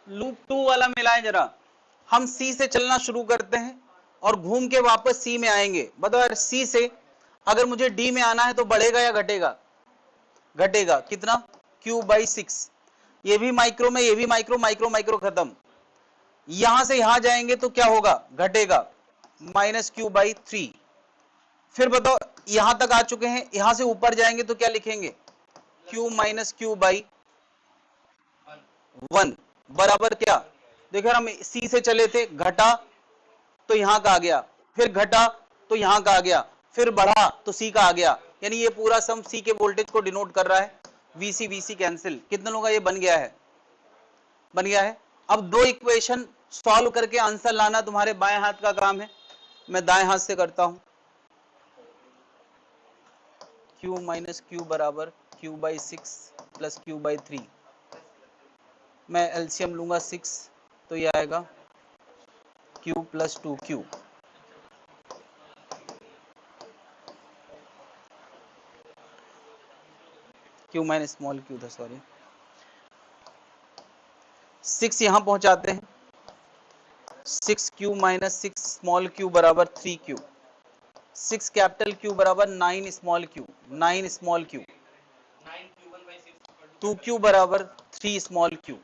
A: लूप 2 वाला मिलाएं जरा। हम सी से चलना शुरू करते हैं और घूम के वापस सी में आएंगे। बताओ यार सी से अगर मुझे डी में आना है तो बढ़ेगा या घटेगा? घटेगा। कितना? Q by 6। ये भी माइक्रो में, ये भी माइक्रो, माइक्रो माइक्रो खत्म। यहां से यहां जाएंगे तो क्या होगा? घटेगा। Minus Q by 3। फिर बताओ यहां तक आ चुके हैं, यहां से ऊपर जाएंगे तो क्या लिखेंगे? क्यू माइनस क्यू बाई 1 बराबर क्या? देखो हम सी से चले थे, घटा तो यहां का आ गया, फिर घटा तो यहां का आ गया, फिर बढ़ा तो सी का आ गया। यानी ये पूरा सम सी के वोल्टेज को डिनोट कर रहा है। VC VC cancel. कितने लोगों का ये बन गया है? बन गया है। अब दो इक्वेशन सॉल्व करके आंसर लाना तुम्हारे बाएं हाथ का काम है। मैं दाएं हाथ से करता हूं। क्यू माइनस क्यू बराबर Q by 6 plus Q by 3। मैं एलसीएम लूंगा 6 तो ये आएगा Q plus 2q। Q minus small Q था, सॉरी। 6 यहां पहुंचाते हैं। 6q माइनस 6 स्मॉल क्यू बराबर 3q। 6 कैपिटल क्यू बराबर 9 small Q. 9 small Q. 2q बराबर 3 स्मॉल क्यू।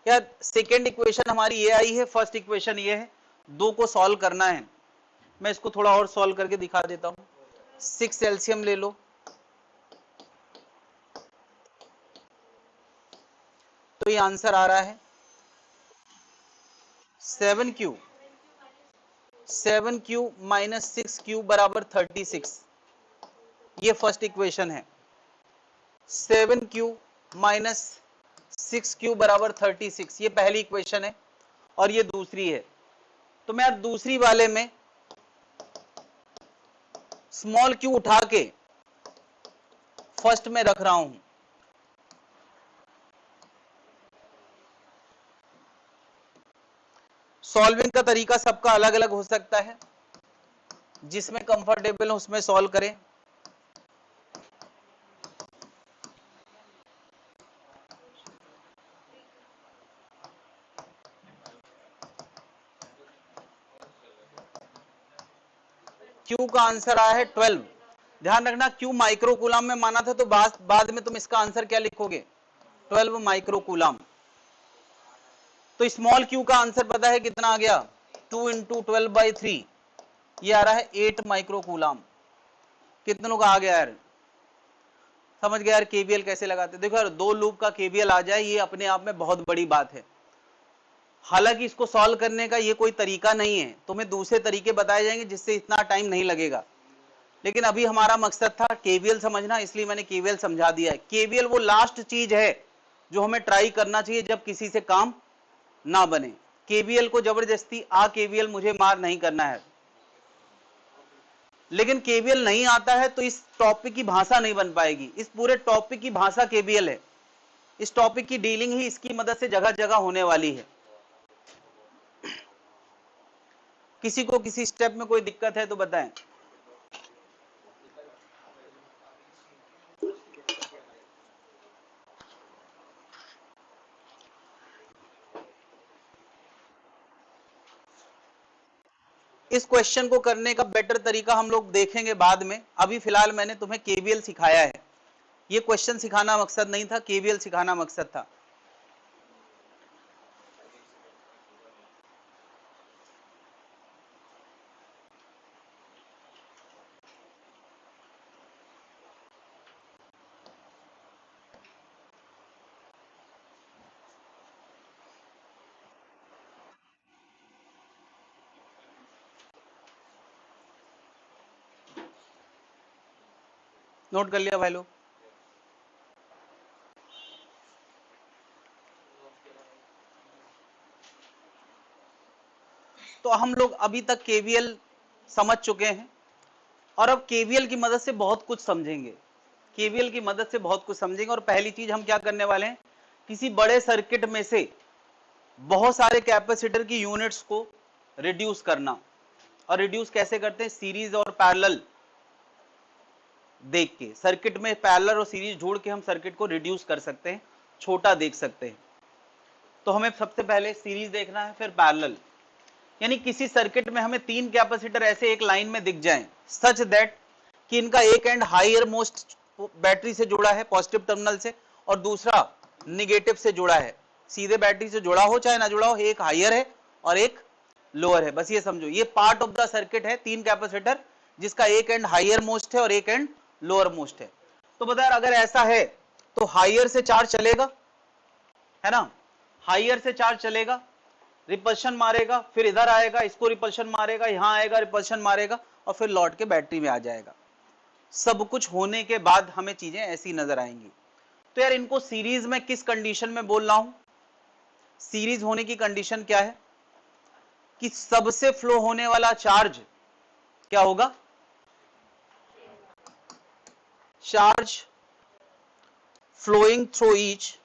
A: यार सेकेंड इक्वेशन हमारी ये आई है, फर्स्ट इक्वेशन ये है। दो को सॉल्व करना है। मैं इसको थोड़ा और सॉल्व करके दिखा देता हूं। 6 एलसीएम ले लो तो ये आंसर आ रहा है 7q। 7q माइनस 6q बराबर 36। ये फर्स्ट इक्वेशन है। 7q माइनस 6q बराबर 36, ये पहली इक्वेशन है और ये दूसरी है। तो मैं दूसरी वाले में स्मॉल q उठा के फर्स्ट में रख रहा हूं। सॉल्विंग का तरीका सबका अलग अलग हो सकता है। जिसमें कंफर्टेबल हो उसमें सॉल्व करें। Q का आंसर आया है 12। ध्यान रखना Q माइक्रो कूलाम में माना था, तो बाद में तुम इसका आंसर क्या लिखोगे, 12 माइक्रो कूलाम। तो स्मॉल q का आंसर पता है कितना आ गया, 2 इंटू 12/3, ये आ रहा है 8 माइक्रो कूलाम। कितनों का आ गया यार, समझ गया यार केवीएल कैसे लगाते। देखो यार, दो लूप का केवीएल आ जाए ये अपने आप में बहुत बड़ी बात है। हालांकि इसको सॉल्व करने का ये कोई तरीका नहीं है, तुम्हें दूसरे तरीके बताए जाएंगे जिससे इतना टाइम नहीं लगेगा, लेकिन अभी हमारा मकसद था केवीएल समझना, इसलिए मैंने केवीएल समझा दिया है। केवीएल वो लास्ट चीज है जो हमें ट्राई करना चाहिए जब किसी से काम ना बने। केवीएल को जबरदस्ती आ केवीएल मुझे मार नहीं करना है, लेकिन केवीएल नहीं आता है तो इस टॉपिक की भाषा नहीं बन पाएगी। इस पूरे टॉपिक की भाषा केवीएल है, इस टॉपिक की डीलिंग ही इसकी मदद से जगह जगह होने वाली है। किसी को किसी स्टेप में कोई दिक्कत है तो बताएं। इस क्वेश्चन को करने का बेटर तरीका हम लोग देखेंगे बाद में, अभी फिलहाल मैंने तुम्हें केवीएल सिखाया है। ये क्वेश्चन सिखाना मकसद नहीं था, केवीएल सिखाना मकसद था। नोट कर लिया भाई लोग। तो हम लोग अभी तक केवीएल समझ चुके हैं और अब केवीएल की मदद से बहुत कुछ समझेंगे। केवीएल की मदद से बहुत कुछ समझेंगे और पहली चीज हम क्या करने वाले हैं, किसी बड़े सर्किट में से बहुत सारे कैपेसिटर की यूनिट्स को रिड्यूस करना। और रिड्यूस कैसे करते हैं, सीरीज और पैरेलल देख के। सर्किट में पैरेलल और सीरीज जोड़ के हम सर्किट को रिड्यूस कर सकते हैं, छोटा देख सकते हैं। तो हमें सबसे पहले सीरीज देखना है, फिर पैरेलल। यानी किसी सर्किट में हमें तीन कैपेसिटर ऐसे एक लाइन में दिख जाएं सच दैट कि इनका एक एंड हायर मोस्ट बैटरी से जुड़ा है पॉजिटिव टर्मिनल से, और दूसरा निगेटिव से जुड़ा है, सीधे बैटरी से जुड़ा हो चाहे ना जुड़ा हो, एक हायर है और एक लोअर है। बस ये समझो, ये पार्ट ऑफ द सर्किट है, तीन कैपेसिटर जिसका एक एंड हायर मोस्ट है और एक एंड लोअर मोस्ट है। तो बता यार, अगर ऐसा है तो हायर से चार्ज चलेगा, है ना, हायर से चार्ज चलेगा, रिपल्शन मारेगा, फिर इधर आएगा, इसको रिपल्शन मारेगा, यहां आएगा, रिपल्शन मारेगा, और फिर लौट के बैटरी में आ जाएगा। सब कुछ होने के बाद हमें चीजें ऐसी नजर आएंगी। तो यार इनको सीरीज में किस कंडीशन में बोल रहा हूं, सीरीज होने की कंडीशन क्या है कि सबसे फ्लो होने वाला चार्ज क्या होगा, charge flowing through each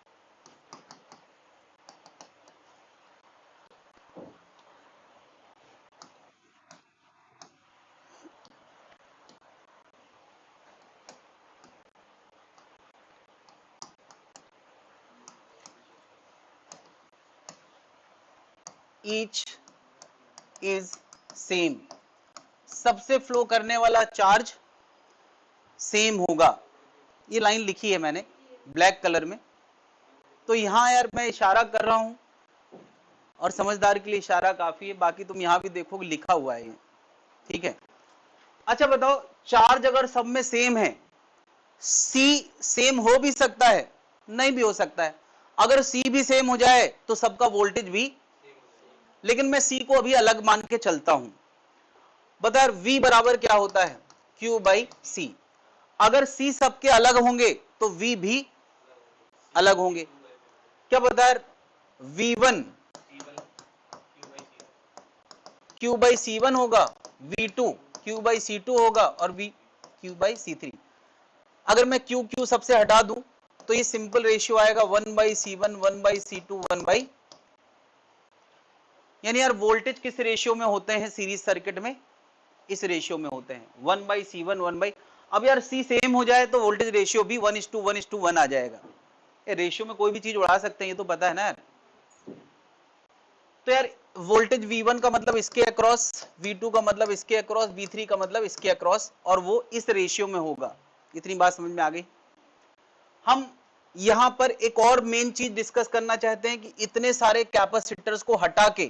A: is same. सबसे फ्लो करने वाला चार्ज सेम होगा। ये लाइन लिखी है मैंने ब्लैक कलर में। तो यहां यार मैं इशारा कर रहा हूं और समझदार के लिए इशारा काफी है, बाकी तुम यहां भी देखोगे लिखा हुआ है ये, ठीक है। अच्छा बताओ, चार्ज अगर सब में सेम है, सी सेम हो भी सकता है, नहीं भी हो सकता है। अगर सी भी सेम हो जाए तो सबका वोल्टेज भी, लेकिन मैं सी को अभी अलग मान के चलता हूं। बता यार V बराबर क्या होता है, Q/C। अगर C सबके अलग होंगे तो V भी अलग होंगे। क्या बता यार, V1 Q/C1 होगा, V2 Q/C2 होगा और V Q/C3। अगर मैं Q सबसे हटा दूं तो ये सिंपल रेशियो आएगा 1/C1 1/C2 1/, यानी यार वोल्टेज किस रेशियो में होते हैं सीरीज सर्किट में, इस रेशियो में होते हैं, 1/C1 1/। अब यार C सेम हो जाए तो वोल्टेज रेशियो भी 1:1:1 आ जाएगा। ये रेशियो में कोई भी चीज उड़ा सकते हैं, ये तो पता है ना यार। तो यार वोल्टेज V1 का मतलब इसके अक्रॉस, V2 का मतलब इसके अक्रॉस, V3 का मतलब इसके अक्रॉस, और वो इस रेशियो में होगा। इतनी बात समझ में आ गई। हम यहां पर एक और मेन चीज डिस्कस करना चाहते हैं कि इतने सारे कैपेसिटर्स को हटा के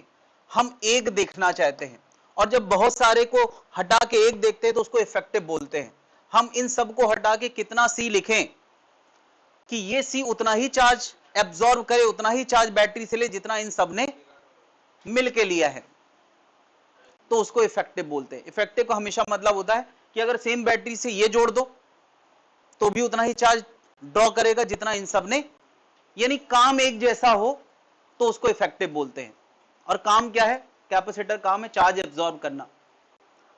A: हम एक देखना चाहते हैं, और जब बहुत सारे को हटा के एक देखते हैं तो उसको इफेक्टिव बोलते हैं। हम इन सब को हटा के कितना C लिखें कि ये C उतना ही चार्ज एब्जॉर्ब करे, उतना ही चार्ज बैटरी से ले जितना इन सब ने मिल के लिया है, तो उसको इफेक्टिव बोलते हैं। इफेक्टिव का हमेशा मतलब होता है कि अगर सेम बैटरी से ये जोड़ दो तो भी उतना ही चार्ज ड्रॉ करेगा जितना इन सब ने, यानी काम एक जैसा हो तो उसको इफेक्टिव बोलते हैं। और काम क्या है? कैपेसिटर काम है चार्ज एब्जॉर्ब करना।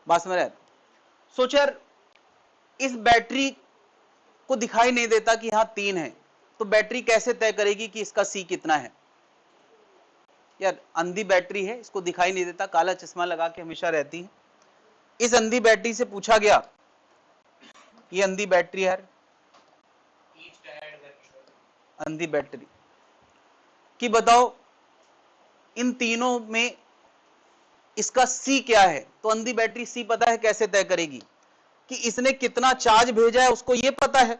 A: बात समझ रहे हैं? सोच यार, इस बैटरी को दिखाई नहीं देता कि यहां 3 है, तो बैटरी कैसे तय करेगी कि इसका C कितना है? यार अंधी बैटरी है, इसको दिखाई नहीं देता, काला चश्मा लगा के हमेशा रहती है। इस अंधी बैटरी से पूछा गया, ये अंधी बैटरी है, अंधी बैटरी कि बताओ इन तीनों में इसका C क्या है? तो अंधी बैटरी C पता है, कैसे तय करेगी कि इसने कितना चार्ज भेजा है उसको ये पता है,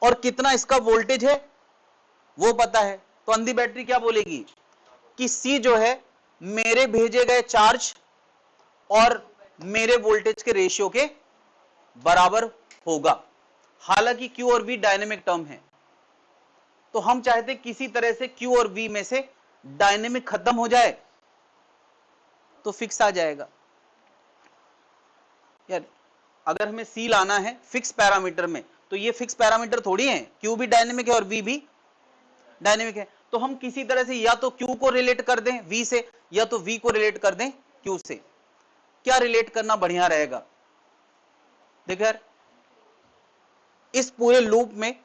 A: और कितना इसका वोल्टेज है वो पता है। तो अंधी बैटरी क्या बोलेगी कि C जो है मेरे भेजे गए चार्ज और मेरे वोल्टेज के रेशियो के बराबर होगा। हालांकि Q और V डायनेमिक टर्म है, तो हम चाहते किसी तरह से Q और V में से डायनेमिक खत्म हो जाए तो फिक्स आ जाएगा। यार अगर हमें C लाना है फिक्स पैरामीटर में, तो ये फिक्स पैरामीटर थोड़ी है, Q भी डायनेमिक है और V भी डायनेमिक है। तो हम किसी तरह से या तो Q को रिलेट कर दें V से, या तो V को रिलेट कर दें Q से। क्या रिलेट करना बढ़िया रहेगा? देखो यार, इस पूरे लूप में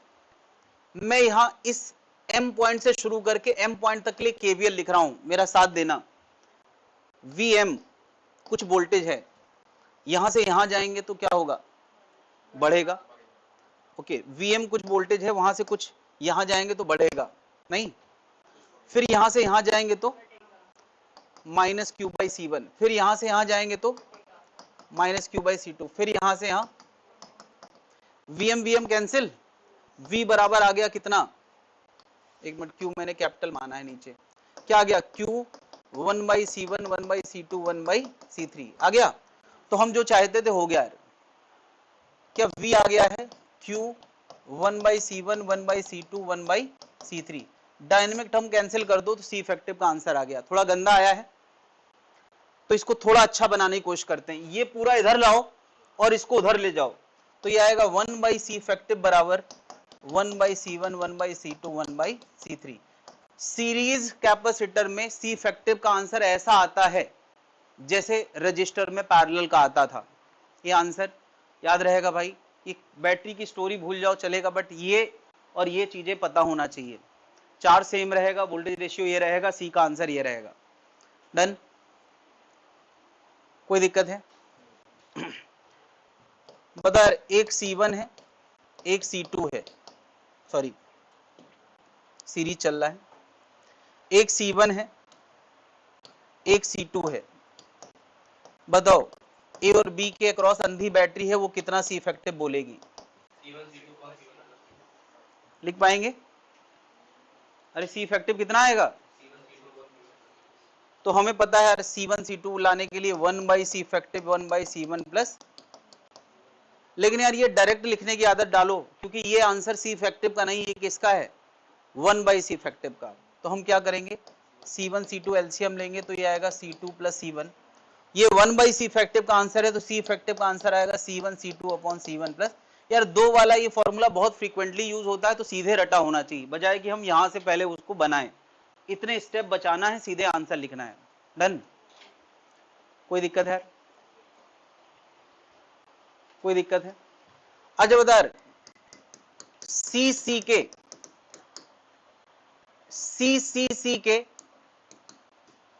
A: मैं यहां इस M पॉइंट से शुरू करके M पॉइंट तक के लिए KVL लिख रहा हूं, मेरा साथ देना। VM कुछ वोल्टेज है, यहां से यहां जाएंगे तो क्या होगा? बढ़ेगा। ओके, VM कुछ वोल्टेज है, वहां से कुछ यहां जाएंगे तो बढ़ेगा नहीं, फिर यहां से यहां जाएंगे तो -Q/C1, फिर यहां से यहां जाएंगे तो -Q/C2, फिर यहां से यहां VM कैंसिल, V बराबर आ गया कितना? एक मिनट, Q मैंने कैपिटल माना है नीचे, क्या आ गया? Q 1/C1 1/C2 1/C3 आ गया। तो हम जो चाहते थे हो गया यार। क्या V आ गया है? Q 1/C1 1/C2 1/C3। Dynamic term cancel कर दो तो C इफेक्टिव का आंसर आ गया। थोड़ा गंदा आया है तो इसको थोड़ा अच्छा बनाने की कोशिश करते हैं। ये पूरा इधर लाओ और इसको उधर ले जाओ, तो ये आएगा 1/C इफेक्टिव बराबर 1/C1 1/C2 1/C3। Series capacitor में C इफेक्टिव का आंसर ऐसा आता है जैसे रजिस्टर में पैरेलल का आता था। ये आंसर याद रहेगा भाई। ये बैटरी की स्टोरी भूल जाओ चलेगा, बट ये और ये चीजें पता होना चाहिए। चार्ज सेम रहेगा, वोल्टेज रेशियो ये रहेगा, C का आंसर ये रहेगा। डन? कोई दिक्कत है? बता, एक C1 है, एक C2 है, सॉरी सीरीज चल रहा है। एक C1 है, एक C2 है। बताओ A और B के अक्रॉस अंधी बैटरी है, वो कितना C इफेक्टिव बोलेगी? लिख पाएंगे? अरे C इफेक्टिव कितना आएगा? तो हमें पता है यार, C1 C2 लाने के लिए 1/C इफेक्टिव 1/C1 प्लस। लेकिन यार ये डायरेक्ट लिखने की आदत डालो, क्योंकि ये आंसर C इफेक्टिव का नहीं है, किसका है? 1/C इफेक्टिव का। तो हम क्या करेंगे? C1 C2 एलसीएम लेंगे तो ये आएगा C2 प्लस C1। ये 1/C इफेक्टिव का आंसर है, तो C इफेक्टिव का आंसर आएगा C1 C2 upon C1 plus. यार दो वाला ये फॉर्मूला बहुत फ्रीक्वेंटली यूज होता है, तो सीधे रटा होना चाहिए, बजाय कि हम यहां से पहले उसको बनाएं। इतने स्टेप बचाना है, सीधे आंसर लिखना है। डन? कोई दिक्कत है? कोई दिक्कत है? अच्छा बता, C के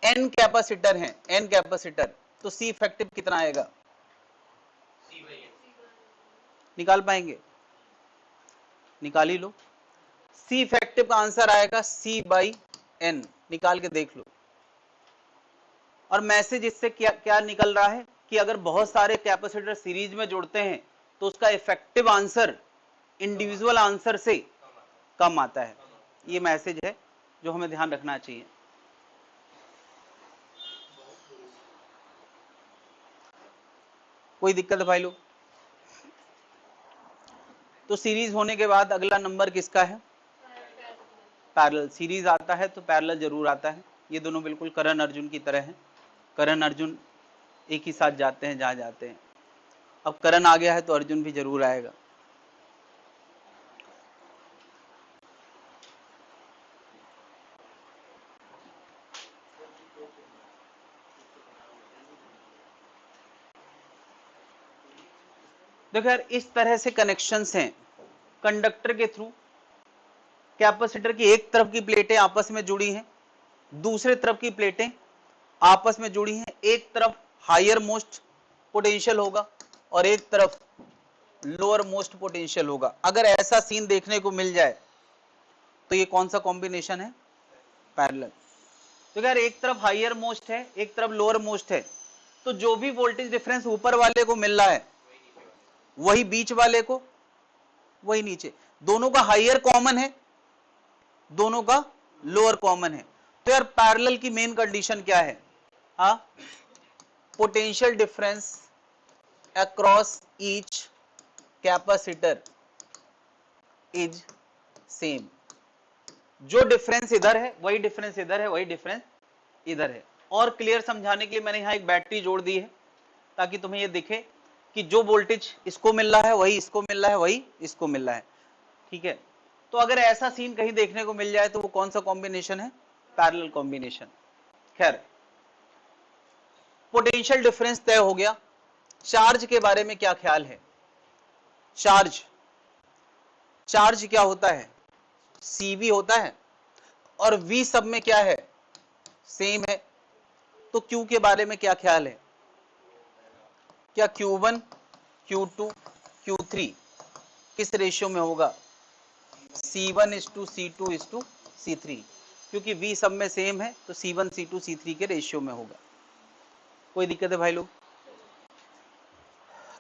A: N कैपेसिटर हैं, N कैपेसिटर, तो सी इफेक्टिव कितना आएगा,
B: C/N।
A: निकाल पाएंगे, निकाल ही लो। सी इफेक्टिव का आंसर आएगा C/N, निकाल के देख लो। और मैसेज इससे क्या क्या निकल रहा है कि अगर बहुत सारे कैपेसिटर सीरीज में जोड़ते हैं तो उसका इफेक्टिव आंसर इंडिविजुअल आंसर से कम आता है। ये मैसेज है जो हमें ध्यान रखना चाहिए। कोई दिक्कत है भाई लोग? तो सीरीज होने के बाद अगला नंबर किसका है, पैरेलल। सीरीज आता है तो पैरेलल जरूर आता है। ये दोनों बिल्कुल करण अर्जुन की तरह हैं। करण अर्जुन एक ही साथ जाते हैं जहां जाते हैं। अब करण आ गया है तो अर्जुन भी जरूर आएगा। देखो यार, इस तरह से कनेक्शंस हैं कंडक्टर के थ्रू। कैपेसिटर की एक तरफ की प्लेटें आपस में जुड़ी हैं, दूसरे तरफ की प्लेटें आपस में जुड़ी हैं। एक तरफ हायर मोस्ट पोटेंशियल होगा और एक तरफ लोअर मोस्ट पोटेंशियल होगा। अगर ऐसा सीन देखने को मिल जाए तो ये कौन सा कॉम्बिनेशन है, पैरेलल। तो यार एक तरफ हायर मोस्ट है, एक तरफ लोअर मोस्ट है, तो जो भी वोल्टेज डिफरेंस ऊपर वाले को मिल रहा है वही बीच वाले को, वही नीचे। दोनों का हायर कॉमन है, दोनों का लोअर कॉमन है। तो यार पैरेलल की मेन कंडीशन क्या है, हाँ, potential difference across each capacitor is same. जो डिफरेंस इधर है वही डिफरेंस इधर है, वही डिफरेंस इधर है। और क्लियर समझाने के लिए मैंने यहां एक बैटरी जोड़ दी है ताकि तुम्हें ये दिखे कि जो वोल्टेज इसको मिल रहा है वही इसको मिल रहा है, वही इसको मिल रहा है। ठीक है, तो अगर ऐसा सीन कहीं देखने को मिल जाए तो वो कौन सा कॉम्बिनेशन है, पैरेलल कॉम्बिनेशन। खैर, पोटेंशियल डिफरेंस तय हो गया। चार्ज के बारे में क्या ख्याल है, चार्ज, चार्ज क्या होता है, CV होता है और V सब में क्या है, सेम है। तो Q के बारे में क्या ख्याल है, क्या Q1 Q2 Q3 किस रेशियो में होगा, C1:C2:C3, क्योंकि V सब में सेम है तो C1 C2 C3 के रेशियो में होगा। कोई दिक्कत है भाई लोग?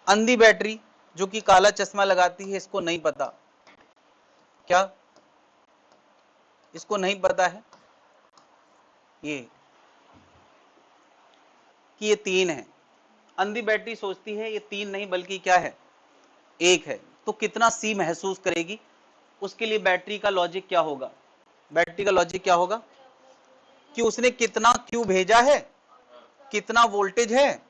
A: अंधी बैटरी जो कि काला चश्मा लगाती है, इसको नहीं पता क्या, इसको नहीं पता है ये कि ये 3 है। अंधी बैटरी सोचती है ये 3 नहीं बल्कि क्या है, 1 है। तो कितना C महसूस करेगी, उसके लिए बैटरी का लॉजिक क्या होगा, बैटरी का लॉजिक क्या होगा कि उसने कितना Q भेजा है, कितना वोल्टेज है,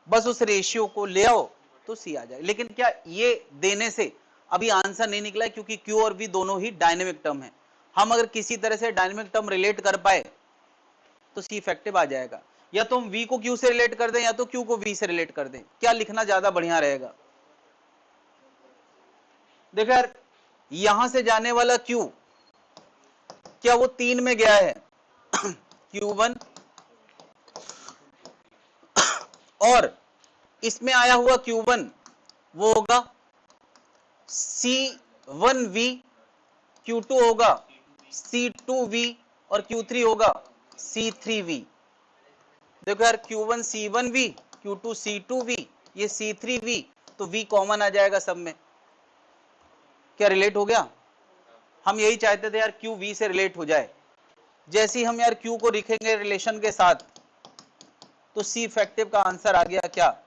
A: बस उस रेशियो को ले आओ तो C आ जाए। लेकिन क्या ये देने से अभी आंसर नहीं निकला, क्योंकि Q और V दोनों ही डायनेमिक टर्म है। हम अगर किसी तरह से डायनेमिक टर्म रिलेट कर पाए तो C इफेक्टिव आ जाएगा। या तो हम V को Q से रिलेट कर दें या तो Q को V से रिलेट कर दें। क्या लिखना ज्यादा बढ़िया रहेगा, देखो यार, यहां से जाने वाला Q क्या वो 3 में गया है Q1, और इसमें आया हुआ Q1 वो होगा C1V, Q2 होगा C2V और Q3 होगा C3V। देखो यार, Q1 C1V, Q2 C2V, ये C3V, तो V कॉमन आ जाएगा सब में। क्या रिलेट हो गया? हम यही चाहते थे यार Q V से रिलेट हो जाए। जैसे ही हम यार Q को लिखेंगे रिलेशन के साथ तो C इफेक्टिव का आंसर आ गया क्या,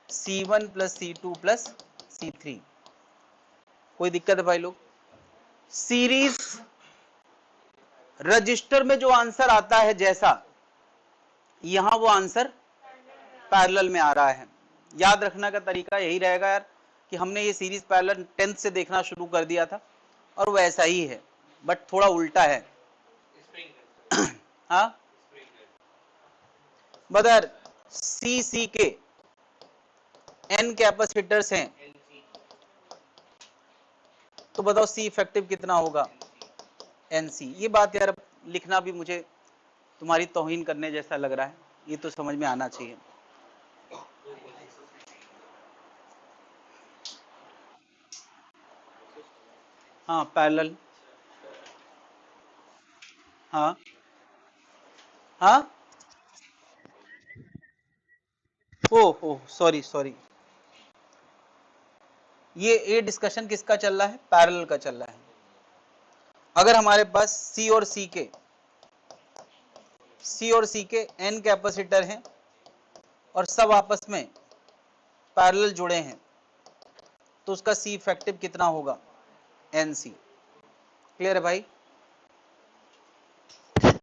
A: C1 + C2 + C3। कोई दिक्कत है भाई लोग? सीरीज रजिस्टर में जो आंसर आता है जैसा, यहां वो आंसर पैरेलल में आ रहा है। याद रखने का तरीका यही रहेगा यार कि हमने ये सीरीज पैरेलल 10th से देखना शुरू कर दिया था और वैसा ही है, बट थोड़ा उल्टा है। हाँ बता, C के N कैपेसिटर्स हैं तो बताओ C इफेक्टिव कितना होगा, NC। ये बात यार लिखना भी मुझे तुम्हारी तौहीन करने जैसा लग रहा है। ये तो समझ में आना चाहिए। हाँ पैरेलल, हाँ हाँ, ओ सॉरी सॉरी, ये डिस्कशन किसका चल रहा है, पैरेलल का चल रहा है। अगर हमारे पास सी और सी के n कैपेसिटर हैं और सब आपस में पैरेलल जुड़े हैं, तो उसका सी इफेक्टिव कितना होगा, एन सी। क्लियर है भाई।